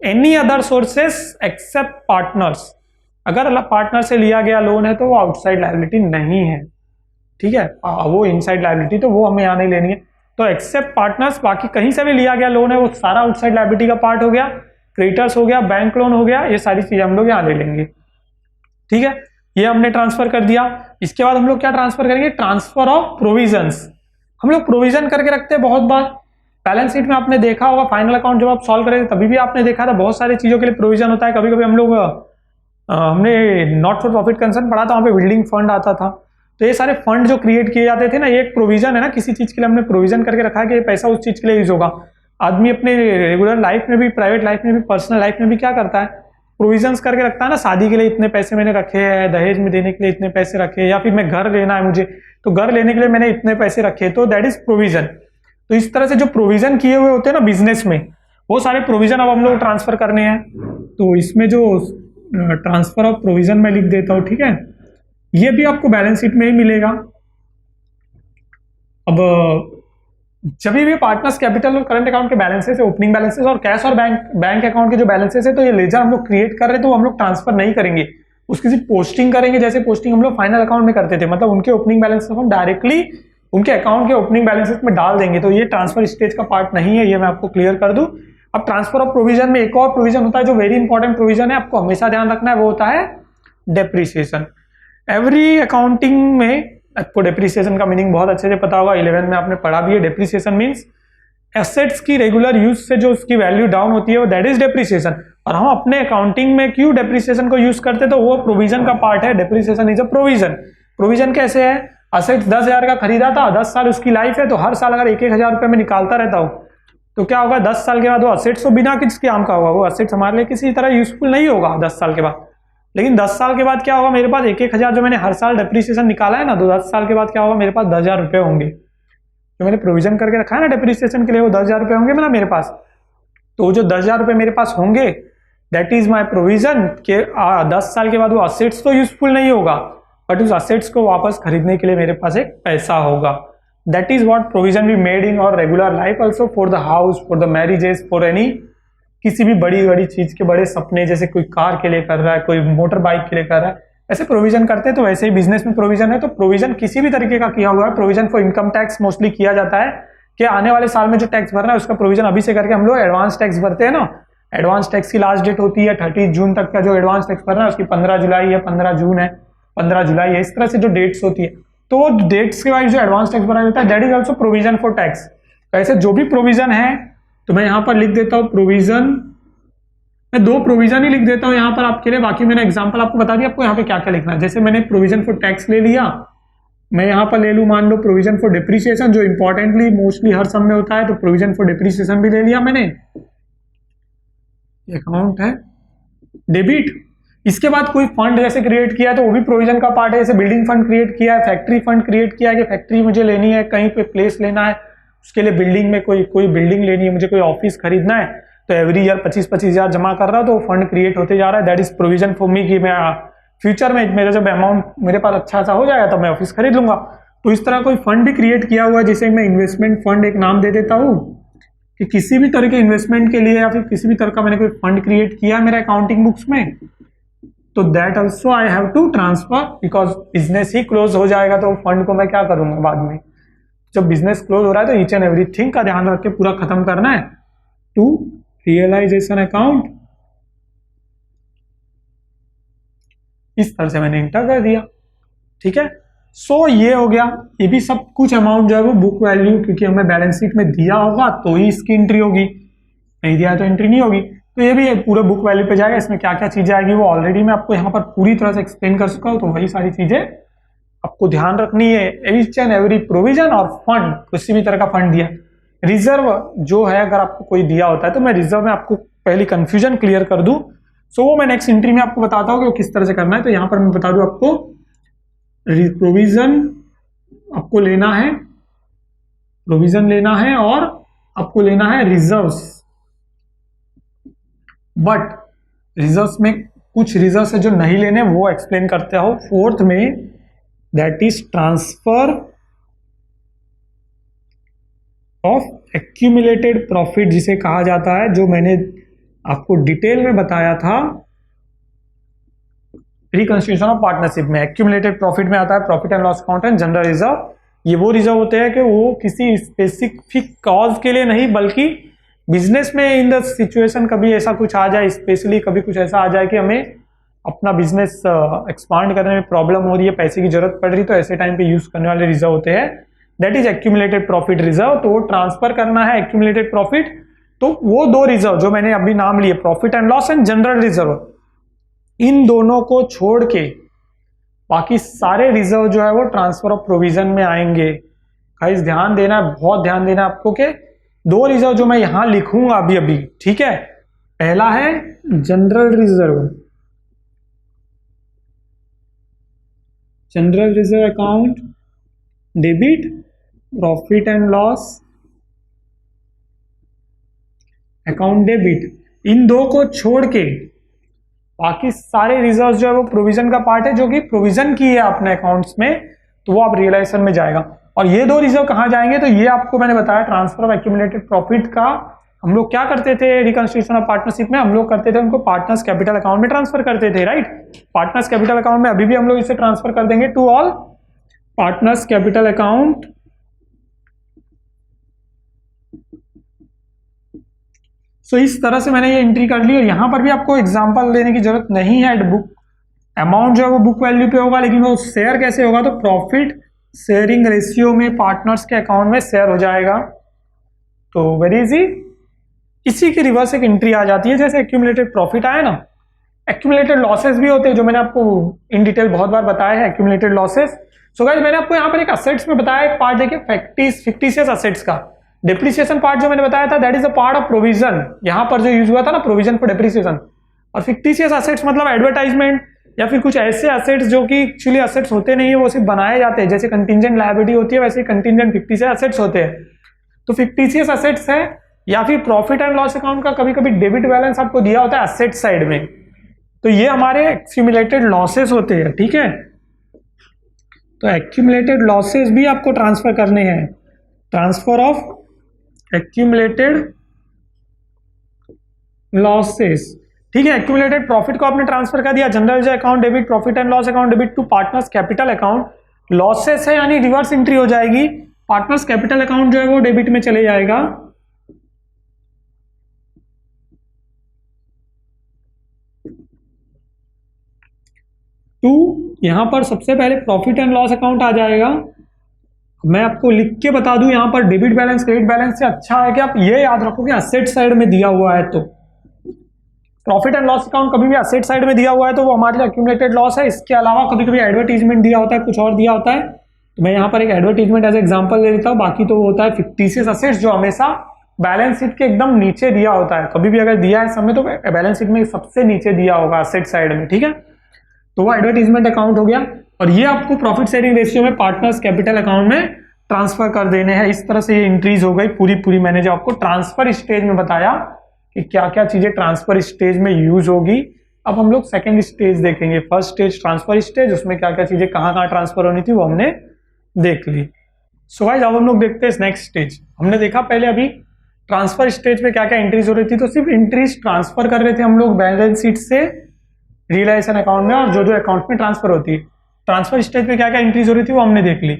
any other sources except partners, अगर पार्टनर से लिया गया लोन है तो वो आउटसाइड लायबिलिटी नहीं है। ठीक है, वो इनसाइड लायबिलिटी, तो वो हमें यहाँ नहीं लेनी है। तो एक्सेप्ट पार्टनर्स, बाकी कहीं से भी लिया गया लोन है वो सारा आउटसाइड लायबिलिटी का पार्ट हो गया। क्रेडिटर्स हो गया, बैंक लोन हो गया, ये सारी चीजें हम लोग यहाँ ले लेंगे। ठीक है, ये हमने ट्रांसफर कर दिया। इसके बाद हम लोग क्या ट्रांसफर करेंगे, ट्रांसफर ऑफ प्रोविजंस। हम लोग प्रोविजन करके रखते हैं बहुत बार, बैलेंस शीट में आपने देखा होगा, फाइनल अकाउंट जब आप सॉल्व करेंगे तभी भी आपने देखा था बहुत सारी चीजों के लिए प्रोविजन होता है। कभी कभी हम लोग हमने नॉट फॉर प्रॉफिट कंसर्न पढ़ा था, वहाँ पे बिल्डिंग फंड आता था, तो ये सारे फंड जो क्रिएट किए जाते थे ना, ये एक प्रोविजन है ना, किसी चीज के लिए हमने प्रोविजन करके रखा है कि ये पैसा उस चीज के लिए यूज होगा। आदमी अपने रेगुलर लाइफ में भी, प्राइवेट लाइफ में भी, पर्सनल लाइफ में भी क्या करता है, प्रोविजंस करके रखता है ना। शादी के लिए इतने पैसे मैंने रखे हैं, दहेज में देने के लिए इतने पैसे रखे, या फिर मैं घर लेना है मुझे तो घर लेने के लिए मैंने इतने पैसे रखे, तो दैट इज प्रोविजन। तो इस तरह से जो प्रोविजन किए हुए होते हैं ना बिजनेस में, वो सारे प्रोविजन अब हम लोग ट्रांसफर करने हैं। तो इसमें जो ट्रांसफर ऑफ प्रोविजन में लिख देता हूं, ठीक है, ये भी आपको बैलेंस शीट में ही मिलेगा। अब जब भी पार्टनर्स कैपिटल और करंट अकाउंट के बैलेंसेस है, ओपनिंग बैलेंसेस और कैश और बैंक अकाउंट के जो बैलेंसेस है, तो ये लेजर हम लोग क्रिएट कर रहे हैं, तो हम लोग ट्रांसफर नहीं करेंगे, उसकी सिर्फ पोस्टिंग करेंगे। जैसे पोस्टिंग हम लोग फाइनल अकाउंट में करते थे, मतलब उनके ओपनिंग बैलेंस हम डायरेक्टली उनके अकाउंट के ओपनिंग बैलेंसेस में डाल देंगे। तो ये ट्रांसफर स्टेज का पार्ट नहीं है, ये मैं आपको क्लियर कर दूं। अब ट्रांसफर ऑफ प्रोविजन में एक और प्रोविजन होता है जो वेरी इंपॉर्टेंट प्रोविजन है, आपको हमेशा ध्यान रखना है, वो होता है डेप्रिसिएशन। एवरी अकाउंटिंग में आपको डेप्रिसिएशन का मीनिंग बहुत अच्छे से पता होगा, 11 में आपने पढ़ा भी है। डेप्रिसिएशन मींस एसेट्स की रेगुलर यूज से जो उसकी वैल्यू डाउन होती है वो दैट इज डेप्रिसिएशन। और हम अपने अकाउंटिंग में क्यों डेप्रिसिएशन को यूज करते हैं, तो वो प्रोविजन का पार्ट है। Depreciation is a provision. Provision कैसे है, असेट्स 10,000 का खरीदा था, 10 साल उसकी लाइफ है, तो हर साल अगर 1,000 रुपए में निकालता रहता हूं तो क्या होगा, 10 साल के बाद वो असेट्स तो बिना किसके काम का होगा, वो असेट्स हमारे लिए किसी तरह यूजफुल नहीं होगा 10 साल के बाद। लेकिन 10 साल के बाद क्या होगा, मेरे पास 1,000 जो मैंने हर साल डेप्रिसिएशन निकाला है ना, तो 10 साल के बाद क्या होगा, मेरे पास 10,000 रुपए होंगे। जो मैंने प्रोविजन करके रखा है ना डेप्रिसिएशन के लिए, वो 10,000 रुपए होंगे ना मेरे पास। तो जो 10,000 रुपए मेरे पास होंगे, दैट इज माई प्रोविजन के 10 साल के बाद वो असेट्स तो यूजफुल नहीं होगा, बट उस असेट्स को वापस खरीदने के लिए मेरे पास एक पैसा होगा। That is what provision we made in our regular life also, for the house, for the marriages, for any किसी भी बड़ी बड़ी चीज के बड़े सपने, जैसे कोई कार के लिए कर रहा है, कोई मोटर बाइक के लिए कर रहा है, ऐसे प्रोविजन करते हैं। तो वैसे ही बिजनेस में प्रोविजन है, तो प्रोविजन किसी भी तरीके का किया हुआ है। Provision for income tax mostly किया जाता है कि आने वाले साल में जो टैक्स भरना है उसका प्रोविजन अभी से करके हम लोग एडवांस टैक्स भरते हैं ना। एडवांस टैक्स की लास्ट डेट होती है 30 जून तक का, जो एडवांस टैक्स भरना है उसकी 15 जुलाई है, 15 जून है, 15 जुलाई है, इस तरह से जो डेट्स होती है, तो वो डेट्स के वाइज जो एडवांस टैक्स भरा जाता है that is also provision for tax. ऐसे जो भी प्रोविजन है, तो मैं यहाँ पर लिख देता हूँ प्रोविजन, मैं 2 प्रोविजन ही लिख देता हूँ यहाँ पर आपके लिए, बाकी मैंने एग्जांपल आपको बता दिया आपको यहाँ पे क्या क्या लिखना है। जैसे मैंने प्रोविजन फॉर टैक्स ले लिया, मैं यहाँ पर ले लूँ मान लो प्रोविजन फॉर डिप्रिसिएशन, जो इंपॉर्टेंटली मोस्टली हर सब में होता है, तो प्रोविजन फॉर डिप्रिसिएशन भी ले लिया मैंने। अकाउंट है डेबिट। इसके बाद कोई फंड जैसे क्रिएट किया है तो वो भी प्रोविजन का पार्ट है। जैसे बिल्डिंग फंड क्रिएट किया है, फैक्ट्री फंड क्रिएट किया है कि फैक्ट्री मुझे लेनी है, कहीं पे प्लेस लेना है, उसके लिए बिल्डिंग में कोई बिल्डिंग लेनी है, मुझे कोई ऑफिस खरीदना है, तो एवरी ईयर 25-25 हज़ार जमा कर रहा हूँ, तो फंड क्रिएट होते जा रहा है। That is provision for me कि मैं फ्यूचर में मेरा जब अमाउंट मेरे पास अच्छा सा हो जाएगा तो मैं ऑफिस खरीद लूंगा। तो इस तरह कोई फंड भी क्रिएट किया हुआ है, जिसे मैं इन्वेस्टमेंट फंड एक नाम दे देता हूँ, कि किसी भी तरह के इन्वेस्टमेंट के लिए या फिर किसी भी तरह का मैंने कोई फंड क्रिएट किया है मेरे अकाउंटिंग बुक्स में, तो that also I have to transfer, because business ही क्लोज हो जाएगा तो फंड को मैं क्या करूंगा बाद में। जब बिजनेस क्लोज हो रहा है तो ईच एंड एवरीथिंग का ध्यान रख के पूरा खत्म करना है टू रियलाइजेशन अकाउंट। इस तरह से मैंने इंटर कर दिया, ठीक है। सो ये हो गया, ये भी सब कुछ अमाउंट जो है वो बुक वैल्यू, क्योंकि हमें बैलेंस शीट में दिया होगा तो ही इसकी एंट्री होगी, नहीं दिया तो एंट्री नहीं होगी। तो ये भी पूरे बुक वैल्यू पे जाएगा। इसमें क्या क्या चीजें आएगी वो ऑलरेडी मैं आपको यहाँ पर पूरी तरह से एक्सप्लेन कर चुका हूँ, तो वही सारी चीजें आपको ध्यान रखनी है। ईच एंड एवरी प्रोविजन और फंड, किसी भी तरह का फंड दिया, रिजर्व जो है अगर आपको कोई दिया होता है, तो मैं रिजर्व में आपको पहली कंफ्यूजन क्लियर कर दूं, सो वो मैं नेक्स्ट एंट्री में आपको बताता हूँ कि वो किस तरह से करना है। तो यहाँ पर मैं बता दूं आपको, प्रोविजन आपको लेना है, प्रोविजन लेना है और आपको लेना है रिजर्व्स। बट रिजर्व्स में कुछ रिजर्व्स है जो नहीं लेने, वो एक्सप्लेन करते हो 4th में, that is transfer of accumulated profit, जिसे कहा जाता है, जो मैंने आपको डिटेल में बताया था रिकंस्ट्रक्शन ऑफ पार्टनरशिप में। एक्यूमुलेटेड प्रॉफिट में आता है profit and loss account and general reserve. ये वो रिजर्व होते हैं कि वो किसी स्पेसिफिक कॉज के लिए नहीं, बल्कि बिजनेस में इन द सिचुएशन कभी ऐसा कुछ आ जाए, स्पेशली कभी कुछ ऐसा आ जाए कि हमें अपना बिजनेस एक्सपांड करने में प्रॉब्लम हो रही है, पैसे की जरूरत पड़ रही, तो ऐसे टाइम पे यूज करने वाले रिजर्व होते हैं। That is accumulated profit reserve. तो वो ट्रांसफर करना है एक्यूमुलेटेड प्रॉफिट, तो वो 2 रिजर्व जो मैंने अभी नाम लिए, profit and loss and general reserve, इन दोनों को छोड़ के बाकी सारे रिजर्व जो है वो ट्रांसफर ऑफ प्रोविजन में आएंगे। गाइस ध्यान देना है, बहुत ध्यान देना आपको कि 2 रिजर्व जो मैं यहां लिखूंगा अभी, ठीक है। पहला है general reserve, general reserve account debit, profit and loss account debit. इन 2 को छोड़ के बाकी सारे रिजर्व जो है वो प्रोविजन का पार्ट है, जो कि प्रोविजन की है अपने अकाउंट्स में, तो वो आप रियलाइजेशन में जाएगा। और ये 2 रिजर्व कहाँ जाएंगे, तो ये आपको मैंने बताया ट्रांसफर ऑफ एक्यूमुलेटेड प्रॉफिट का हम लोग क्या करते थे रिकंस्ट्रक्शन ऑफ पार्टनरशिप में, हम लोग करते थे उनको पार्टनर्स कैपिटल अकाउंट में ट्रांसफर करते थे, राइट। पार्टनर्स कैपिटल अकाउंट में अभी भी हम लोग इसे ट्रांसफर कर देंगे to all partners capital account. So इस तरह से मैंने ये एंट्री कर ली, और यहां पर भी आपको एग्जांपल देने की जरूरत नहीं है। बुक अमाउंट जो है वो बुक वैल्यू पे होगा, लेकिन वो शेयर कैसे होगा, तो प्रॉफिट शेयरिंग रेशियो में पार्टनर्स के अकाउंट में शेयर हो जाएगा। तो वेरी इजी, इसी की रिवर्स एक एंट्री आ जाती है। जैसे एक्यूमुलेटेड प्रॉफिट आया ना, एक्यूमुलेटेड लॉसेस भी होते हैं, जो मैंने आपको इन डिटेल बहुत बार बताया है एक्यूमुलेटेड लॉसेस। सो गाइस मैंने आपको यहाँ पर एक असेट्स में बताया, एक पार्ट देखिए फिक्टिशियस असेट्स का डेप्रिसिएशन पार्ट जो मैंने बताया था, that is a part of provision. यहां पर जो यूज हुआ था ना प्रोविजन फॉर डेप्रिसिएशन। और फिक्टिशियस असेट्स मतलब एडवर्टाइजमेंट या फिर कुछ ऐसे असेट्स जो कि एक्चुअली असेट्स होते नहीं है, वो सिर्फ बनाए जाते हैं। जैसे कंटिंजेंट लायबिलिटी होती है, वैसे कंटिंजेंट फिक्टिशियस असेट्स होते हैं। तो फिक्टिशियस असेट्स है, या फिर प्रॉफिट एंड लॉस अकाउंट का कभी कभी डेबिट बैलेंस आपको दिया होता है असेट साइड में, तो ये हमारे एक्यूमुलेटेड लॉसेस होते हैं, ठीक है। तो एक्यूमुलेटेड लॉसेस भी आपको ट्रांसफर करने हैं, ट्रांसफर ऑफ एक्यूमुलेटेड लॉसेस। ठीक है, एक्यूमुलेटेड प्रॉफिट को आपने ट्रांसफर कर दिया, general account debit, profit and loss account debit to partners capital account. Losses है यानी रिवर्स एंट्री हो जाएगी, पार्टनर्स कैपिटल अकाउंट जो है वो डेबिट में चले जाएगा। टू यहां पर सबसे पहले प्रॉफिट एंड लॉस अकाउंट आ जाएगा। मैं आपको लिख के बता दूं, यहां पर डेबिट बैलेंस क्रेडिट बैलेंस से अच्छा है कि आप ये याद रखो कि असेट साइड में दिया हुआ है, तो प्रॉफिट एंड लॉस अकाउंट कभी भी असेट साइड में दिया हुआ है तो वो हमारे लिए एक्यूमुलेटेड लॉस है। इसके अलावा कभी कभी एडवर्टीजमेंट दिया होता है, कुछ और दिया होता है, तो मैं यहाँ पर एक एडवर्टीजमेंट एज एग्जांपल ले लेता हूँ। बाकी तो वो होता है फिक्टिशियस असेट्स जो हमेशा बैलेंस शीट के एकदम नीचे दिया होता है। कभी भी अगर दिया है समय तो बैलेंस शीट में सबसे नीचे दिया होगा असेट साइड में। ठीक है, तो वो एडवर्टीजमेंट अकाउंट हो गया, और ये आपको प्रॉफिट शेयरिंग रेशियो में पार्टनर्स कैपिटल अकाउंट में ट्रांसफर कर देने हैं। इस तरह से ये इंक्रीज हो गई पूरी। मैंने जो आपको ट्रांसफर स्टेज में बताया कि क्या क्या चीजें ट्रांसफर स्टेज में यूज होगी। अब हम लोग सेकेंड स्टेज देखेंगे। फर्स्ट स्टेज ट्रांसफर स्टेज, उसमें क्या क्या चीजें कहाँ ट्रांसफर होनी थी वो हमने देख ली। सो गाइस अब हम लोग देखते हैं नेक्स्ट स्टेज। हमने देखा पहले अभी ट्रांसफर स्टेज पे क्या क्या एंट्रीज हो रही थी, तो सिर्फ एंट्रीज ट्रांसफर कर रहे थे हम लोग बैलेंस शीट से रियलाइजेशन अकाउंट में, और जो अकाउंट में ट्रांसफर होती है। ट्रांसफर स्टेज पे क्या क्या एंट्रीज हो रही थी वो हमने देख ली।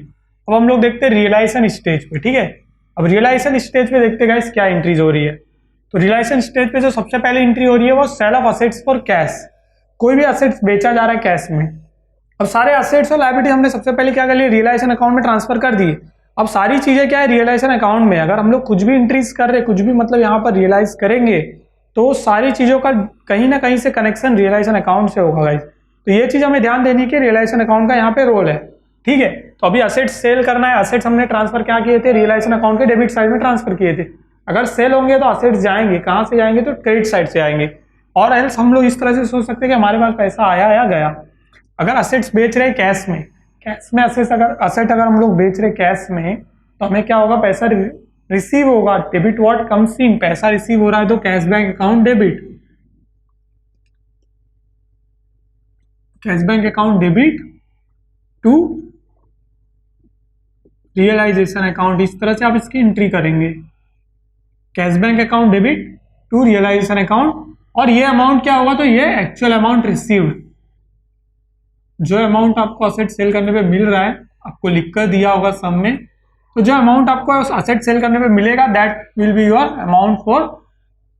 अब हम लोग देखते हैं रियलाइजेशन स्टेज पे। ठीक है, अब रियलाइजेशन स्टेज पे देखते गाइस क्या एंट्रीज हो रही है। तो रियलाइजेशन स्टेज पे जो सबसे पहले एंट्री हो रही है वो sale of assets for cash. कोई भी असेट्स बेचा जा रहा है कैश में। अब सारे असेट्स और लायबिलिटी हमने सबसे पहले क्या कर लिया, रियलाइजेशन अकाउंट में ट्रांसफर कर दिए। अब सारी चीजें क्या है रियलाइजेशन अकाउंट में। अगर हम लोग कुछ भी एंट्रीज कर रहे, कुछ भी मतलब यहाँ पर रियलाइज करेंगे, तो सारी चीजों का कहीं ना कहीं से कनेक्शन रियलाइजेशन अकाउंट से होगा गाइस। तो ये चीज हमें ध्यान देनी है कि रियलाइजेशन अकाउंट का यहाँ पे रोल है। ठीक है, तो अभी असेट्स सेल करना है, असेट्स हमने ट्रांसफर क्या किए थे, रियलाइजेशन अकाउंट के डेबिट साइड में ट्रांसफर किए थे। अगर सेल होंगे तो असेट्स जाएंगे, कहाँ से जाएंगे, तो क्रेडिट साइड से आएंगे। और एल्स हम लोग इस तरह से सोच सकते हैं कि हमारे पास पैसा आया या गया। अगर असेट्स बेच रहे कैश में असेट अगर हम लोग बेच रहे कैश में, तो हमें क्या होगा, पैसा रिसीव होगा। डेबिट व्हाट कम्स इन, पैसा रिसीव हो रहा है तो cash bank account debit, cash bank account debit to realisation account. इस तरह से आप इसकी एंट्री करेंगे, cash bank account debit to realisation account. और ये अमाउंट क्या होगा, तो ये एक्चुअल अमाउंट रिसीव्ड, जो अमाउंट आपको असेट सेल करने पे मिल रहा है, आपको लिखकर दिया होगा सम में, तो जो अमाउंट आपको उस असेट सेल करने पे मिलेगा that will be your amount for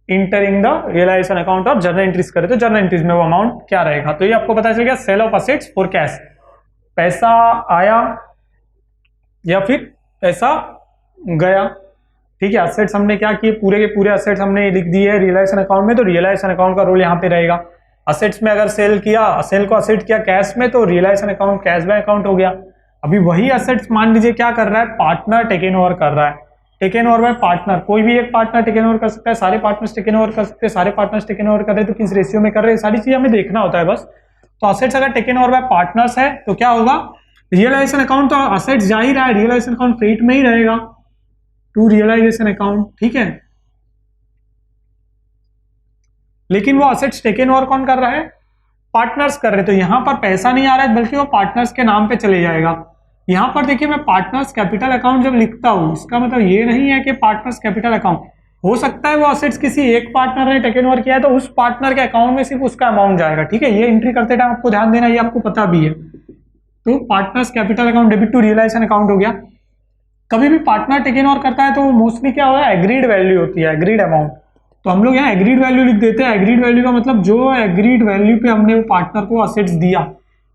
entering the realisation account. और जर्नल एंट्रीज करे तो जर्नल एंट्रीज में वो अमाउंट क्या रहेगा। तो ये आपको पता चल गया sale of assets for cash, पैसा आया या फिर पैसा गया। ठीक है, असेट्स हमने क्या किए, पूरे के पूरे असेट्स हमने लिख दिए रियलाइजेशन अकाउंट में, तो रियलाइजेशन अकाउंट का रोल यहाँ पे रहेगा। असेट्स में अगर सेल को असेट किया कैश में, तो realisation account cash bank account हो गया। अभी वही असेट्स मान लीजिए क्या कर रहा है, पार्टनर टेकन ओवर कर रहा है। टेकन ओवर बाय पार्टनर, कोई भी एक पार्टनर टेकन ओवर कर सकता है, सारे पार्टनर्स टेकन ओवर कर सकते हैं, सारे पार्टनर्स टेकन ओवर कर रहे हैं तो किस रेशियो में कर रहे हैं, सारी चीजें हमें देखना होता है बस। तो असेट्स अगर टेकन ओवर बाय पार्टनर्स है तो क्या होगा, रियलाइजेशन अकाउंट, तो असेट्स जा ही रहा है, रियलाइजेशन अकाउंट क्रेडिट में ही रहेगा टू रियलाइजेशन अकाउंट। ठीक है, लेकिन वो असेट्स टेकन ओवर कौन कर रहा है, पार्टनर्स कर रहे, तो यहां पर पैसा नहीं आ रहा है बल्कि वो पार्टनर्स के नाम पे चले जाएगा। यहां पर देखिए मैं पार्टनर्स कैपिटल अकाउंट जब लिखता हूं, इसका मतलब ये नहीं है कि पार्टनर्स कैपिटल अकाउंट, हो सकता है वो असेट्स किसी एक पार्टनर ने टेकन ओवर किया है तो उस पार्टनर के अकाउंट में सिर्फ उसका अमाउंट जाएगा। ठीक है, ये एंट्री करते टाइम आपको ध्यान देना, ये आपको पता भी है। तो partners capital account debit to realisation account हो गया। कभी भी पार्टनर टेकन ओवर करता है तो मोस्टली क्या होगा, एग्रीड वैल्यू होती है, एग्रीड अमाउंट। तो हम लोग यहाँ एग्रीड वैल्यू लिख देते हैं। एग्रीड वैल्यू का मतलब जो एग्रीड वैल्यू पे हमने वो पार्टनर को असेट्स दिया।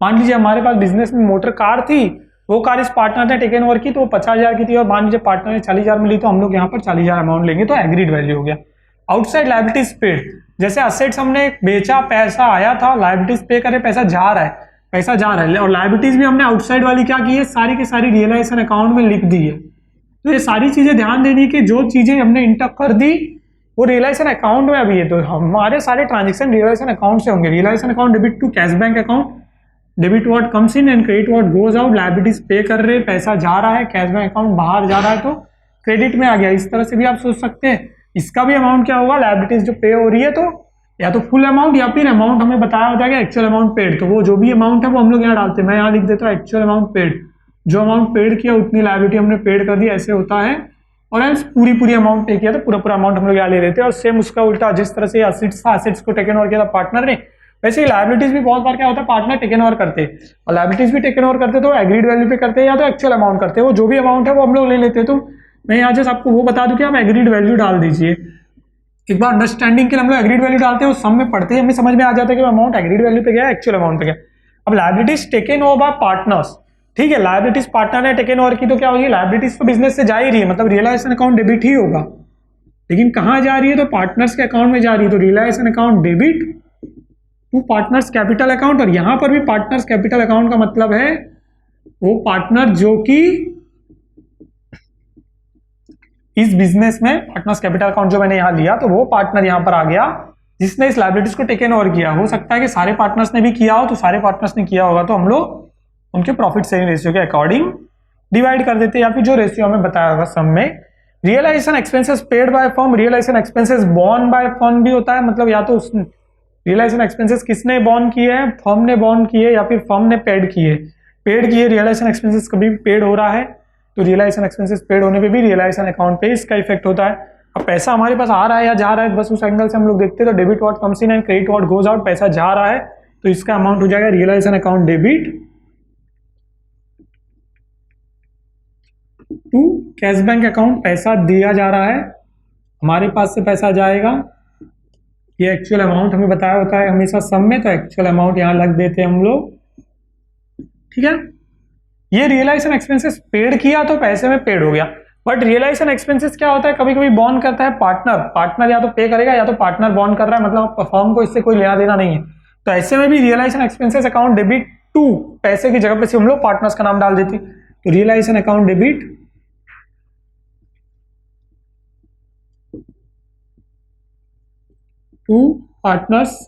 मान लीजिए हमारे पास बिजनेस में मोटर कार थी, वो कार इस पार्टनर ने टेकन ओवर की तो वो 50,000 की थी, और मान लीजिए पार्टनर ने 40,000 में ली तो हम लोग यहाँ पर 40,000 अमाउंट लेंगे, तो एग्रीड वैल्यू हो गया। आउटसाइड लायबिलिटीज पेड, जैसे असेट्स हमने बेचा, पैसा आया था, लायबिलिटीज पे करे, पैसा जा रहा है, और लायबिलिटीज भी हमने आउटसाइड वाली क्या की है, सारी की सारी रियलाइजेशन अकाउंट में लिख दी है। तो ये सारी चीजें ध्यान देनी कि जो चीजें हमने इंटर कर दी वो रियलाइजेशन अकाउंट में अभी है, तो हमारे सारे ट्रांजेक्शन रियलाइजेशन अकाउंट से होंगे। Realisation account debit to cash bank account, debit what comes in and credit what goes out. Liabilities पे कर रहे, पैसा जा रहा है, कैश बैंक अकाउंट बाहर जा रहा है तो क्रेडिट में आ गया। इस तरह से भी आप सोच सकते हैं। इसका भी अमाउंट क्या होगा, लायबिलिटीज जो पे हो रही है तो या तो फुल अमाउंट या फिर अमाउंट हमें बताया हो जाएगा एक्चुअल अमाउंट पेड, तो वो जो भी अमाउंट है वो हम लोग यहाँ डालते हैं। मैं यहाँ लिख देता हूँ एक्चुअल अमाउंट पेड, जो अमाउंट पेड किया उतनी लायबिलिटी हमने पेड कर दी, ऐसे होता है। और एल्स पूरी अमाउंट पे किया तो पूरा अमाउंट हम लोग यहाँ ले लेते हैं। और सेम उसका उल्टा, जिस तरह से एसेट्स था, एसेट्स को टेकन ओवर किया था पार्टनर ने, वैसे ही लायबिलिटीज भी बहुत बार क्या होता है पार्टनर टेकन ओवर करते, और लायबिलिटीज भी टेकन ओवर करते तो एग्रीड वैल्यू पे करते हैं या तो एक्चुअल अमाउंट करते हैं, वो जो भी अमाउंट है वो हम लोग ले लेते हैं। तो मैं यहाँ जस्ट आपको वो बता दूं कि आप एग्रीड वैल्यू डाल दीजिए। एक बार अंडरस्टैंडिंग के लिए हम लोग एग्रीड वैल्यू डालते हैं, वो सम में पढ़ते ही हमें समझ में आ जाता है कि अमाउंट एग्रीड वैल्यू पे गया, एक्चुअल अमाउंट पे गया। अब liabilities taken over by partners, ठीक है, लायबिलिटीज पार्टनर ने टेकन ओवर की तो क्या होगी, लायबिलिटीज तो बिजनेस से जा ही रही है, मतलब रियलाइजेशन अकाउंट डेबिट ही होगा, लेकिन कहाँ जा रही है तो पार्टनर्स के अकाउंट में जा रही है, तो realisation account debit to partners capital account. और यहां पर भी पार्टनर्स कैपिटल अकाउंट का मतलब है वो पार्टनर जो कि इस बिजनेस में, पार्टनर्स कैपिटल अकाउंट जो मैंने यहां लिया तो वो पार्टनर यहां पर आ गया जिसने इस लायबिलिटीज को टेकन ओवर किया। हो सकता है कि सारे पार्टनर्स ने भी किया हो, तो सारे पार्टनर्स ने किया होगा तो हम लोग उनके प्रॉफिट शेयरिंग रेशियो के अकॉर्डिंग डिवाइड कर देते हैं, या फिर जो रेशियो हमें बताया होगा सम में। Realisation expenses paid by firm, realisation expenses borne by firm भी होता है, मतलब या तो रियलाइजेशन एक्सपेंसेस किसने बॉर्न किए हैं, फर्म ने बॉर्न किए या फिर फर्म ने पेड किए। पेड किए रियलाइजेशन एक्सपेंसेस कभी भी पेड हो रहा है तो रियलाइजेशन एक्सपेंसेस पेड होने पे भी रियलाइजेशन अकाउंट पे इसका इफेक्ट होता है। अब पैसा हमारे पास आ रहा है या जा रहा है, बस उस एंगल से हम लोग देखते हैं, तो debit what comes in and credit what goes out. पैसा जा रहा है तो इसका अमाउंट हो जाएगा realisation account debit to cash bank account. पैसा दिया जा रहा है, हमारे पास से पैसा जाएगा, ये एक्चुअल अमाउंट हमें बताया होता है हमेशा सम में, तो एक्चुअल अमाउंट यहां लग देते हैं हम लोग, ठीक है। ये रियलाइजेशन एक्सपेंसेस पेड किया तो पैसे में पेड हो गया, बट रियलाइजेशन एक्सपेंसेस क्या होता है, कभी कभी बॉन्ड करता है पार्टनर या तो पे करेगा या तो पार्टनर बॉन्ड कर रहा है, मतलब फर्म को इससे कोई लेना देना नहीं है, तो ऐसे में भी realisation expenses account debit to, पैसे की जगह पे से हम लोग पार्टनर्स का नाम डाल देती, तो realisation account debit to partners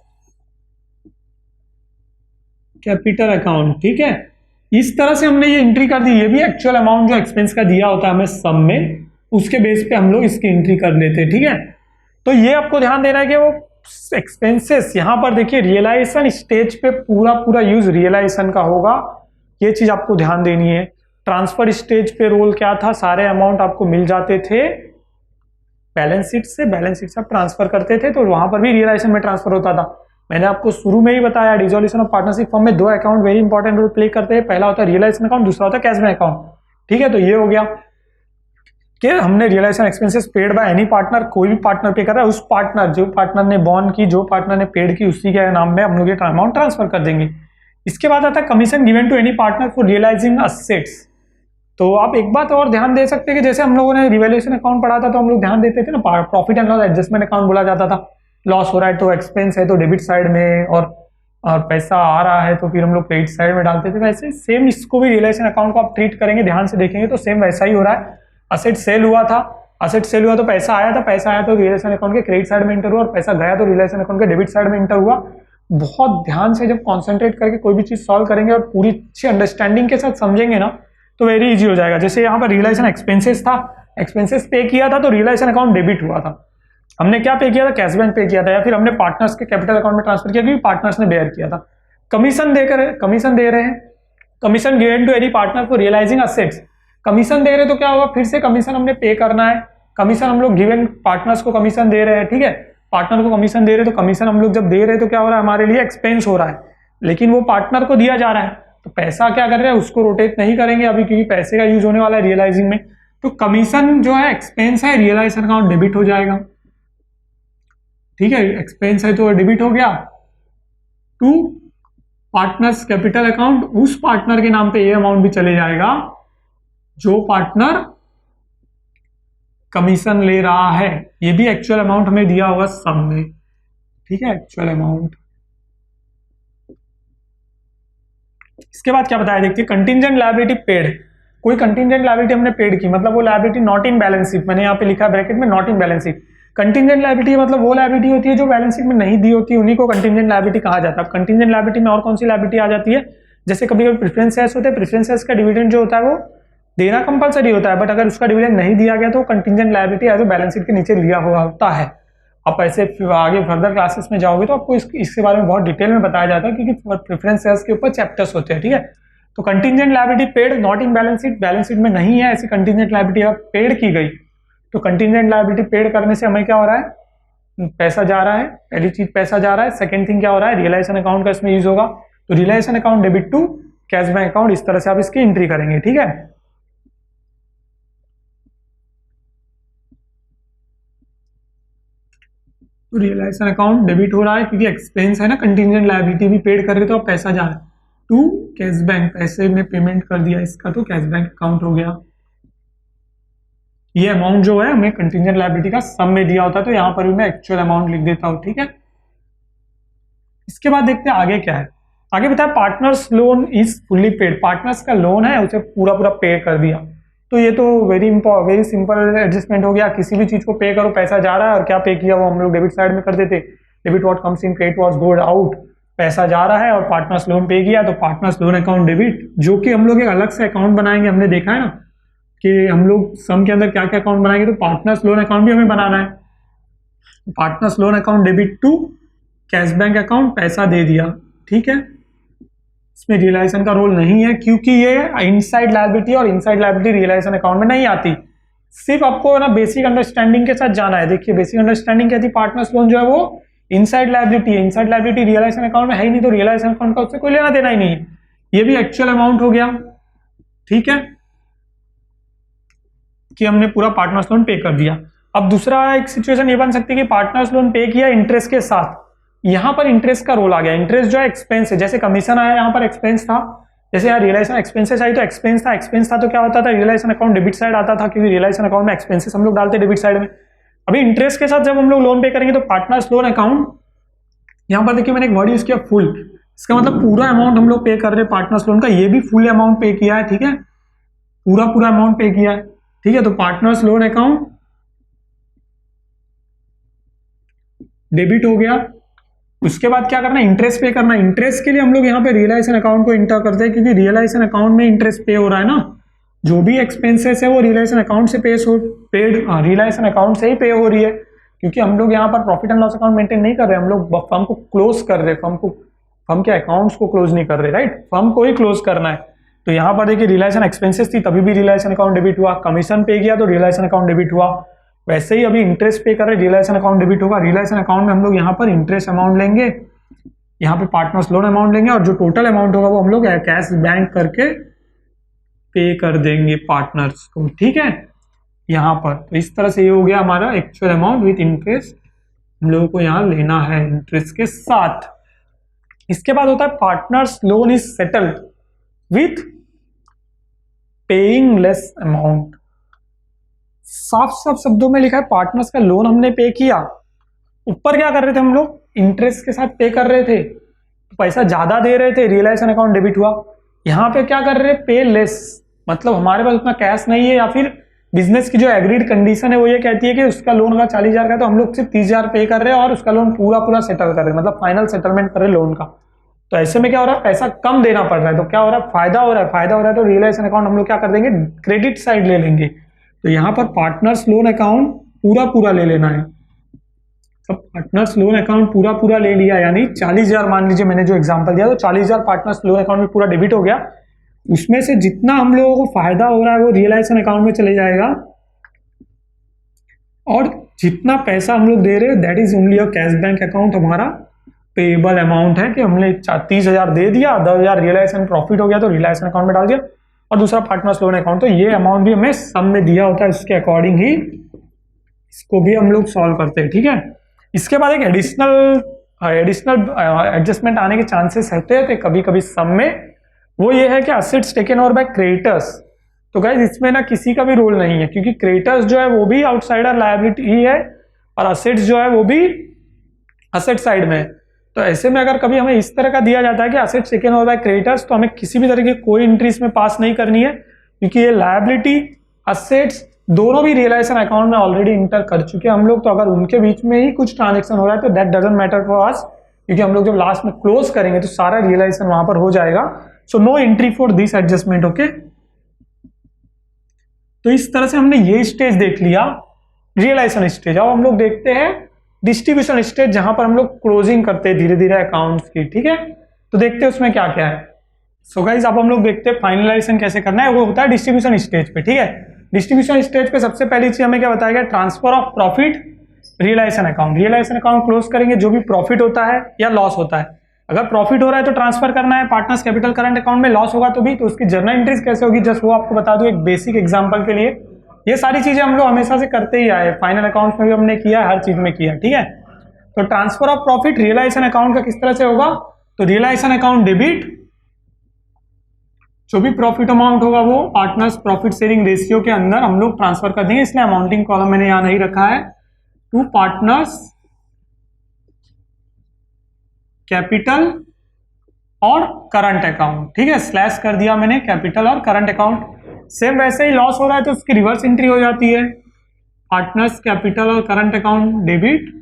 capital account, ठीक है। इस तरह से हमने ये एंट्री कर दी, ये भी एक्चुअल अमाउंट जो एक्सपेंस का दिया होता है हमें सम में, उसके बेस पे हम लोग इसकी एंट्री कर लेते हैं, ठीक है। तो ये आपको ध्यान देना है कि वो एक्सपेंसेस यहां पर देखिए रियलाइजेशन स्टेज पे पूरा यूज रियलाइजेशन का होगा, ये चीज आपको ध्यान देनी है। ट्रांसफर स्टेज पे रोल क्या था, सारे अमाउंट आपको मिल जाते थे बैलेंस शीट से आप ट्रांसफर करते थे, तो वहां पर भी रियलाइजेशन में ट्रांसफर होता था। मैंने आपको शुरू में ही बताया डिसोल्यूशन ऑफ पार्टनरशिप फर्म में दो account very important role play करते हैं, पहला होता है रियलाइजेशन अकाउंट, दूसरा होता है कैश बैंक अकाउंट, ठीक है। तो ये हो गया कि हमने realisation expenses paid by any partner, कोई भी पार्टनर पे कर रहा है, उस पार्टनर जो पार्टनर ने बॉन्ड की, जो पार्टनर ने पेड की, उसी के नाम में हम लोग ये अमाउंट ट्रांसफर कर देंगे। इसके बाद आता है commission given to any partner for realising assets. तो आप एक बात और ध्यान दे सकते हैं कि जैसे हम लोगों ने रिवैल्यूएशन अकाउंट पढ़ा था तो हम लोग ध्यान देते थे ना, profit and loss adjustment account बोला जाता था, लॉस हो रहा है तो एक्सपेंस है तो डेबिट साइड में, और पैसा आ रहा है तो फिर हम लोग क्रेडिट साइड में डालते थे। वैसे सेम इसको भी रियलाइजेशन अकाउंट को आप ट्रीट करेंगे, ध्यान से देखेंगे तो सेम वैसा ही हो रहा है। असेट सेल हुआ तो पैसा आया तो रियलाइजेशन अकाउंट के क्रेडिट साइड में इंटर हुआ, और पैसा गया तो रियलाइजेशन अकाउंट के डेबिट साइड में इंटर हुआ। बहुत ध्यान से जब कॉन्सेंट्रेट करके कोई भी चीज सॉल्व करेंगे और पूरी अच्छी अंडरस्टैंडिंग के साथ समझेंगे ना, तो वेरी इजी हो जाएगा। जैसे यहाँ पर रियलाइजेशन एक्सपेंसेस था, एक्सपेंसेस पे किया था तो रियलाइजेशन अकाउंट डेबिट हुआ था, हमने क्या पे किया था, कैश बैंक पे किया था, या फिर हमने पार्टनर्स के कैपिटल अकाउंट में ट्रांसफर किया क्योंकि पार्टनर्स ने बेयर किया था। कमीशन दे रहे हैं, commission given to any partner for realising assets, commission दे रहे तो क्या होगा, फिर से कमीशन हमने पे करना है, कमीशन हम लोग गिवन पार्टनर्स को कमीशन दे रहे हैं, ठीक है, पार्टनर को कमीशन दे रहे हैं, तो कमीशन हम लोग जब दे रहे हैं तो क्या हो रहा है, हमारे लिए एक्सपेंस हो रहा है, लेकिन वो पार्टनर को दिया जा रहा है, तो पैसा क्या कर रहे हैं, उसको रोटेट नहीं करेंगे अभी क्योंकि पैसे का यूज होने वाला है रियलाइजिंग में, तो कमीशन जो है एक्सपेंस है, रियलाइजेशन अकाउंट डेबिट हो जाएगा, ठीक है, एक्सपेंस है तो डेबिट हो गया टू पार्टनर्स कैपिटल अकाउंट, उस पार्टनर के नाम पे ये अमाउंट भी चले जाएगा जो पार्टनर कमीशन ले रहा है, ये भी एक्चुअल अमाउंट हमें दिया होगा सम में, ठीक है, एक्चुअल अमाउंट। इसके बाद क्या बताया देखिए, कंटिंजेंट लायबिलिटी पेड, कोई कंटिंजेंट लायबिलिटी हमने पेड की, मतलब वो liability not in balance sheet, मैंने यहाँ पे लिखा ब्रैकेट में not in balance sheet. Contingent liability मतलब वो लायबिलिटी होती है जो बैलेंस शीट में नहीं दी होती, उन्हीं को कंटिंजेंट लायबिलिटी कहा जाता है। कंटिंजेंट लायबिलिटी में और कौन सी लायबिलिटी आ जाती है, जैसे कभी कभी प्रेफरेंस शेयर्स होते हैं, प्रेफरेंस शेयर्स का डिविडेंड जो होता है वो देना कंपलसरी होता है, बट अगर उसका डिविडेंड नहीं दिया गया तो contingent liability as a balance sheet के नीचे लिया हुआ होता है। आप ऐसे आगे फर्दर क्लासेस में जाओगे तो आपको इसके बारे में बहुत डिटेल में बताया जाता है क्योंकि प्रेफरेंस शेयर्स के ऊपर चैप्टर्स होते हैं, ठीक है। तो contingent liability paid not in balance sheet में नहीं है ऐसी कंटिंजेंट लायबिलिटी अगर पेड की गई तो कंटिंजेंट लायबिलिटी पेड करने से हमें क्या हो रहा है, पैसा जा रहा है, पहली चीज पैसा जा रहा है। सेकंड थिंग क्या हो रहा है, रियलाइजेशन अकाउंट का इसमें यूज होगा, तो realisation account debit to cash bank account, इस तरह से आप इसकी एंट्री करेंगे। ठीक है, तो रियलाइजेशन अकाउंट डेबिट हो रहा है क्योंकि एक्सपेंस है ना, कंटिंजेंट लायबिलिटी भी पेड कर रहे तो अब पैसा जा रहा है टू कैश बैंक, पैसे में पेमेंट कर दिया इसका तो कैश बैंक अकाउंट हो गया। ये अमाउंट जो है हमें कंटिंजेंट लायबिलिटी का सम में दिया होता है, तो यहां पर भी मैं एक्चुअल अमाउंट लिख देता हूं। ठीक है, इसके बाद देखते हैं आगे क्या है। आगे बताया partners loan is fully paid, partners का लोन है उसे पूरा पूरा पे कर दिया, तो ये तो वेरी सिंपल एडजस्टमेंट हो गया। किसी भी चीज को पे करो, पैसा जा रहा है और क्या पे किया वो हम लोग डेबिट साइड में कर देते, debit what comes in credit what goes out, पैसा जा रहा है और पार्टनर्स लोन पे किया तो पार्टनर्स लोन अकाउंट डेबिट, जो कि हम लोग एक अलग से अकाउंट बनाएंगे। हमने देखा है ना कि हम लोग सम के अंदर क्या क्या अकाउंट बनाएंगे, तो पार्टनर्स लोन अकाउंट भी हमें बनाना है। Partners loan account debit to cash bank account, पैसा दे दिया। ठीक है, इसमें रियलाइजेशन का रोल नहीं है क्योंकि ये इनसाइड लायबिलिटी और इनसाइड लायबिलिटी रियलाइजेशन अकाउंट में नहीं आती। सिर्फ आपको ना बेसिक अंडरस्टैंडिंग के साथ जाना है। देखिए बेसिक अंडरस्टैंडिंग क्या थी, पार्टनर्स लोन जो है वो इनसाइड लायबिलिटी है, इनसाइड लायबिलिटी रियलाइजेशन अकाउंट में है ही नहीं, तो रियलाइजेशन अकाउंट का उससे कोई लेना देना ही नहीं है। ये भी एक्चुअल अमाउंट हो गया। ठीक है, कि हमने पूरा पार्टनर्स लोन पे कर दिया। अब दूसरा एक सिचुएशन ये बन सकती है कि पार्टनर्स लोन पे किया इंटरेस्ट के साथ, यहां पर इंटरेस्ट का रोल आ गया। इंटरेस्ट जो है एक्सपेंस है, जैसे कमीशन आया यहाँ पर एक्सपेंस था, जैसे यहाँ रियलाइजेशन एक्सपेंसेस आई तो एक्सपेंस था, एक्सपेंस था तो क्या होता था, रियलाइजेशन अकाउंट डेबिट साइड आता था क्योंकि रियलाइजेशन अकाउंट में एक्सपेंसेस हम लोग डालते डेबिट साइड में। अभी इंटरेस्ट के साथ जब हम लोग लोन पे करेंगे तो पार्टनर्स लोन अकाउंट, यहाँ पर देखिए मैंने एक वर्ड यूज किया फुल, इसका मतलब पूरा अमाउंट हम लोग पे कर रहे हैं पार्टनर्स लोन का, ये भी फुल अमाउंट पे किया है। ठीक है, पूरा अमाउंट पे किया है। ठीक है, तो पार्टनर्स लोन अकाउंट डेबिट हो गया। उसके बाद क्या करना है, इंटरेस्ट पे करना है। इंटरेस्ट के लिए हम लोग यहाँ पे रियलाइजेशन अकाउंट को इंटर करते हैं क्योंकि रियलाइजेशन अकाउंट में इंटरेस्ट पे हो रहा है ना, जो भी एक्सपेंसेस है वो रियलाइजेशन अकाउंट से पेड रियलाइजेशन अकाउंट से ही पे हो रही है, क्योंकि हम लोग यहाँ पर profit and loss account maintain नहीं कर रहे, हम लोग फर्म को क्लोज कर रहे, फर्म के अकाउंट्स को क्लोज नहीं कर रहे, राइट, फर्म को ही क्लोज करना है। तो यहाँ पर देखिए रियलाइजेशन एक्सपेंसेस थी तभी भी रियलाइजेशन अकाउंट डेबिट हुआ, कमीशन पे किया तो रियलाइजेशन अकाउंट डेबिट हुआ, वैसे ही अभी इंटरेस्ट पे कर रहे रियलाइजेशन अकाउंट डेबिट होगा। रियलाइजेशन अकाउंट में हम लोग यहाँ पर इंटरेस्ट अमाउंट लेंगे, यहाँ पे पार्टनर्स लोन अमाउंट लेंगे और जो टोटल अमाउंट होगा वो हम लोग कैश बैंक करके पे कर देंगे पार्टनर्स को। ठीक है, यहाँ पर तो इस तरह से ये हो गया हमारा एक्चुअल अमाउंट विथ इंटरेस्ट, हम लोगों को यहाँ लेना है इंटरेस्ट के साथ। इसके बाद होता है partners loan is settled with paying less amount. साफ साफ शब्दों में लिखा है पार्टनर्स का लोन हमने पे किया, ऊपर क्या कर रहे थे हम लोग, इंटरेस्ट के साथ पे कर रहे थे, पैसा ज्यादा दे रहे थे, रियलाइजेशन अकाउंट डेबिट हुआ। यहाँ पे क्या कर रहे हैं, पे लेस, मतलब हमारे पास उतना कैश नहीं है या फिर बिजनेस की जो एग्रीड कंडीशन है वो ये कहती है कि उसका लोन अगर 40,000 का तो हम लोग सिर्फ 30,000 पे कर रहे हैं और उसका लोन पूरा सेटल कर रहे हैं, मतलब फाइनल सेटलमेंट कर रहे हैं लोन का। तो ऐसे में क्या हो रहा है, पैसा कम देना पड़ रहा है, तो क्या हो रहा है, फायदा हो रहा है तो रियलाइजेशन अकाउंट हम लोग क्या कर देंगे, क्रेडिट साइड ले लेंगे। तो यहाँ पर पार्टनर्स लोन अकाउंट पूरा ले लेना है। तो पार्टनर्स लोन अकाउंट पूरा ले लिया, यानी 40,000 मान लीजिए मैंने जो एग्जांपल दिया, तो 40,000 पार्टनर्स लोन अकाउंट में पूरा डेबिट हो गया। उसमें से जितना हम लोगों को फायदा हो रहा है वो रियलाइजेशन अकाउंट में चले जाएगा और जितना पैसा हम लोग दे रहे हैं that is only a cash bank account, हमारा पेएबल अमाउंट है कि हमने 30,000 दे दिया, 10,000 रियलाइजेशन प्रॉफिट हो गया तो रियलाइजेशन अकाउंट में डाल दिया, और दूसरा पार्टनर्स लोन अकाउंट, तो ये अमाउंट भी हमें सम में दिया होता है, इसके अकॉर्डिंग ही इसको भी हम लोग सॉल्व करते हैं। ठीक है, इसके बाद एक एडिशनल एडजस्टमेंट आने के चांसेस होते हैं कभी कभी सम में, वो ये है कि assets taken over by creditors. तो गाइस इसमें ना किसी का भी रोल नहीं है क्योंकि क्रेडिटर्स जो है वो भी आउटसाइडर लायबिलिटी ही है और असेट्स जो है वो भी असेट साइड में है। तो ऐसे में अगर कभी हमें इस तरह का दिया जाता है कि assets taken over by creditors, तो हमें किसी भी तरह की कोई एंट्री इसमें पास नहीं करनी है क्योंकि ये लायबिलिटी असेट्स दोनों भी रियलाइजेशन अकाउंट में ऑलरेडी इंटर कर चुके हैं हम लोग। तो अगर उनके बीच में ही कुछ ट्रांजेक्शन हो रहा है तो that doesn't matter for us, क्योंकि हम लोग जब लास्ट में क्लोज करेंगे तो सारा रियलाइजेशन वहां पर हो जाएगा। So no entry for this adjustment. Okay, तो इस तरह से हमने ये स्टेज देख लिया, रियलाइजेशन स्टेज। अब हम लोग देखते हैं डिस्ट्रीब्यूशन स्टेज, जहां पर हम लोग क्लोजिंग करते हैं धीरे धीरे अकाउंट्स की। ठीक है, तो देखते हैं उसमें क्या क्या है। सो गाइस अब हम लोग देखते हैं फाइनलाइजेशन कैसे करना है। वो होता है डिस्ट्रीब्यूशन स्टेज पे, ठीक है। डिस्ट्रीब्यूशन स्टेज पे सबसे पहली चीज हमें क्या बताया गया, transfer of profit realisation account. Realisation account close करेंगे, जो भी प्रॉफिट होता है या लॉस होता है, अगर प्रॉफिट हो रहा है तो ट्रांसफर करना है पार्टनर्स कैपिटल करंट अकाउंट में, लॉस होगा तो भी, तो उसकी जर्नल एंट्रीज कैसे होगी जस्ट वो आपको बता दूं एक बेसिक एग्जांपल के लिए। ये सारी चीजें हम लोग हमेशा से करते ही आए, फाइनल अकाउंट्स में भी हमने किया, हर चीज में किया, ठीक है। तो transfer of profit realisation account का किस तरह से होगा, तो रियलाइजेशन अकाउंट डेबिट, जो भी प्रॉफिट अमाउंट होगा वो पार्टनर्स प्रॉफिट शेयरिंग रेशियो के अंदर हम लोग ट्रांसफर कर देंगे, इसलिए अमाउंटिंग कॉलम मैंने यहां नहीं रखा है, टू पार्टनर्स कैपिटल और करंट अकाउंट, ठीक है। स्लैश कर दिया मैंने कैपिटल और करंट अकाउंट। सेम वैसे ही लॉस हो रहा है तो उसकी रिवर्स एंट्री हो जाती है, पार्टनर्स कैपिटल और current account debit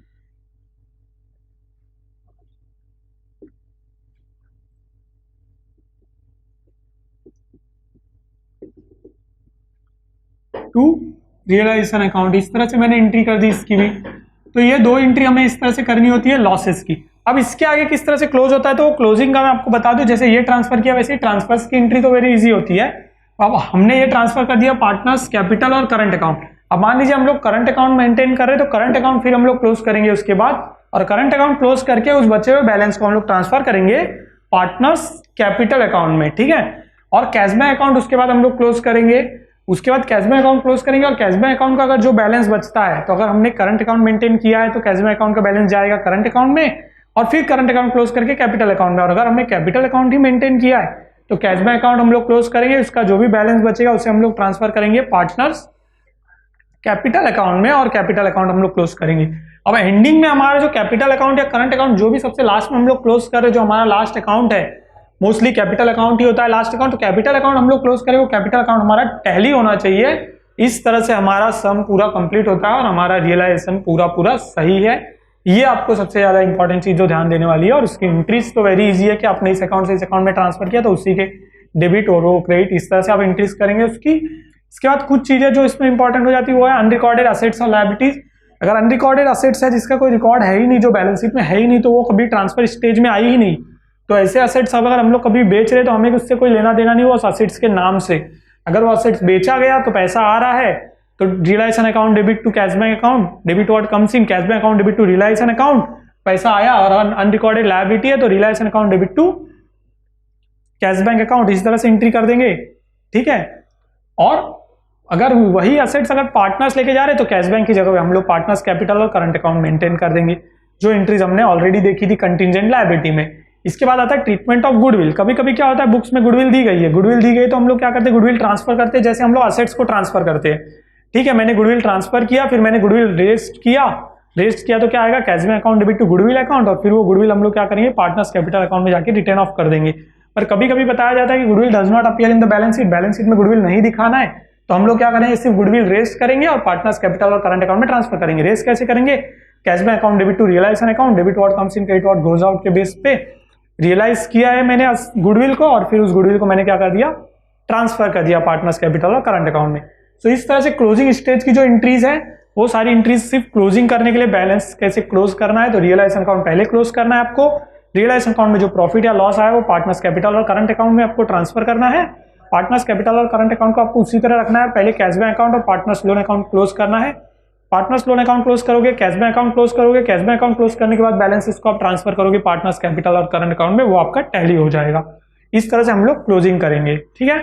to realisation account. इस तरह से मैंने एंट्री कर दी इसकी भी। तो ये दो एंट्री हमें इस तरह से करनी होती है लॉसेस की। अब इसके आगे किस तरह से क्लोज होता है तो क्लोजिंग का मैं आपको बता दूं, जैसे ये ट्रांसफर किया वैसे ही ट्रांसफर्स की एंट्री तो वेरी इजी होती है। अब हमने ये ट्रांसफर कर दिया पार्टनर्स कैपिटल और करंट अकाउंट। अब मान लीजिए हम लोग करंट अकाउंट मेंटेन कर रहे हैं तो करंट अकाउंट फिर हम लोग क्लोज करेंगे उसके बाद, और करंट अकाउंट क्लोज करके उस बचे हुए बैलेंस को हम लोग ट्रांसफर करेंगे पार्टनर्स कैपिटल अकाउंट में, ठीक है। और कैशबैक अकाउंट उसके बाद हम लोग क्लोज करेंगे, उसके बाद कैशबैक अकाउंट क्लोज करेंगे, और कैशबैक अकाउंट का अगर जो बैलेंस बचता है तो अगर हमने करंट अकाउंट मेंटेन किया है तो कैशबैक अकाउंट का बैलेंस जाएगा करंट अकाउंट में, और फिर करंट अकाउंट क्लोज करके कैपिटल अकाउंट में। और अगर हमने कैपिटल अकाउंट ही मेंटेन किया है तो कैशबैक अकाउंट हम लोग क्लोज करेंगे, उसका जो भी बैलेंस बचेगा उसे हम लोग ट्रांसफर करेंगे पार्टनर्स कैपिटल अकाउंट में, और कैपिटल अकाउंट हम लोग क्लोज करेंगे। अब एंडिंग में हमारा जो कैपिटल अकाउंट या करंट अकाउंट जो भी सबसे लास्ट में हम लोग क्लोज कर रहे हैं, जो हमारा लास्ट अकाउंट है, मोस्टली कैपिटल अकाउंट ही होता है लास्ट अकाउंट, तो कैपिटल अकाउंट हम लोग क्लोज करें, वो कैपिटल अकाउंट हमारा टैली होना चाहिए। इस तरह से हमारा सम पूरा कंप्लीट होता है और हमारा रियलाइजेशन पूरा सही है। ये आपको सबसे ज्यादा इंपॉर्टेंट चीज जो ध्यान देने वाली है। और उसकी एंट्रीज तो वेरी इजी है कि आपने इस अकाउंट से इस अकाउंट में ट्रांसफर किया तो उसी के डेबिट और वो क्रेडिट इस तरह से आप एंट्रीज करेंगे उसकी। इसके बाद कुछ चीजें जो इसमें इंपॉर्टेंट हो जाती है वो है अनरिकॉर्डेड असेट्स और लायबिलिटीज। अगर अनरिकॉर्डेड असेट्स है जिसका कोई रिकॉर्ड है ही नहीं, जो बैलेंस शीट में है ही नहीं, तो वो कभी ट्रांसफर स्टेज में आई ही नहीं। तो ऐसे असेट्स अगर हम लोग कभी बेच रहे तो हमें उससे कोई लेना देना नहीं, वो असेट्स के नाम से। अगर वो असेट्स बेचा गया तो पैसा आ रहा है तो realisation account debit to cashback account, debit what comes in cashback account debit to realisation account, पैसा आया। और अनरिकॉर्डेड लायबिलिटी है तो realisation account debit to cashback account, इस तरह से एंट्री कर देंगे, ठीक है। और अगर वही असेट्स अगर पार्टनर्स लेके जा रहे तो कैशबैक की जगह हम लोग पार्टनर्स कैपिटल और करंट अकाउंट मेंटेन कर देंगे, जो एंट्रीज हमने ऑलरेडी देखी थी कंटिंजेंट लायबिलिटी में। इसके बाद आता है ट्रीटमेंट ऑफ गुडविल। कभी कभी क्या होता है बुक्स में गुडविल दी गई है, गुडविल दी गई तो हम लोग क्या करते हैं गुडविल ट्रांसफर करते हैं, जैसे हम लोग असेट्स को ट्रांसफर करते हैं, ठीक है। मैंने गुडविल ट्रांसफर किया, फिर मैंने गुडविल रेस्ट किया तो क्या आएगा cashback account debit to goodwill account, और फिर वो गुडविल हम लोग क्या करेंगे पार्टनर्स कैपिटल अकाउंट में जाके रिटर्न ऑफ कर देंगे। पर कभी कभी बताया जाता है कि goodwill does not appear in the balance sheet, balance sheet में गुडविल नहीं दिखाना है, तो हम लोग क्या करेंगे सिर्फ गुडविल रेस्ट करेंगे और पार्टनर्स कैपिटल और करंट अकाउंट में ट्रांसफर करेंगे। रेस्ट कैसे करेंगे, cashback account debit to realisation account, debit what comes in credit what goes out के बेस पे रियलाइज किया है मैंने गुडविल को, और फिर उस गुडविल को मैंने क्या कर दिया ट्रांसफर कर दिया पार्टनर्स कैपिटल और करंट अकाउंट में। तो इस तरह से क्लोजिंग स्टेज की जो एंट्रीज है वो सारी एंट्रीज सिर्फ क्लोजिंग करने के लिए, बैलेंस कैसे क्लोज करना है तो रियलाइजेशन अकाउंट पहले क्लोज करना है आपको, रियलाइजेशन अकाउंट में जो प्रॉफिट या लॉस आया वो पार्टनर्स कैपिटल और करंट अकाउंट में आपको ट्रांसफर करना है। पार्टनर्स कैपिटल और करंट अकाउंट को आपको उसी तरह रखना है, पहले कैशबैक अकाउंट और पार्टनर्स लोन अकाउंट क्लोज करना है। पार्टनर्स लोन अकाउंट क्लोज करोगे, कैशबैक अकाउंट क्लोज करोगे, कैशबैक अकाउंट क्लोज करने के बाद बैलेंसेस को आप ट्रांसफर करोगे पार्टनर्स कैपिटल और करंट अकाउंट में, वो आपका टैली हो जाएगा। इस तरह से हम लोग क्लोजिंग करेंगे, ठीक है।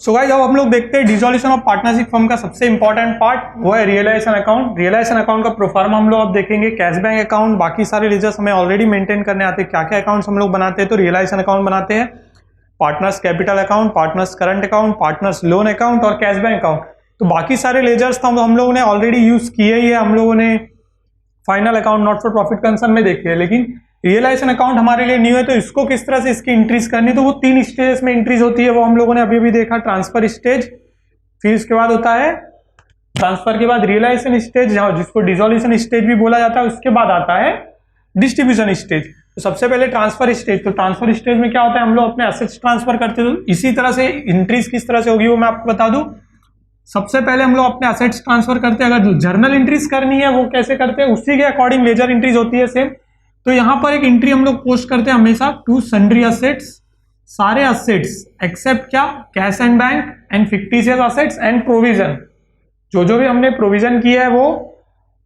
सो गाइस अब हम लोग देखते हैं डिसॉल्यूशन ऑफ पार्टनरशिप फर्म का सबसे इंपॉर्टेंट पार्ट, वो है रियलाइजेशन अकाउंट। रियलाइजेशन अकाउंट का प्रोफार्मा हम लोग अब देखेंगे, कैशबैक अकाउंट, बाकी सारे लेजर्स हमें ऑलरेडी मेंटेन करने आते हैं। क्या क्या अकाउंट्स हम लोग बनाते हैं तो रियलाइजेशन अकाउंट बनाते हैं, partners capital account, partners current account, partners loan account और कैशबैक अकाउंट। तो बाकी सारे लेजर्स तो हम लोगों ने ऑलरेडी यूज किए ही है, हम लोगों ने final account not for profit concern में देखे है, लेकिन रियलाइजेशन अकाउंट हमारे लिए न्यू है। तो इसको किस तरह से इसकी एंट्रीज करनी, तो वो 3 स्टेजेस में एंट्रीज होती है, वो हम लोगों ने अभी देखा, ट्रांसफर स्टेज, फिर इसके बाद होता है ट्रांसफर के बाद रियलाइजेशन स्टेज जिसको डिसॉल्यूशन स्टेज भी बोला जाता है, उसके बाद आता है डिस्ट्रीब्यूशन स्टेज। तो सबसे पहले ट्रांसफर स्टेज, तो ट्रांसफर स्टेज में क्या होता है हम लोग अपने एसेट्स ट्रांसफर करते हैं। तो इसी तरह से एंट्रीज किस तरह से होगी वो मैं आपको बता दूं। सबसे पहले हम लोग अपने एसेट्स ट्रांसफर करते हैं, अगर जो जर्नल एंट्रीज करनी है वो कैसे करते हैं उसी के अकॉर्डिंग लेजर एंट्रीज होती है सेम। तो यहां पर एक एंट्री हम लोग पोस्ट करते हैं हमेशा टू सन्ड्री असेट्स सारे असेट्स एक्सेप्ट क्या, cash and bank and fictitious assets and provision. जो भी हमने प्रोविजन किया है वो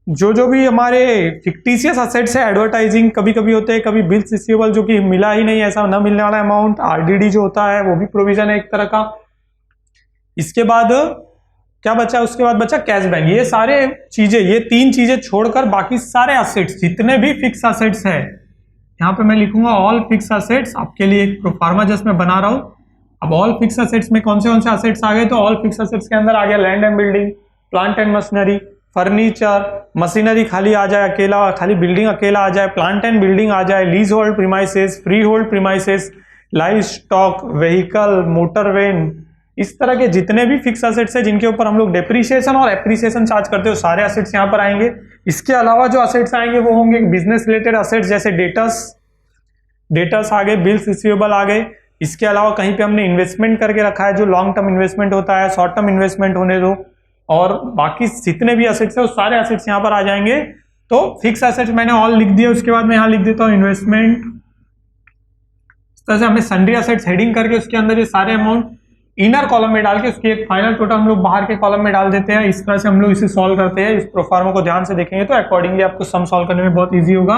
जो भी हमारे फिक्टिशियस असेट्स है, एडवर्टाइजिंग कभी कभी होते हैं, कभी बिल्स रिसीवेबल जो कि मिला ही नहीं, ऐसा न मिलने वाला अमाउंट, आरडीडी जो होता है वो भी प्रोविजन है एक तरह का। इसके बाद क्या बचा, उसके बाद बचा कैश बैंक। ये सारे चीजें, ये 3 चीजें छोड़कर बाकी सारे असेट्स, जितने भी फिक्स असेट्स है, यहाँ पे मैं लिखूंगा ऑल फिक्स असेट्स, आपके लिए एक प्रोफार्मा जस्ट मैं बना रहा हूं। अब ऑल फिक्स असेट्स में कौन से असेट्स आ गए, तो ऑल फिक्स असेट्स के अंदर आ गया land and building, plant and machinery, furniture, machinery खाली आ जाए अकेला, खाली बिल्डिंग अकेला आ जाए, प्लांट एंड बिल्डिंग आ जाए, lease hold premises, free hold premises, live stock, vehicle, motor van, इस तरह के जितने भी फिक्स असेट्स है जिनके ऊपर हम लोग डेप्रिसिएशन और एप्रिसिएशन चार्ज करते हो, सारे असेट्स यहाँ पर आएंगे। इसके अलावा जो असेट्स आएंगे वो होंगे बिजनेस रिलेटेड असेट्स, जैसे डेटर्स आ गए, बिल्स रिसीवेबल आ गए। इसके अलावा कहीं पे हमने इन्वेस्टमेंट करके रखा है, जो लॉन्ग टर्म इन्वेस्टमेंट होता है, शॉर्ट टर्म इन्वेस्टमेंट होने दो, और बाकी जितने भी असेट्स है वो सारे असेट्स यहाँ पर आ जाएंगे। तो फिक्स असेट्स मैंने ऑल लिख दिया, उसके बाद मैं यहाँ लिख देता हूँ इन्वेस्टमेंट। इस तरह से हमें सन्ड्री असेट्स हेडिंग करके उसके अंदर ये सारे अमाउंट इनर कॉलम में डाल के उसकी एक फाइनल टोटल हम लोग बाहर के कॉलम में डाल देते हैं। इस तरह से हम लोग इसे सॉल्व करते हैं। इस प्रोफार्मा को ध्यान से देखेंगे तो अकॉर्डिंगली आपको सम सॉल्व करने में बहुत इजी होगा।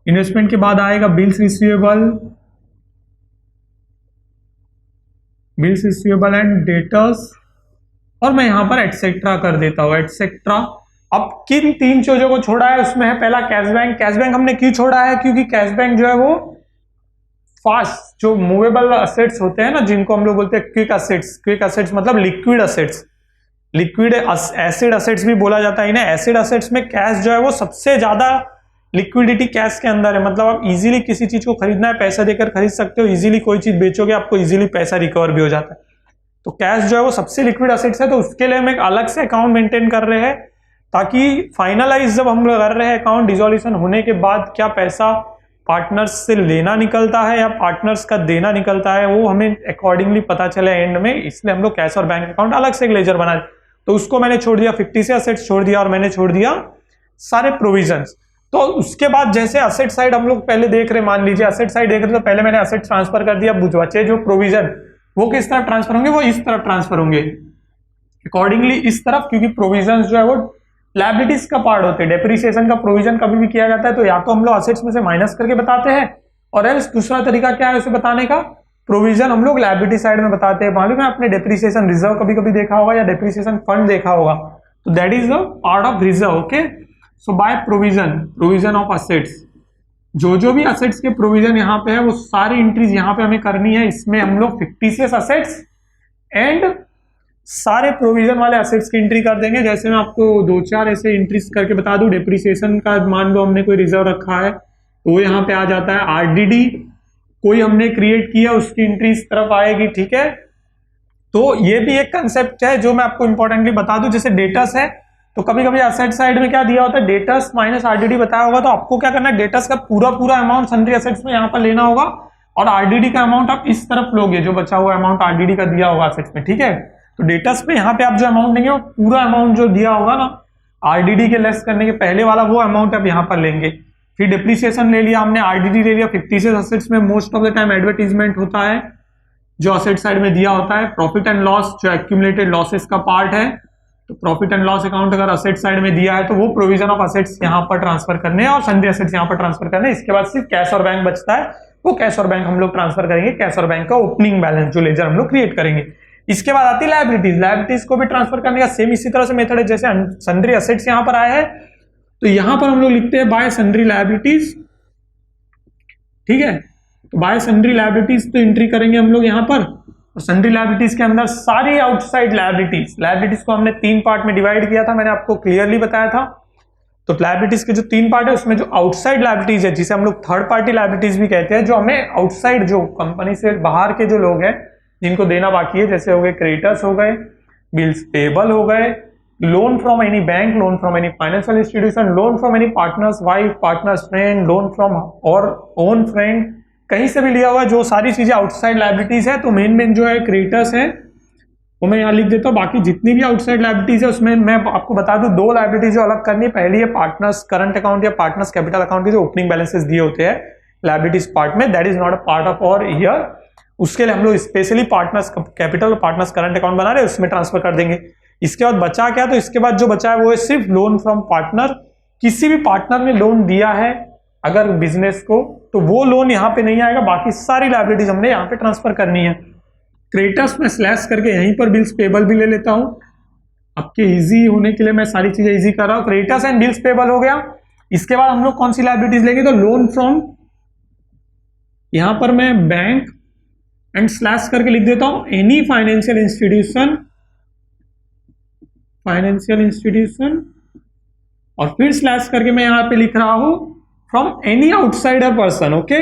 इन्वेस्टमेंट के बाद आएगा बिल्स रिसीवेबल एंड डेटर्स, और मैं यहां पर एटसेट्रा कर देता हूं, एटसेट्रा। अब किन 3 चीजों को छोड़ा है, उसमें है पहला कैश बैंक। कैश बैंक हमने क्यों छोड़ा है, क्योंकि कैश बैंक जो है वो फास्ट, जो मूवेबल असेट्स होते हैं ना, जिनको हम लोग बोलते हैं क्विक असेट्स, क्विक असेट्स मतलब liquid assets, liquid acid assets भी बोला जाता है इन्हें। एसिड असेट्स में कैश जो है वो सबसे ज्यादा लिक्विडिटी कैश के अंदर है, मतलब आप इजीली किसी चीज को खरीदना है पैसा देकर खरीद सकते हो, इजीली कोई चीज बेचोगे आपको इजीली पैसा रिकवर भी हो जाता है। तो कैश जो है वो सबसे लिक्विड असेट्स है, तो उसके लिए हम एक अलग से अकाउंट मेंटेन कर रहे हैं, ताकि फाइनलाइज जब हम लोग कर रहे हैं अकाउंट डिसॉल्यूशन होने के बाद क्या पैसा पार्टनर्स से लेना निकलता है या पार्टनर्स का देना निकलता है, वो हमें अकॉर्डिंगली पता चले एंड में। इसलिए हम लोग कैश और बैंक अकाउंट अलग से एक लेजर बना, तो उसको मैंने छोड़ दिया, 50 से असेट्स छोड़ दिया, और मैंने छोड़ दिया सारे प्रोविजंस। तो उसके बाद जैसे असेट साइड हम लोग पहले देख रहे, मान लीजिए असेट साइड देख रहे, तो पहले मैंने असेट ट्रांसफर कर दिया, बचे जो प्रोविजन वो किस तरफ ट्रांसफर होंगे, वो इस तरफ ट्रांसफर होंगे अकॉर्डिंगली, इस तरफ, क्योंकि प्रोविजन जो है वो लायबिलिटीज का पार्ट होते हैं। डेप्रिसिएशन का प्रोविजन कभी भी किया जाता है तो या तो हम लोग असेट्स में से माइनस करके बताते हैं, और एल्स दूसरा तरीका क्या है उसे बताने का, प्रोविजन हम लोग लायबिलिटी साइड में बताते हैं। मालूम है आपने डेप्रिसिएशन रिजर्व कभी कभी देखा होगा या डेप्रिसिएशन फंड देखा होगा, तो that is the part of reserve. Okay, so by provision of assets, जो भी असेट्स के प्रोविजन यहाँ पे है वो सारी एंट्रीज यहाँ पे हमें करनी है। इसमें हम लोग फिक्टिशियस असेट्स एंड सारे प्रोविजन वाले असेट्स की एंट्री कर देंगे। जैसे मैं आपको 2-4 ऐसे एंट्रीज करके बता दूं, डेप्रिसिएशन का मान लो हमने कोई रिजर्व रखा है तो वो यहाँ पे आ जाता है। आरडीडी कोई हमने क्रिएट किया उसकी एंट्री इस तरफ आएगी, ठीक है। तो ये भी एक कंसेप्ट है जो मैं आपको इंपॉर्टेंटली बता दूं। जैसे डेटर्स है तो कभी कभी असेट साइड में क्या दिया होता है, डेटर्स माइनस आरडीडी बताया होगा, तो आपको क्या करना है, डेटर्स का पूरा अमाउंट सन्ड्री असेट्स में यहाँ पर लेना होगा, और आरडीडी का अमाउंट आप इस तरफ लोगे, जो बचा हुआ अमाउंट आरडीडी का दिया होगा असेट्स में, ठीक है। तो डेटर्स में यहाँ पे आप जो अमाउंट लेंगे वो पूरा अमाउंट जो दिया होगा ना आरडीडी के लेस करने के पहले वाला, वो अमाउंट आप यहाँ पर लेंगे। फिर डिप्रिसिएशन ले लिया हमने, आरडीडी ले लिया। फिक्टिशियस असेट्स में most of the time advertisement होता है जो असेट साइड में दिया होता है। प्रॉफिट एंड लॉस जो एक्यूमुलेटेड लॉसेस का पार्ट है, तो प्रॉफिट एंड लॉस अकाउंट अगर असेट साइड में दिया है तो वो प्रोविजन ऑफ असेट्स यहाँ पर ट्रांसफर करने हैं और सन्ड्री असेट्स यहाँ पर ट्रांसफर करने। इसके बाद सिर्फ कैश और बैंक बचता है, वो कैश और बैंक हम लोग ट्रांसफर करेंगे, कैश और बैंक का ओपनिंग बैलेंस जो लेजर हम लोग क्रिएट करेंगे। इसके बाद आती है लायबिलिटीज, लायबिलिटीज को भी ट्रांसफर करने का सेम इसी तरह से मेथड है जैसे सन्ड्री असेट्स यहाँ पर आए हैं, तो यहां पर हम लोग लिखते हैं बाय सन्ड्री लायबिलिटीज, ठीक है। तो बाय सन्ड्री लायबिलिटीज तो एंट्री करेंगे हम लोग यहाँ पर, और सन्ड्री लायबिलिटीज के अंदर सारी आउटसाइड लायबिलिटीज, लायबिलिटीज को हमने 3 पार्ट में डिवाइड किया था, मैंने आपको क्लियरली बताया था। तो लायबिलिटीज के जो 3 पार्ट है उसमें जो आउटसाइड लायबिलिटीज है, जिसे हम लोग थर्ड पार्टी लायबिलिटीज भी कहते हैं, जो हमें आउटसाइड जो कंपनी से बाहर के जो लोग हैं जिनको देना बाकी है, जैसे हो गए क्रेडिटर्स हो गए, बिल्स पेबल हो गए, loan from any bank, loan from any financial institution, loan from any partners wife, partners friend, loan from और ओन फ्रेंड, कहीं से भी लिया हुआ, जो सारी चीजें आउटसाइड लायबिलिटीज है। तो मेन जो है क्रेडिटर्स है वो मैं यहाँ लिख देता हूँ। बाकी जितनी भी आउटसाइड लायबिलिटीज है उसमें मैं आपको बता दूं 2 लायबिलिटीज जो अलग करनी है। पहली है पार्टनर्स करंट अकाउंट या पार्टनर्स कैपिटल अकाउंट के जो ओपनिंग बैलेंसेस दिए होते हैं लायबिलिटीज पार्ट में, that is not a part of और ईयर। उसके लिए हम लोग स्पेशली पार्टनर्स कैपिटल और पार्टनर्स करंट अकाउंट बना रहे हैं, उसमें ट्रांसफर कर देंगे। इसके बाद बचा क्या, तो इसके बाद जो बचा है वो है सिर्फ लोन फ्रॉम पार्टनर। किसी भी पार्टनर ने लोन दिया है अगर बिजनेस को, तो वो लोन यहाँ पे नहीं आएगा, बाकी सारी लायबिलिटीज हमने यहाँ पे ट्रांसफर करनी है। क्रेडिटर्स में स्लैश करके यहीं पर बिल्स पेबल भी ले लेता हूं, आपके इजी होने के लिए मैं सारी चीजें इजी कर रहा हूं। क्रेडिटर्स एंड बिल्स पेबल हो गया। इसके बाद हम लोग कौन सी लायबिलिटीज लेंगे, तो लोन फ्रॉम, यहां पर मैं बैंक एंड स्लैश करके लिख देता हूं एनी फाइनेंशियल इंस्टीट्यूशन, और फिर स्लैश करके मैं यहां पे लिख रहा हूं from any outsider person. Okay,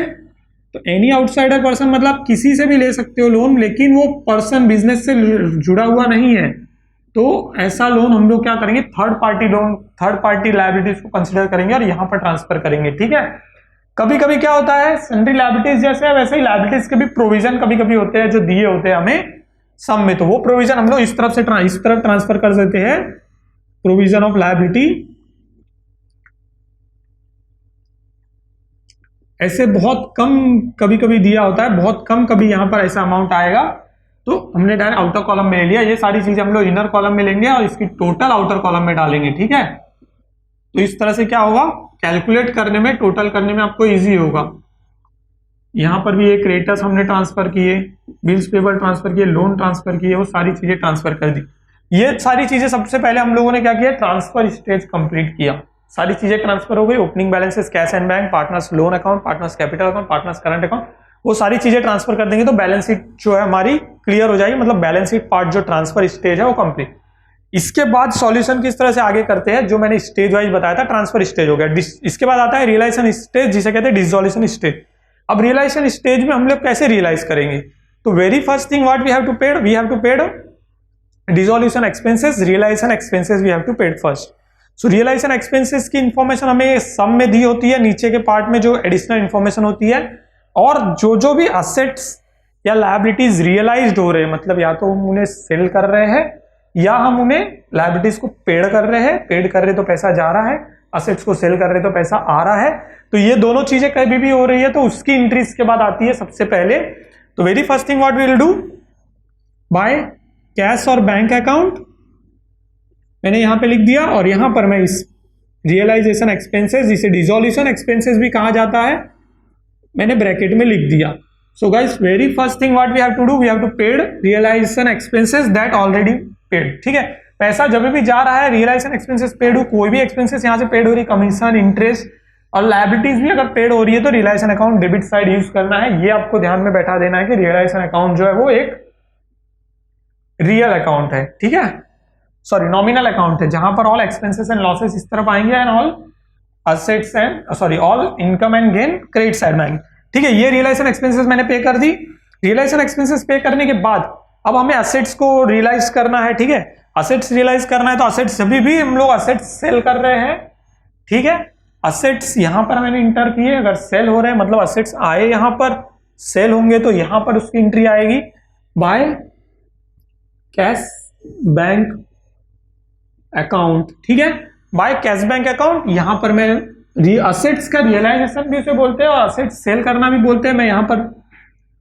तो एनी आउटसाइडर पर्सन मतलब किसी से भी ले सकते हो लोन, लेकिन वो पर्सन बिजनेस से जुड़ा हुआ नहीं है, तो ऐसा लोन हम लोग क्या करेंगे, third party loan, third party liabilities को कंसिडर करेंगे और यहां पर ट्रांसफर करेंगे। ठीक है, कभी कभी क्या होता है, सन्ड्री लायबिलिटीज जैसे है वैसे ही लायबिलिटीज के भी प्रोविजन कभी कभी होते हैं जो दिए होते हैं हमें सम में, तो वो प्रोविजन हम लोग इस तरफ से इस तरफ ट्रांसफर कर देते हैं, प्रोविजन ऑफ लायबिलिटी। ऐसे बहुत कम कभी कभी दिया होता है, बहुत कम कभी यहां पर ऐसा अमाउंट आएगा, तो हमने डायरेक्ट आउटर कॉलम में ले लिया। ये सारी चीजें हम लोग इनर कॉलम में लेंगे और इसकी टोटल आउटर कॉलम में डालेंगे। ठीक है, तो इस तरह से क्या होगा, कैलकुलेट करने में, टोटल करने में आपको इजी होगा। यहां पर भी एक क्रेडिटर्स हमने ट्रांसफर किए, बिल्स पेबल ट्रांसफर किए, लोन ट्रांसफर किए, वो सारी चीजें ट्रांसफर कर दी। ये सारी चीजें सबसे पहले हम लोगों ने क्या किया, ट्रांसफर स्टेज कंप्लीट किया, सारी चीजें ट्रांसफर हो गई। Opening balances, cash and bank, partners loan account, partners capital account, partners current account, वो सारी चीजें ट्रांसफर कर देंगे तो बैलेंस शीट जो है हमारी क्लियर हो जाएगी, मतलब बैलेंस शीट पार्ट जो ट्रांसफर स्टेज है वो कंप्लीट। इसके बाद सॉल्यूशन किस तरह से आगे करते हैं, जो मैंने स्टेज वाइज बताया था, ट्रांसफर स्टेज हो गया। इसके बाद आता है रियलाइजेशन स्टेज, जिसे कहते हैं डिसोल्यूशन स्टेज। अब रियलाइजेशन स्टेज में हम लोग कैसे रियलाइज करेंगे, तो very first thing what we have to paid dissolution expenses, realisation expenses we have to paid first. So realisation expenses की इंफॉर्मेशन हमें सम में दी होती है, नीचे के पार्ट में जो एडिशनल इंफॉर्मेशन होती है, और जो भी असेट्स या लायबिलिटीज रियलाइज्ड हो रहे हैं, मतलब या तो हम उन्हें सेल कर रहे हैं या हम उन्हें लायबिलिटीज को पेड कर रहे हैं, पेड कर रहे तो पैसा जा रहा है, असेट्स को सेल कर रहे तो पैसा आ रहा है, तो ये दोनों चीजें कभी भी हो रही है तो उसकी एंट्री इसके बाद आती है सबसे पहले। तो very first thing what we will do, by cash और बैंक अकाउंट मैंने यहां पे लिख दिया, और यहां पर मैं इस रियलाइजेशन एक्सपेंसेस, जिसे डिसोल्यूशन एक्सपेंसेस भी कहा जाता है, मैंने ब्रैकेट में लिख दिया। So guys, very first thing what we have to do, we have to paid realisation expenses that already paid. ठीक है, पैसा जब भी जा रहा है रियलाइजेशन एक्सपेंसेस पेड हो, कोई भी एक्सपेंसेस यहां से पेड हो रही, कमीशन, इंटरेस्ट और लायबिलिटीज भी अगर पेड हो रही है तो realisation account debit side use करना है। ये आपको ध्यान में बैठा देना है कि रियलाइजेशन अकाउंट जो है वो एक रियल अकाउंट है। ठीक है, सॉरी नॉमिनल अकाउंट है, जहां पर ऑल एक्सपेंसेस एंड लॉसेस इस तरफ आएंगे and all assets and all income and gain credit side में आएंगे। ठीक है, ये रियलाइजेशन एक्सपेंसेस मैंने पे कर दी। रियलाइजेशन एक्सपेंसेस पे करने के बाद अब हमें असेट्स को रियलाइज करना है। ठीक है, असेट्स रियलाइज करना है तो असेट्स जब भी हम लोग असेट्स सेल कर रहे हैं, ठीक है, असेट्स यहां पर मैंने इंटर किए, अगर सेल हो रहे हैं मतलब असेट्स आए, यहां पर सेल होंगे तो यहां पर उसकी एंट्री आएगी बाय कैश बैंक अकाउंट। ठीक है, बाय कैश बैंक अकाउंट, यहां पर मैं असेट्स का रियलाइजेशन भी उसे बोलते हैं और असेट्स सेल करना भी बोलते हैं, मैं यहां पर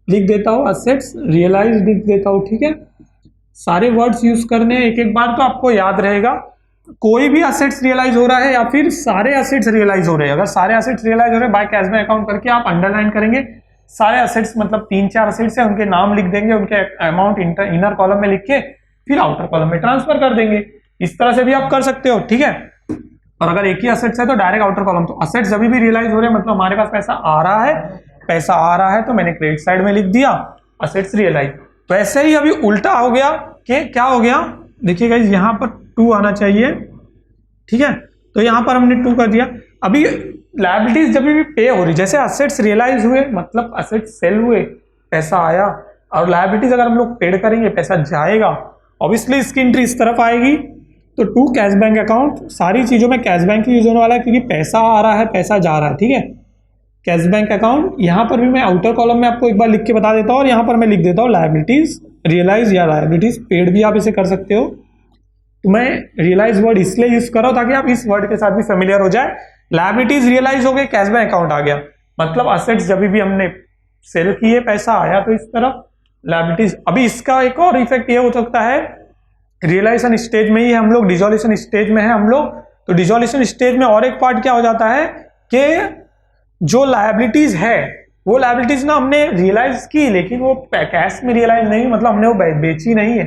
लिख देता हूं असेट्स रियलाइज लिख देता हूं। ठीक है, सारे वर्ड्स यूज करने एक एक बार तो आपको याद रहेगा, कोई भी असेट्स रियलाइज हो रहा है या फिर सारे असेट्स रियलाइज हो रहे हैं, अगर सारे असेट्स रियलाइज हो रहे हैं बाय कैश बैंक अकाउंट करके आप अंडरलाइन करेंगे, सारे असेट्स मतलब 3-4 असेट्स है, उनके नाम लिख देंगे, उनके अमाउंट इनर कॉलम में लिख के फिर आउटर कॉलम में ट्रांसफर कर देंगे। इस तरह से भी आप कर सकते हो। ठीक है, और अगर एक ही असेट्स है तो डायरेक्ट आउटर कॉलम। तो असेट्स जब भी रियलाइज हो रहे हैं मतलब हमारे पास पैसा आ रहा है, पैसा आ रहा है तो मैंने क्रेडिट साइड में लिख दिया असेट्स रियलाइज। तो ऐसे ही अभी उल्टा हो गया कि क्या हो गया, देखिएगा यहां पर 2 आना चाहिए। ठीक है, तो यहां पर हमने 2 कर दिया। अभी लायबिलिटीज जब भी पे हो रही, जैसे असेट्स रियलाइज हुए मतलब असेट्स सेल हुए, पैसा आया, और लायबिलिटीज अगर हम लोग पेड करेंगे पैसा जाएगा, ऑब्वियसली इसकी एंट्री इस तरफ आएगी। तो 2 कैश बैंक अकाउंट, सारी चीजों में कैश बैंक ही यूज होने वाला है क्योंकि पैसा आ रहा है, पैसा जा रहा है। ठीक है, कैश बैंक अकाउंट, यहां पर भी मैं आउटर कॉलम में आपको एक बार लिख के बता देता हूं, और यहां पर मैं लिख देता हूं लायबिलिटीज रियलाइज या लायबिलिटीज पेड भी आप इसे कर सकते हो। तो मैं रियलाइज वर्ड इसलिए यूज कर रहा हूं ताकि आप इस वर्ड के साथ भी फेमिलियर हो जाए। लायबिलिटीज रियलाइज हो गए, कैश बैंक अकाउंट आ गया, मतलब असेट्स जब भी हमने सेल किए, पैसा आया तो इस तरफ लायबिलिटीज। अभी इसका एक और इफेक्ट ये हो सकता है, रियलाइजेशन स्टेज में ही हम लोग, डिसोल्यूशन स्टेज में है हम लोग, तो डिसोल्यूशन स्टेज में और एक पार्ट क्या हो जाता है कि जो लायबिलिटीज है वो लायबिलिटीज ना हमने रियलाइज की, लेकिन वो कैश में रियलाइज नहीं, मतलब हमने वो बेची नहीं है,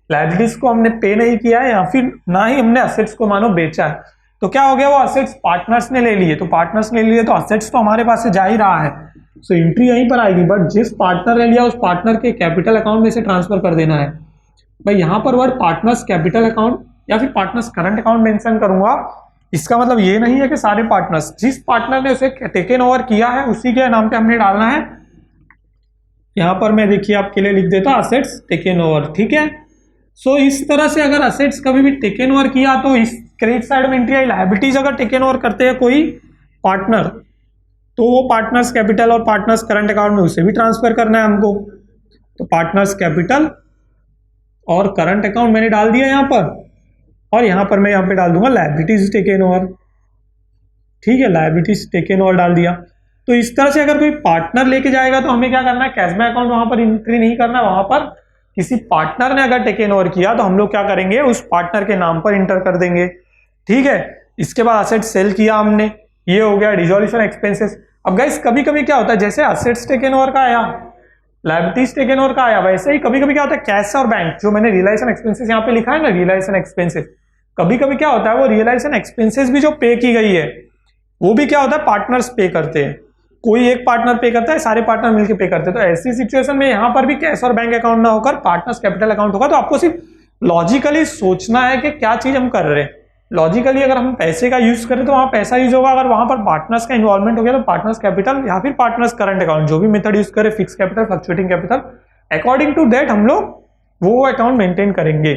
लायबिलिटीज को हमने पे नहीं किया है, या फिर ना ही हमने असेट्स को मानो बेचा है। तो क्या हो गया, वो असेट्स पार्टनर्स ने ले लिए, तो पार्टनर्स ने ले लिए तो असेट्स तो हमारे पास से जा ही रहा है, सो एंट्री यहीं पर आएगी, बट जिस पार्टनर ने लिया उस पार्टनर के कैपिटल अकाउंट में से ट्रांसफर कर देना है। भाई यहाँ पर वर्ड पार्टनर्स कैपिटल अकाउंट या फिर पार्टनर्स करंट अकाउंट मेंशन करूंगा, इसका मतलब ये नहीं है कि सारे पार्टनर्स, जिस पार्टनर ने उसे टेकन ओवर किया है उसी के नाम पे हमने डालना है। यहां पर मैं देखिए आपके लिए लिख देता हूं असेट्स टेकन ओवर, ठीक है। सो इस तरह से अगर असेट्स कभी भी टेकन ओवर किया तो इस क्रेडिट साइड में एंट्री आई, लायबिलिटीज अगर टेकन ओवर करते हैं कोई पार्टनर तो वो पार्टनर्स कैपिटल और पार्टनर्स करंट अकाउंट में उसे भी ट्रांसफर करना है हमको, तो पार्टनर्स कैपिटल और करंट अकाउंट मैंने डाल दिया यहाँ पर, और यहाँ पर मैं यहाँ पे डाल दूंगा लायबिलिटीज टेकन ओवर, ठीक है, लायबिलिटीज टेकन ओवर डाल दिया। तो इस तरह से अगर कोई पार्टनर लेके जाएगा तो हमें क्या करना है, कैशबैक अकाउंट वहां पर एंट्री नहीं करना, वहां पर किसी पार्टनर ने अगर टेकन ओवर किया तो हम लोग क्या करेंगे, उस पार्टनर के नाम पर इंटर कर देंगे, ठीक है। इसके बाद असेट सेल किया हमने, ये हो गया डिसोल्यूशन एक्सपेंसेस। अब गाइस कभी कभी क्या होता है, जैसे असेट्स टेकन ओवर का आया, लायबिलिटीज टेकन ओवर का आया, वैसे ही कभी कभी क्या होता है कैश और बैंक, जो मैंने रियलाइजेशन एक्सपेंसेस यहाँ पे लिखा है ना, रियलाइजेशन एक्सपेंसेस, कभी कभी क्या होता है वो रियलाइजेशन एक्सपेंसेस भी जो पे की गई है वो भी क्या होता है पार्टनर्स पे करते हैं, कोई एक पार्टनर पे करता है, सारे पार्टनर मिलकर पे करते हैं। तो ऐसी सिचुएशन में यहां पर भी कैश और बैंक अकाउंट ना होकर पार्टनर्स कैपिटल अकाउंट होगा। तो आपको सिर्फ लॉजिकली सोचना है कि क्या चीज हम कर रहे हैं। लॉजिकली अगर हम पैसे का यूज करें तो वहां पैसा यूज होगा, अगर वहां पर पार्टनर्स का इन्वॉल्वमेंट हो गया तो पार्टनर्स कैपिटल या फिर पार्टनर्स करंट अकाउंट, जो भी मेथड यूज करें, fix capital, fluctuating capital, according to that हम लोग वो अकाउंट मेंटेन करेंगे,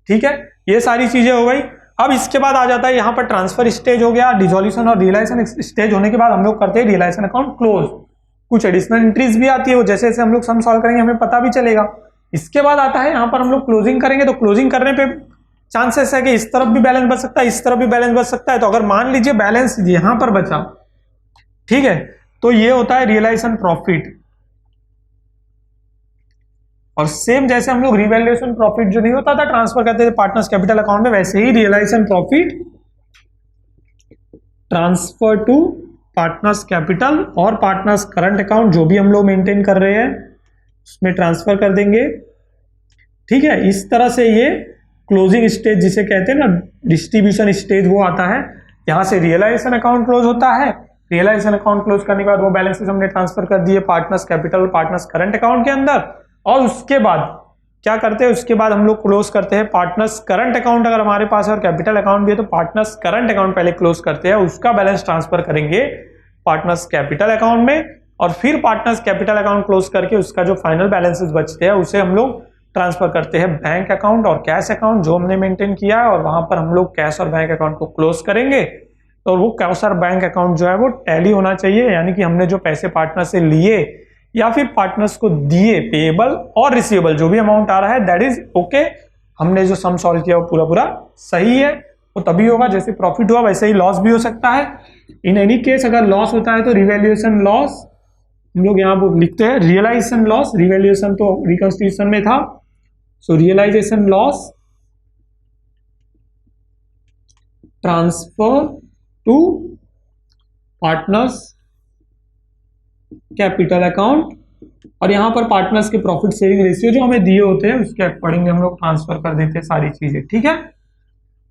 ठीक है। ये सारी चीजें हो गई। अब इसके बाद आ जाता है यहाँ पर ट्रांसफर स्टेज हो गया, डिसोल्यूशन और रियलाइजेशन स्टेज होने के बाद हम लोग करते हैं रियलाइजेशन अकाउंट क्लोज। कुछ एडिशनल एंट्रीज भी आती है, वो जैसे जैसे हम लोग सम सॉल्व करेंगे हमें पता भी चलेगा। इसके बाद आता है यहाँ पर हम लोग क्लोजिंग करेंगे, तो क्लोजिंग करने पे चांसेस है कि इस तरफ भी बैलेंस बच सकता है, इस तरफ भी बैलेंस बच सकता है। तो अगर मान लीजिए बैलेंस यहां पर बचा, ठीक है, तो ये होता है रियलाइजेशन प्रॉफिट। और सेम जैसे हम लोग रिवैल्यूएशन प्रॉफिट जो नहीं होता था ट्रांसफर करते थे पार्टनर्स कैपिटल अकाउंट में, वैसे ही realisation profit transfer to partners capital और पार्टनर्स करंट अकाउंट जो भी हम लोग मेंटेन कर रहे हैं उसमें ट्रांसफर कर देंगे, ठीक है। इस तरह से ये क्लोजिंग स्टेज जिसे कहते हैं ना डिस्ट्रीब्यूशन स्टेज वो आता है। यहां से रियलाइजेशन अकाउंट क्लोज होता है, रियलाइजेशन अकाउंट क्लोज करने के बाद वो बैलेंसेस हमने ट्रांसफर कर दिए पार्टनर्स कैपिटल और पार्टनर्स करंट अकाउंट के अंदर, और उसके बाद क्या करते हैं, उसके बाद हम लोग क्लोज करते हैं पार्टनर्स करंट अकाउंट अगर हमारे पास है और कैपिटल अकाउंट भी है तो पार्टनर्स करंट अकाउंट पहले क्लोज करते हैं, उसका बैलेंस ट्रांसफर करेंगे पार्टनर्स कैपिटल अकाउंट में, और फिर पार्टनर्स कैपिटल अकाउंट क्लोज करके उसका जो फाइनल बैलेंसेस बचते हैं उसे हम लोग ट्रांसफर करते हैं बैंक अकाउंट और कैश अकाउंट जो हमने मेंटेन किया है, और वहां पर हम लोग कैश और बैंक अकाउंट को क्लोज करेंगे। तो वो कैश और बैंक अकाउंट जो है वो टैली होना चाहिए, यानी कि हमने जो पैसे पार्टनर से लिए या फिर पार्टनर्स को दिए, पेएबल और रिसीवेबल जो भी अमाउंट आ रहा है दैट इज ओके, हमने जो सम सॉल्व किया वो पूरा पूरा सही है। वो तभी होगा जैसे प्रॉफिट हुआ, वैसे ही लॉस भी हो सकता है। इन एनी केस अगर लॉस होता है तो रिवैल्यूएशन लॉस हम लोग यहाँ पर लिखते हैं, रियलाइजेशन लॉस, रिवैल्यूएशन तो रिकंस्ट्रक्शन में था, so realisation loss transfer to partners capital account, और यहां पर पार्टनर्स के प्रॉफिट सेविंग रेशियो जो हमें दिए होते हैं उसके अकॉर्डिंग हम लोग ट्रांसफर कर देते हैं सारी चीजें, ठीक है।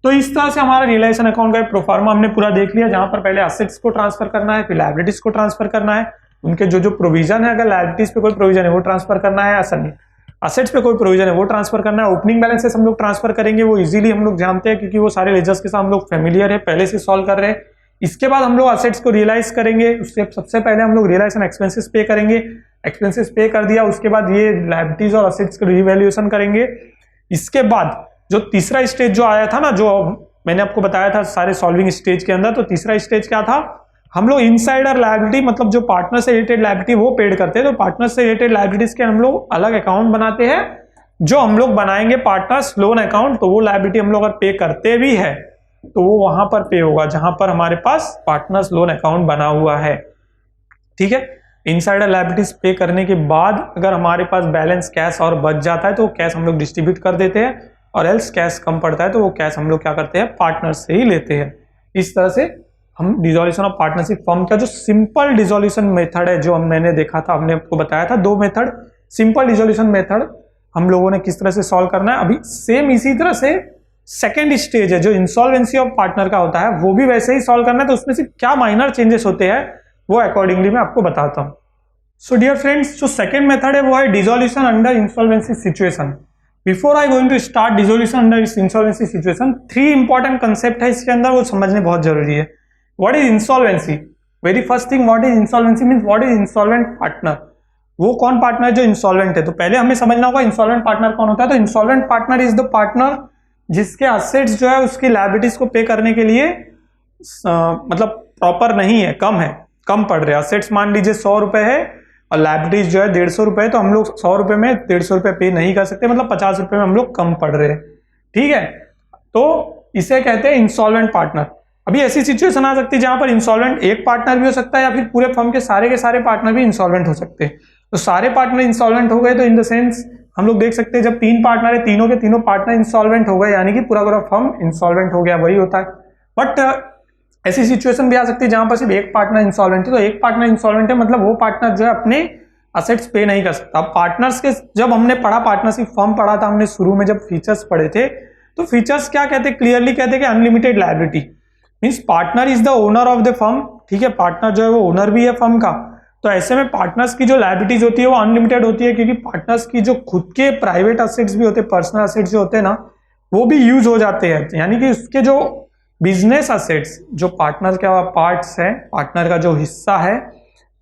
तो इस तरह से हमारा रियलाइजेशन अकाउंट का प्रोफार्मा हमने पूरा देख लिया, जहां पर पहले असेट्स को ट्रांसफर करना है, फिर लायबिलिटीज को ट्रांसफर करना है, उनके जो जो प्रोविजन है, अगर लायबिलिटीज पे कोई प्रोविजन है वो ट्रांसफर करना है, सॉरी असेट्स पे कोई प्रोविजन है वो ट्रांसफर करना है। ओपनिंग बैलेंसेस हम लोग ट्रांसफर करेंगे, वो इजीली हम लोग जानते हैं क्योंकि वो सारे लेजर्स के साथ हम लोग फेमिलियर है, पहले से सॉल्व कर रहे हैं। इसके बाद हम लोग असेट्स को रियलाइज करेंगे, उससे सबसे पहले हम लोग रियलाइजेशन एक्सपेंसेस पे करेंगे, एक्सपेंसेस पे कर दिया उसके बाद ये लायबिलिटीज और असेट्स का रिवैल्यूएशन करेंगे। इसके बाद जो तीसरा स्टेज जो आया था ना, जो मैंने आपको बताया था सारे सॉल्विंग स्टेज के अंदर, तो तीसरा स्टेज क्या था, हम लोग इनसाइडर लायबिलिटी मतलब जो पार्टनर से रिलेटेड लायबिलिटी वो पेड करते हैं, तो पार्टनर से रिलेटेड लायबिलिटीज के हम लोग अलग अकाउंट बनाते हैं जो हम लोग बनाएंगे पार्टनर्स लोन अकाउंट। तो वो लायबिलिटी हम लोग अगर पे करते भी है तो वो वहां पर पे होगा जहां पर हमारे पास पार्टनर्स लोन अकाउंट बना हुआ है, ठीक है। इनसाइडर लायबिलिटीज पे करने के बाद अगर हमारे पास बैलेंस कैश और बच जाता है तो कैश हम लोग डिस्ट्रीब्यूट कर देते हैं, और एल्स कैश कम पड़ता है तो वो कैश हम लोग क्या करते हैं, पार्टनर से ही लेते हैं। इस तरह से हम डिसॉल्यूशन ऑफ पार्टनरशिप फर्म का जो सिंपल डिसॉल्यूशन मेथड है, जो मैंने देखा था, हमने आपको बताया था 2 मेथड, सिंपल डिसॉल्यूशन मेथड हम लोगों ने किस तरह से सॉल्व करना है। अभी सेम इसी तरह से सेकेंड स्टेज है जो इंसॉल्वेंसी ऑफ पार्टनर का होता है, वो भी वैसे ही सॉल्व करना है। तो उसमें से क्या माइनर चेंजेस होते हैं वो अकॉर्डिंगली मैं आपको बताता हूँ। सो डियर फ्रेंड्स, जो सेकेंड मेथड है वो है dissolution under insolvency situation. Before I going to start dissolution under insolvency situation, 3 important concept है इसके अंदर, वो समझने बहुत जरूरी है। What is insolvency? Very first thing, what is insolvency means what is insolvent partner. वो कौन पार्टनर है जो इंसॉल्वेंट है? तो पहले हमें समझना होगा इंसॉल्वेंट पार्टनर कौन होता है। तो insolvent partner is the partner जिसके असेट्स जो है उसकी लायबिलिटीज को पे करने के लिए मतलब प्रॉपर नहीं है, कम पड़ रहे हैं। असेट्स मान लीजिए 100 रुपए है और लायबिलिटीज जो है 150 रुपए, तो हम लोग 100 रुपए में 150 रुपए पे नहीं कर सकते, मतलब 50 रुपए में हम लोग कम पड़ रहे हैं। ठीक है, तो इसे कहते हैं इंसॉल्वेंट पार्टनर। अभी ऐसी सिचुएशन आ सकती है जहां पर इंसॉल्वेंट एक पार्टनर भी हो सकता है या फिर पूरे फर्म के सारे पार्टनर भी इंसॉल्वेंट हो सकते हैं। तो सारे पार्टनर इंसॉल्वेंट हो गए तो इन द सेंस हम लोग देख सकते हैं जब 3 पार्टनर है, तीनों के तीनों पार्टनर इंसॉल्वेंट हो गए, यानी कि पूरा फर्म इंसॉल्वेंट हो गया, वही होता है। बट ऐसी सिचुएशन भी आ सकती है जहां पर सिर्फ एक पार्टनर इंसॉल्वेंट है। तो एक पार्टनर इंसॉल्वेंट है मतलब वो पार्टनर जो है अपने असेट्स पे नहीं कर सकता। पार्टनर्स के जब हमने पढ़ा, पार्टनरशिप फर्म पढ़ा था हमने शुरू में, जब फीचर्स पढ़े थे, तो फीचर्स क्या कहते हैं, क्लियरली कहते हैं कि unlimited liability means partner is the owner of the firm. ठीक है, पार्टनर जो है वो ओनर भी है फर्म का। तो ऐसे में पार्टनर्स की जो लायबिलिटीज होती है वो अनलिमिटेड होती है, क्योंकि पार्टनर्स की जो खुद के प्राइवेट असेट्स भी होते हैं, पर्सनल असेट्स जो होते हैं ना, वो भी यूज हो जाते हैं। यानी कि उसके जो बिजनेस असेट्स, जो पार्टनर का पार्ट्स है, पार्टनर का जो हिस्सा है,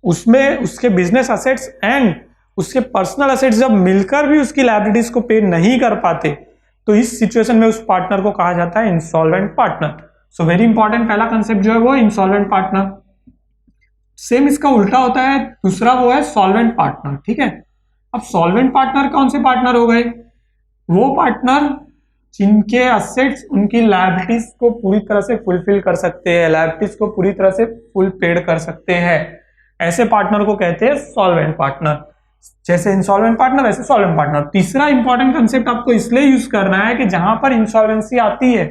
उसमें उसके बिजनेस असेट्स एंड उसके पर्सनल असेट्स जब मिलकर भी उसकी लायबिलिटीज को पे नहीं कर पाते, तो इस सिचुएशन में उस पार्टनर को कहा जाता है insolvent partner. So very important पहला कंसेप्ट जो है वो इंसॉल्वेंट पार्टनर। सेम इसका उल्टा होता है दूसरा, वो है सॉल्वेंट पार्टनर। ठीक है, अब सॉल्वेंट पार्टनर कौन से पार्टनर हो गए? वो पार्टनर जिनके असेट्स उनकी लायबिलिटीज को पूरी तरह से फुलफिल कर सकते हैं, लायबिलिटीज को पूरी तरह से फुल पेड कर सकते हैं, ऐसे पार्टनर को कहते हैं सॉल्वेंट पार्टनर। जैसे इंसॉल्वेंट पार्टनर वैसे सॉल्वेंट पार्टनर। तीसरा इंपॉर्टेंट कंसेप्ट आपको इसलिए यूज करना है कि जहां पर इंसॉल्वेंसी आती है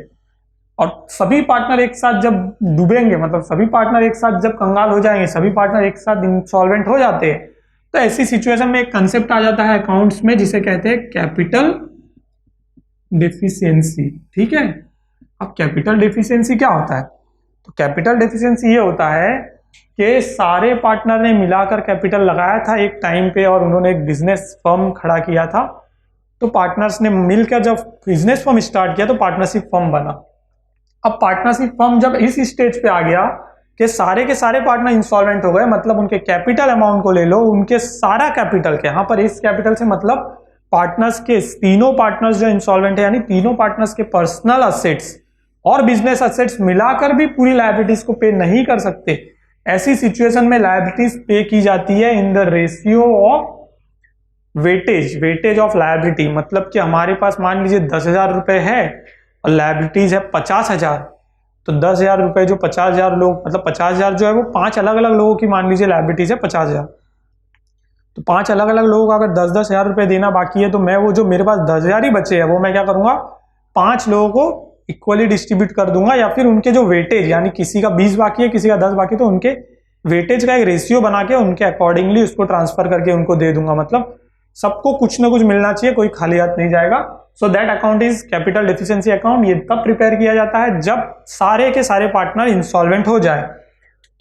और सभी पार्टनर एक साथ जब डूबेंगे, मतलब सभी पार्टनर एक साथ जब कंगाल हो जाएंगे, सभी पार्टनर एक साथ इंसॉल्वेंट हो जाते हैं, तो ऐसी सिचुएशन में एक कंसेप्ट आ जाता है अकाउंट्स में जिसे कहते हैं कैपिटल डेफिशिएंसी। ठीक है, अब कैपिटल डेफिशिएंसी क्या होता है? तो कैपिटल डेफिशिएंसी ये होता है कि सारे पार्टनर ने मिलाकर कैपिटल लगाया था एक टाइम पे और उन्होंने एक बिजनेस फर्म खड़ा किया था। तो पार्टनर्स ने मिलकर जब बिजनेस फर्म स्टार्ट किया तो पार्टनरशिप फर्म बना। अब पार्टनरशिप फर्म जब इस स्टेज पे आ गया कि सारे के सारे पार्टनर इंसॉल्वेंट हो गए, मतलब उनके कैपिटल अमाउंट को ले लो, उनके सारा कैपिटल के, यहाँ पर इस कैपिटल से मतलब पार्टनर्स के तीनों पार्टनर्स जो इंसॉल्वेंट है, यानी तीनों पार्टनर्स के पर्सनल असेट्स और बिजनेस असेट्स मिलाकर भी पूरी लायबिलिटीज को पे नहीं कर सकते। ऐसी सिचुएशन में लायबिलिटीज पे की जाती है in the ratio of weightage of liability. मतलब कि हमारे पास मान लीजिए 10,000 रुपए है और लायबिलिटीज है 50,000, तो 10,000 रुपए जो 50,000 लोग, मतलब 50,000 जो है वो 5 अलग अलग लोगों की मान लीजिए लायबिलिटीज है 50,000, तो 5 अलग अलग लोगों का अगर 10-10 हजार रुपए देना बाकी है, तो मैं वो जो मेरे पास 10,000 ही बचे हैं वो मैं क्या करूंगा, 5 लोगों को इक्वली डिस्ट्रीब्यूट कर दूंगा, या फिर उनके जो वेटेज, यानी किसी का 20 बाकी है किसी का 10 बाकी, तो उनके वेटेज का एक रेशियो बना के उनके अकॉर्डिंगली उसको ट्रांसफर करके उनको दे दूंगा। मतलब सबको कुछ ना कुछ मिलना चाहिए, कोई खाली हाथ नहीं जाएगा। So that account is capital deficiency account. ये तब प्रिपेयर किया जाता है जब सारे के सारे पार्टनर इंसॉल्वेंट हो जाए।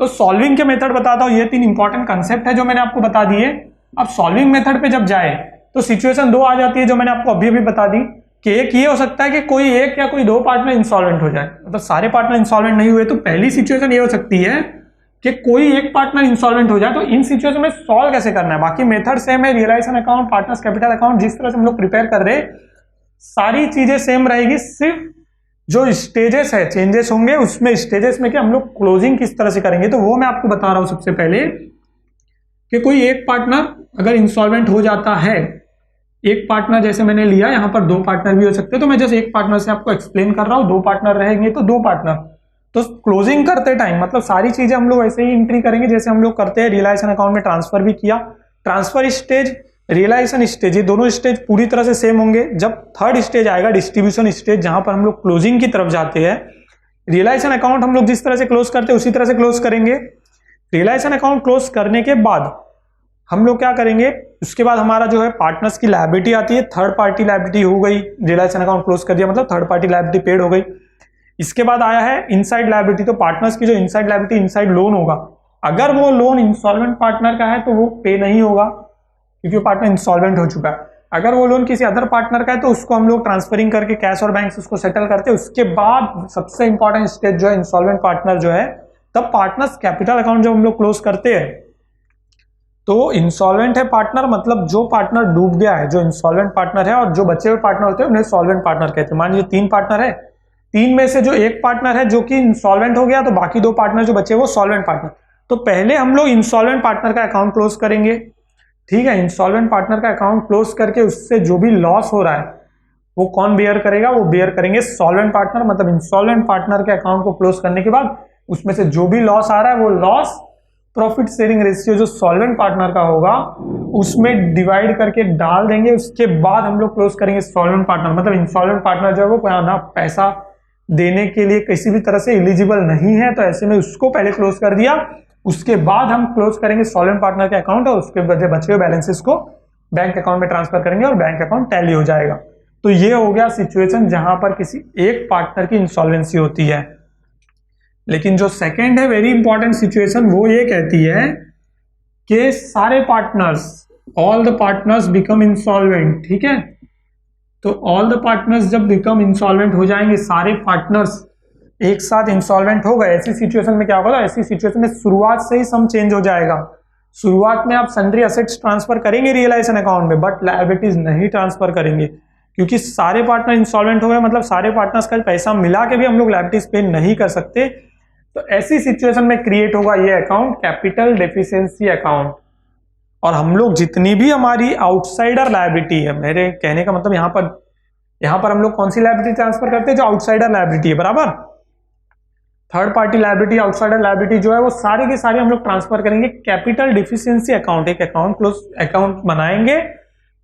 तो सॉल्विंग के मेथड बताता हूं, ये 3 इंपॉर्टेंट कंसेप्ट है जो मैंने आपको बता दिए। अब सॉल्विंग मेथड पे जब जाए तो सिचुएशन 2 आ जाती है जो मैंने आपको अभी अभी बता दी, कि एक ये हो सकता है कि कोई एक या कोई 2 पार्टनर इंसॉल्वेंट हो जाए, मतलब सारे पार्टनर इंसॉल्वेंट नहीं हुए। तो पहली सिचुएशन ये हो सकती है कि कोई एक पार्टनर इंसॉल्वेंट हो जाए। तो इन सिचुएशन में सॉल्व कैसे करना है? बाकी मेथड सेम है, realisation account, partners capital account, जिस तरह से हम लोग प्रिपेयर कर रहे हैं सारी चीजें सेम रहेगी, सिर्फ जो स्टेजेस है चेंजेस होंगे। उसमें स्टेजेस में क्या हम लोग क्लोजिंग किस तरह से करेंगे, तो वो मैं आपको बता रहा हूं सबसे पहले, कि कोई एक पार्टनर अगर इंसॉल्वेंट हो जाता है, एक पार्टनर जैसे मैंने लिया, यहां पर 2 पार्टनर भी हो सकते हैं, तो मैं जैसे एक पार्टनर से आपको एक्सप्लेन कर रहा हूं, 2 पार्टनर रहेंगे तो 2 पार्टनर, तो क्लोजिंग करते टाइम मतलब सारी चीजें हम लोग ऐसे ही एंट्री करेंगे जैसे हम लोग करते हैं रियलाइजेशन अकाउंट में। ट्रांसफर भी किया, ट्रांसफर स्टेज, रियलाइजेशन स्टेज, ये दोनों स्टेज पूरी तरह से सेम होंगे। जब थर्ड स्टेज आएगा डिस्ट्रीब्यूशन स्टेज, जहां पर हम लोग क्लोजिंग की तरफ जाते हैं, रियलाइजेशन अकाउंट हम लोग जिस तरह से क्लोज करते हैं उसी तरह से क्लोज करेंगे। रियलाइजेशन अकाउंट क्लोज करने के बाद हम लोग क्या करेंगे, उसके बाद हमारा जो है पार्टनर्स की लायबिलिटी आती है, थर्ड पार्टी लायबिलिटी हो गई, रियलाइजेशन अकाउंट क्लोज कर दिया मतलब थर्ड पार्टी लायबिलिटी पेड हो गई। इसके बाद आया है इनसाइड लायबिलिटी, तो पार्टनर्स की जो इनसाइड लायबिलिटी, इनसाइड लोन होगा, अगर वो लोन इंसॉल्वेंट पार्टनर का है तो वो पे नहीं होगा क्योंकि वो पार्टनर इंसॉल्वेंट हो चुका है। अगर वो लोन किसी अदर पार्टनर का है तो उसको हम लोग ट्रांसफरिंग करके कैश और बैंक से उसको सेटल करते हैं। उसके बाद सबसे इंपॉर्टेंट स्टेज जो है इंसॉल्वेंट पार्टनर जो है, तब पार्टनर्स कैपिटल अकाउंट जब हम लोग क्लोज करते हैं तो इंसॉल्वेंट है पार्टनर, मतलब जो पार्टनर डूब गया है, जो इंसॉल्वेंट पार्टनर है, और जो बचे हुए पार्टनर होते हैं उन्हें सॉल्वेंट पार्टनर कहते हैं। मान लीजिए 3 पार्टनर है, 3 में से जो एक पार्टनर है जो कि इंसॉल्वेंट हो गया तो बाकी 2 पार्टनर जो बचे वो सॉल्वेंट पार्टनर। तो पहले हम लोग इंसॉल्वेंट पार्टनर का अकाउंट क्लोज करेंगे, ठीक है। इंसॉल्वेंट पार्टनर का अकाउंट क्लोज करके उससे जो भी लॉस हो रहा है वो कौन बेयर करेगा, वो बेयर करेंगे सॉल्वेंट पार्टनर। मतलब इंसॉल्वेंट पार्टनर के अकाउंट को क्लोज करने के बाद उसमें से जो भी लॉस आ रहा है वो लॉस प्रॉफिट शेयरिंग रेशियो जो सॉल्वेंट पार्टनर का होगा उसमें डिवाइड करके डाल देंगे। उसके बाद हम लोग क्लोज करेंगे सॉल्वेंट पार्टनर। मतलब इंसॉल्वेंट पार्टनर जो है वो ना पैसा देने के लिए किसी भी तरह से एलिजिबल नहीं है, तो ऐसे में उसको पहले क्लोज कर दिया। उसके बाद हम क्लोज करेंगे सॉल्वेंट पार्टनर के अकाउंट और उसके बचे हुए बैलेंसेस को बैंक अकाउंट में ट्रांसफर करेंगे और बैंक अकाउंट टैली हो जाएगा। तो ये हो गया सिचुएशन जहां पर किसी एक पार्टनर की इंसॉल्वेंसी होती है। लेकिन जो सेकंड है वेरी इंपॉर्टेंट सिचुएशन, वो ये कहती है कि सारे partners, all the partners become insolvent, ठीक है। तो ऑल द पार्टनर्स जब बिकम इंसॉल्वेंट हो जाएंगे, सारे पार्टनर्स एक साथ इंसॉल्वेंट हो गए, ऐसी सिचुएशन में क्या होगा, ऐसी सिचुएशन में शुरुआत से ही सम चेंज हो जाएगा। शुरुआत में आप सन्ड्री असेट्स ट्रांसफर करेंगे रियलाइजेशन अकाउंट में, बट लायबिलिटीज नहीं ट्रांसफर करेंगे क्योंकि सारे पार्टनर इंसॉल्वेंट हो गए। मतलब सारे पार्टनर्स का पैसा मिला के भी हम लोग लायबिलिटीज पे नहीं कर सकते। तो ऐसी सिचुएशन में क्रिएट होगा ये अकाउंट, कैपिटल डेफिशिएंसी अकाउंट। और हम लोग जितनी भी हमारी आउटसाइडर लायबिलिटी है, मेरे कहने का मतलब यहाँ पर हम लोग कौन सी लायबिलिटी ट्रांसफर करते हैं, जो आउटसाइडर लायबिलिटी है, बराबर। Third party liability, outsider liability जो है वो सारी की सारी हम लोग ट्रांसफर करेंगे कैपिटल डेफिशिएंसी अकाउंट। एक अकाउंट क्लोज अकाउंट बनाएंगे,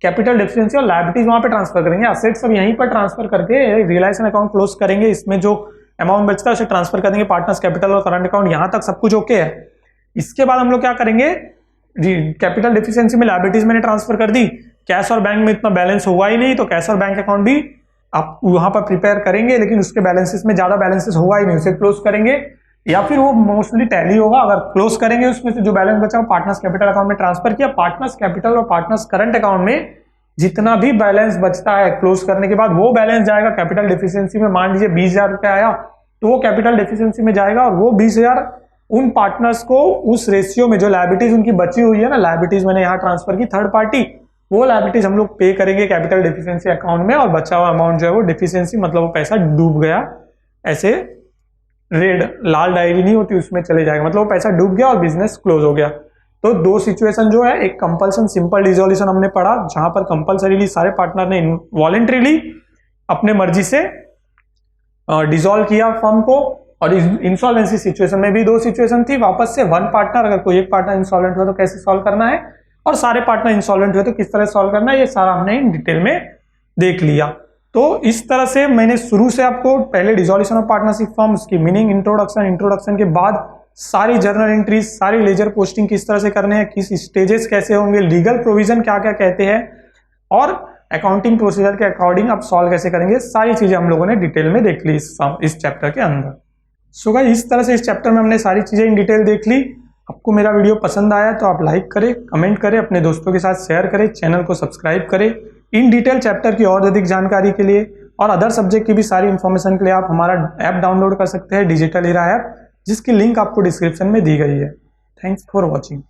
कैपिटल डेफिशिएंसी और लायबिलिटीज वहां पे ट्रांसफर करेंगे, असेट्स सब यहीं पर ट्रांसफर करके रियलाइजेशन अकाउंट क्लोज करेंगे। इसमें जो अमाउंट बचता है उसे ट्रांसफर कर देंगे पार्टनर्स कैपिटल और करंट अकाउंट, यहां तक सब कुछ ओके है। इसके बाद हम लोग क्या करेंगे, कैपिटल डेफिशिएंसी में लायबिलिटीज मैंने ट्रांसफर कर दी, कैश और बैंक में इतना बैलेंस हुआ ही नहीं, तो कैश और बैंक अकाउंट भी आप वहां पर प्रिपेयर करेंगे, लेकिन उसके बैलेंसेस में ज्यादा बैलेंसेस हुआ ही नहीं, उसे क्लोज करेंगे या फिर वो मोस्टली टैली होगा। अगर क्लोज करेंगे उसमें से जो बैलेंस बचा वो पार्टनर्स कैपिटल अकाउंट में ट्रांसफर किया। पार्टनर्स कैपिटल और पार्टनर्स करंट अकाउंट में जितना भी बैलेंस बचता है क्लोज करने के बाद वो बैलेंस जाएगा कैपिटल डेफिशिएंसी में। मान लीजिए 20,000 रुपया आया तो वो कैपिटल डेफिशिएंसी में जाएगा और वो 20,000 उन पार्टनर्स को उस रेशियो में जो लायबिलिटीज उनकी बची हुई है ना, लायबिलिटीज मैंने यहाँ ट्रांसफर की थर्ड पार्टी, वो लायबिलिटीज हम लोग पे करेंगे कैपिटल डेफिशिएंसी अकाउंट में, और बचा हुआ अमाउंट जो है वो डेफिशिएंसी मतलब वो पैसा डूब गया, ऐसे रेड लाल डायरी नहीं होती उसमें चले जाएगा, मतलब वो पैसा डूब गया और बिजनेस क्लोज हो गया। तो दो सिचुएशन जो है, एक कंपल्सन सिंपल डिसोल्यूशन हमने पढ़ा जहां पर कंपल्सरीली सारे पार्टनर ने वॉलेंटरीली अपने मर्जी से डिसॉल्व किया फर्म को, और इंसॉल्वेंसी सिचुएशन में भी 2 सिचुएशन थी। वापस से वन पार्टनर, अगर कोई एक पार्टनर इंसॉल्वेंट हुआ तो कैसे सॉल्व करना है, और सारे पार्टनर इंसॉल्वेंट हुए तो किस तरह सॉल्व करना है, ये सारा हमने इन डिटेल में देख लिया। तो इस तरह से मैंने शुरू से आपको पहले डिसॉल्यूशन ऑफ पार्टनरशिप फर्म, उसकी मीनिंग, इंट्रोडक्शन के बाद सारी जर्नल एंट्रीज, सारी लेजर पोस्टिंग किस तरह से करने हैं, किस स्टेजेस कैसे होंगे, लीगल प्रोविजन क्या क्या कहते हैं, और अकाउंटिंग प्रोसीजर के अकॉर्डिंग आप सॉल्व कैसे करेंगे, सारी चीजें हम लोगों ने डिटेल में देख ली इस चैप्टर के अंदर। सो गाइस, इस तरह से इस चैप्टर में हमने सारी चीजें इन डिटेल देख ली। आपको मेरा वीडियो पसंद आया तो आप लाइक करें, कमेंट करें, अपने दोस्तों के साथ शेयर करें, चैनल को सब्सक्राइब करें। इन डिटेल चैप्टर की और अधिक जानकारी के लिए और अदर सब्जेक्ट की भी सारी इन्फॉर्मेशन के लिए आप हमारा ऐप डाउनलोड कर सकते हैं, डिजिटल हीरा ऐप, जिसकी लिंक आपको डिस्क्रिप्शन में दी गई है। Thanks for watching.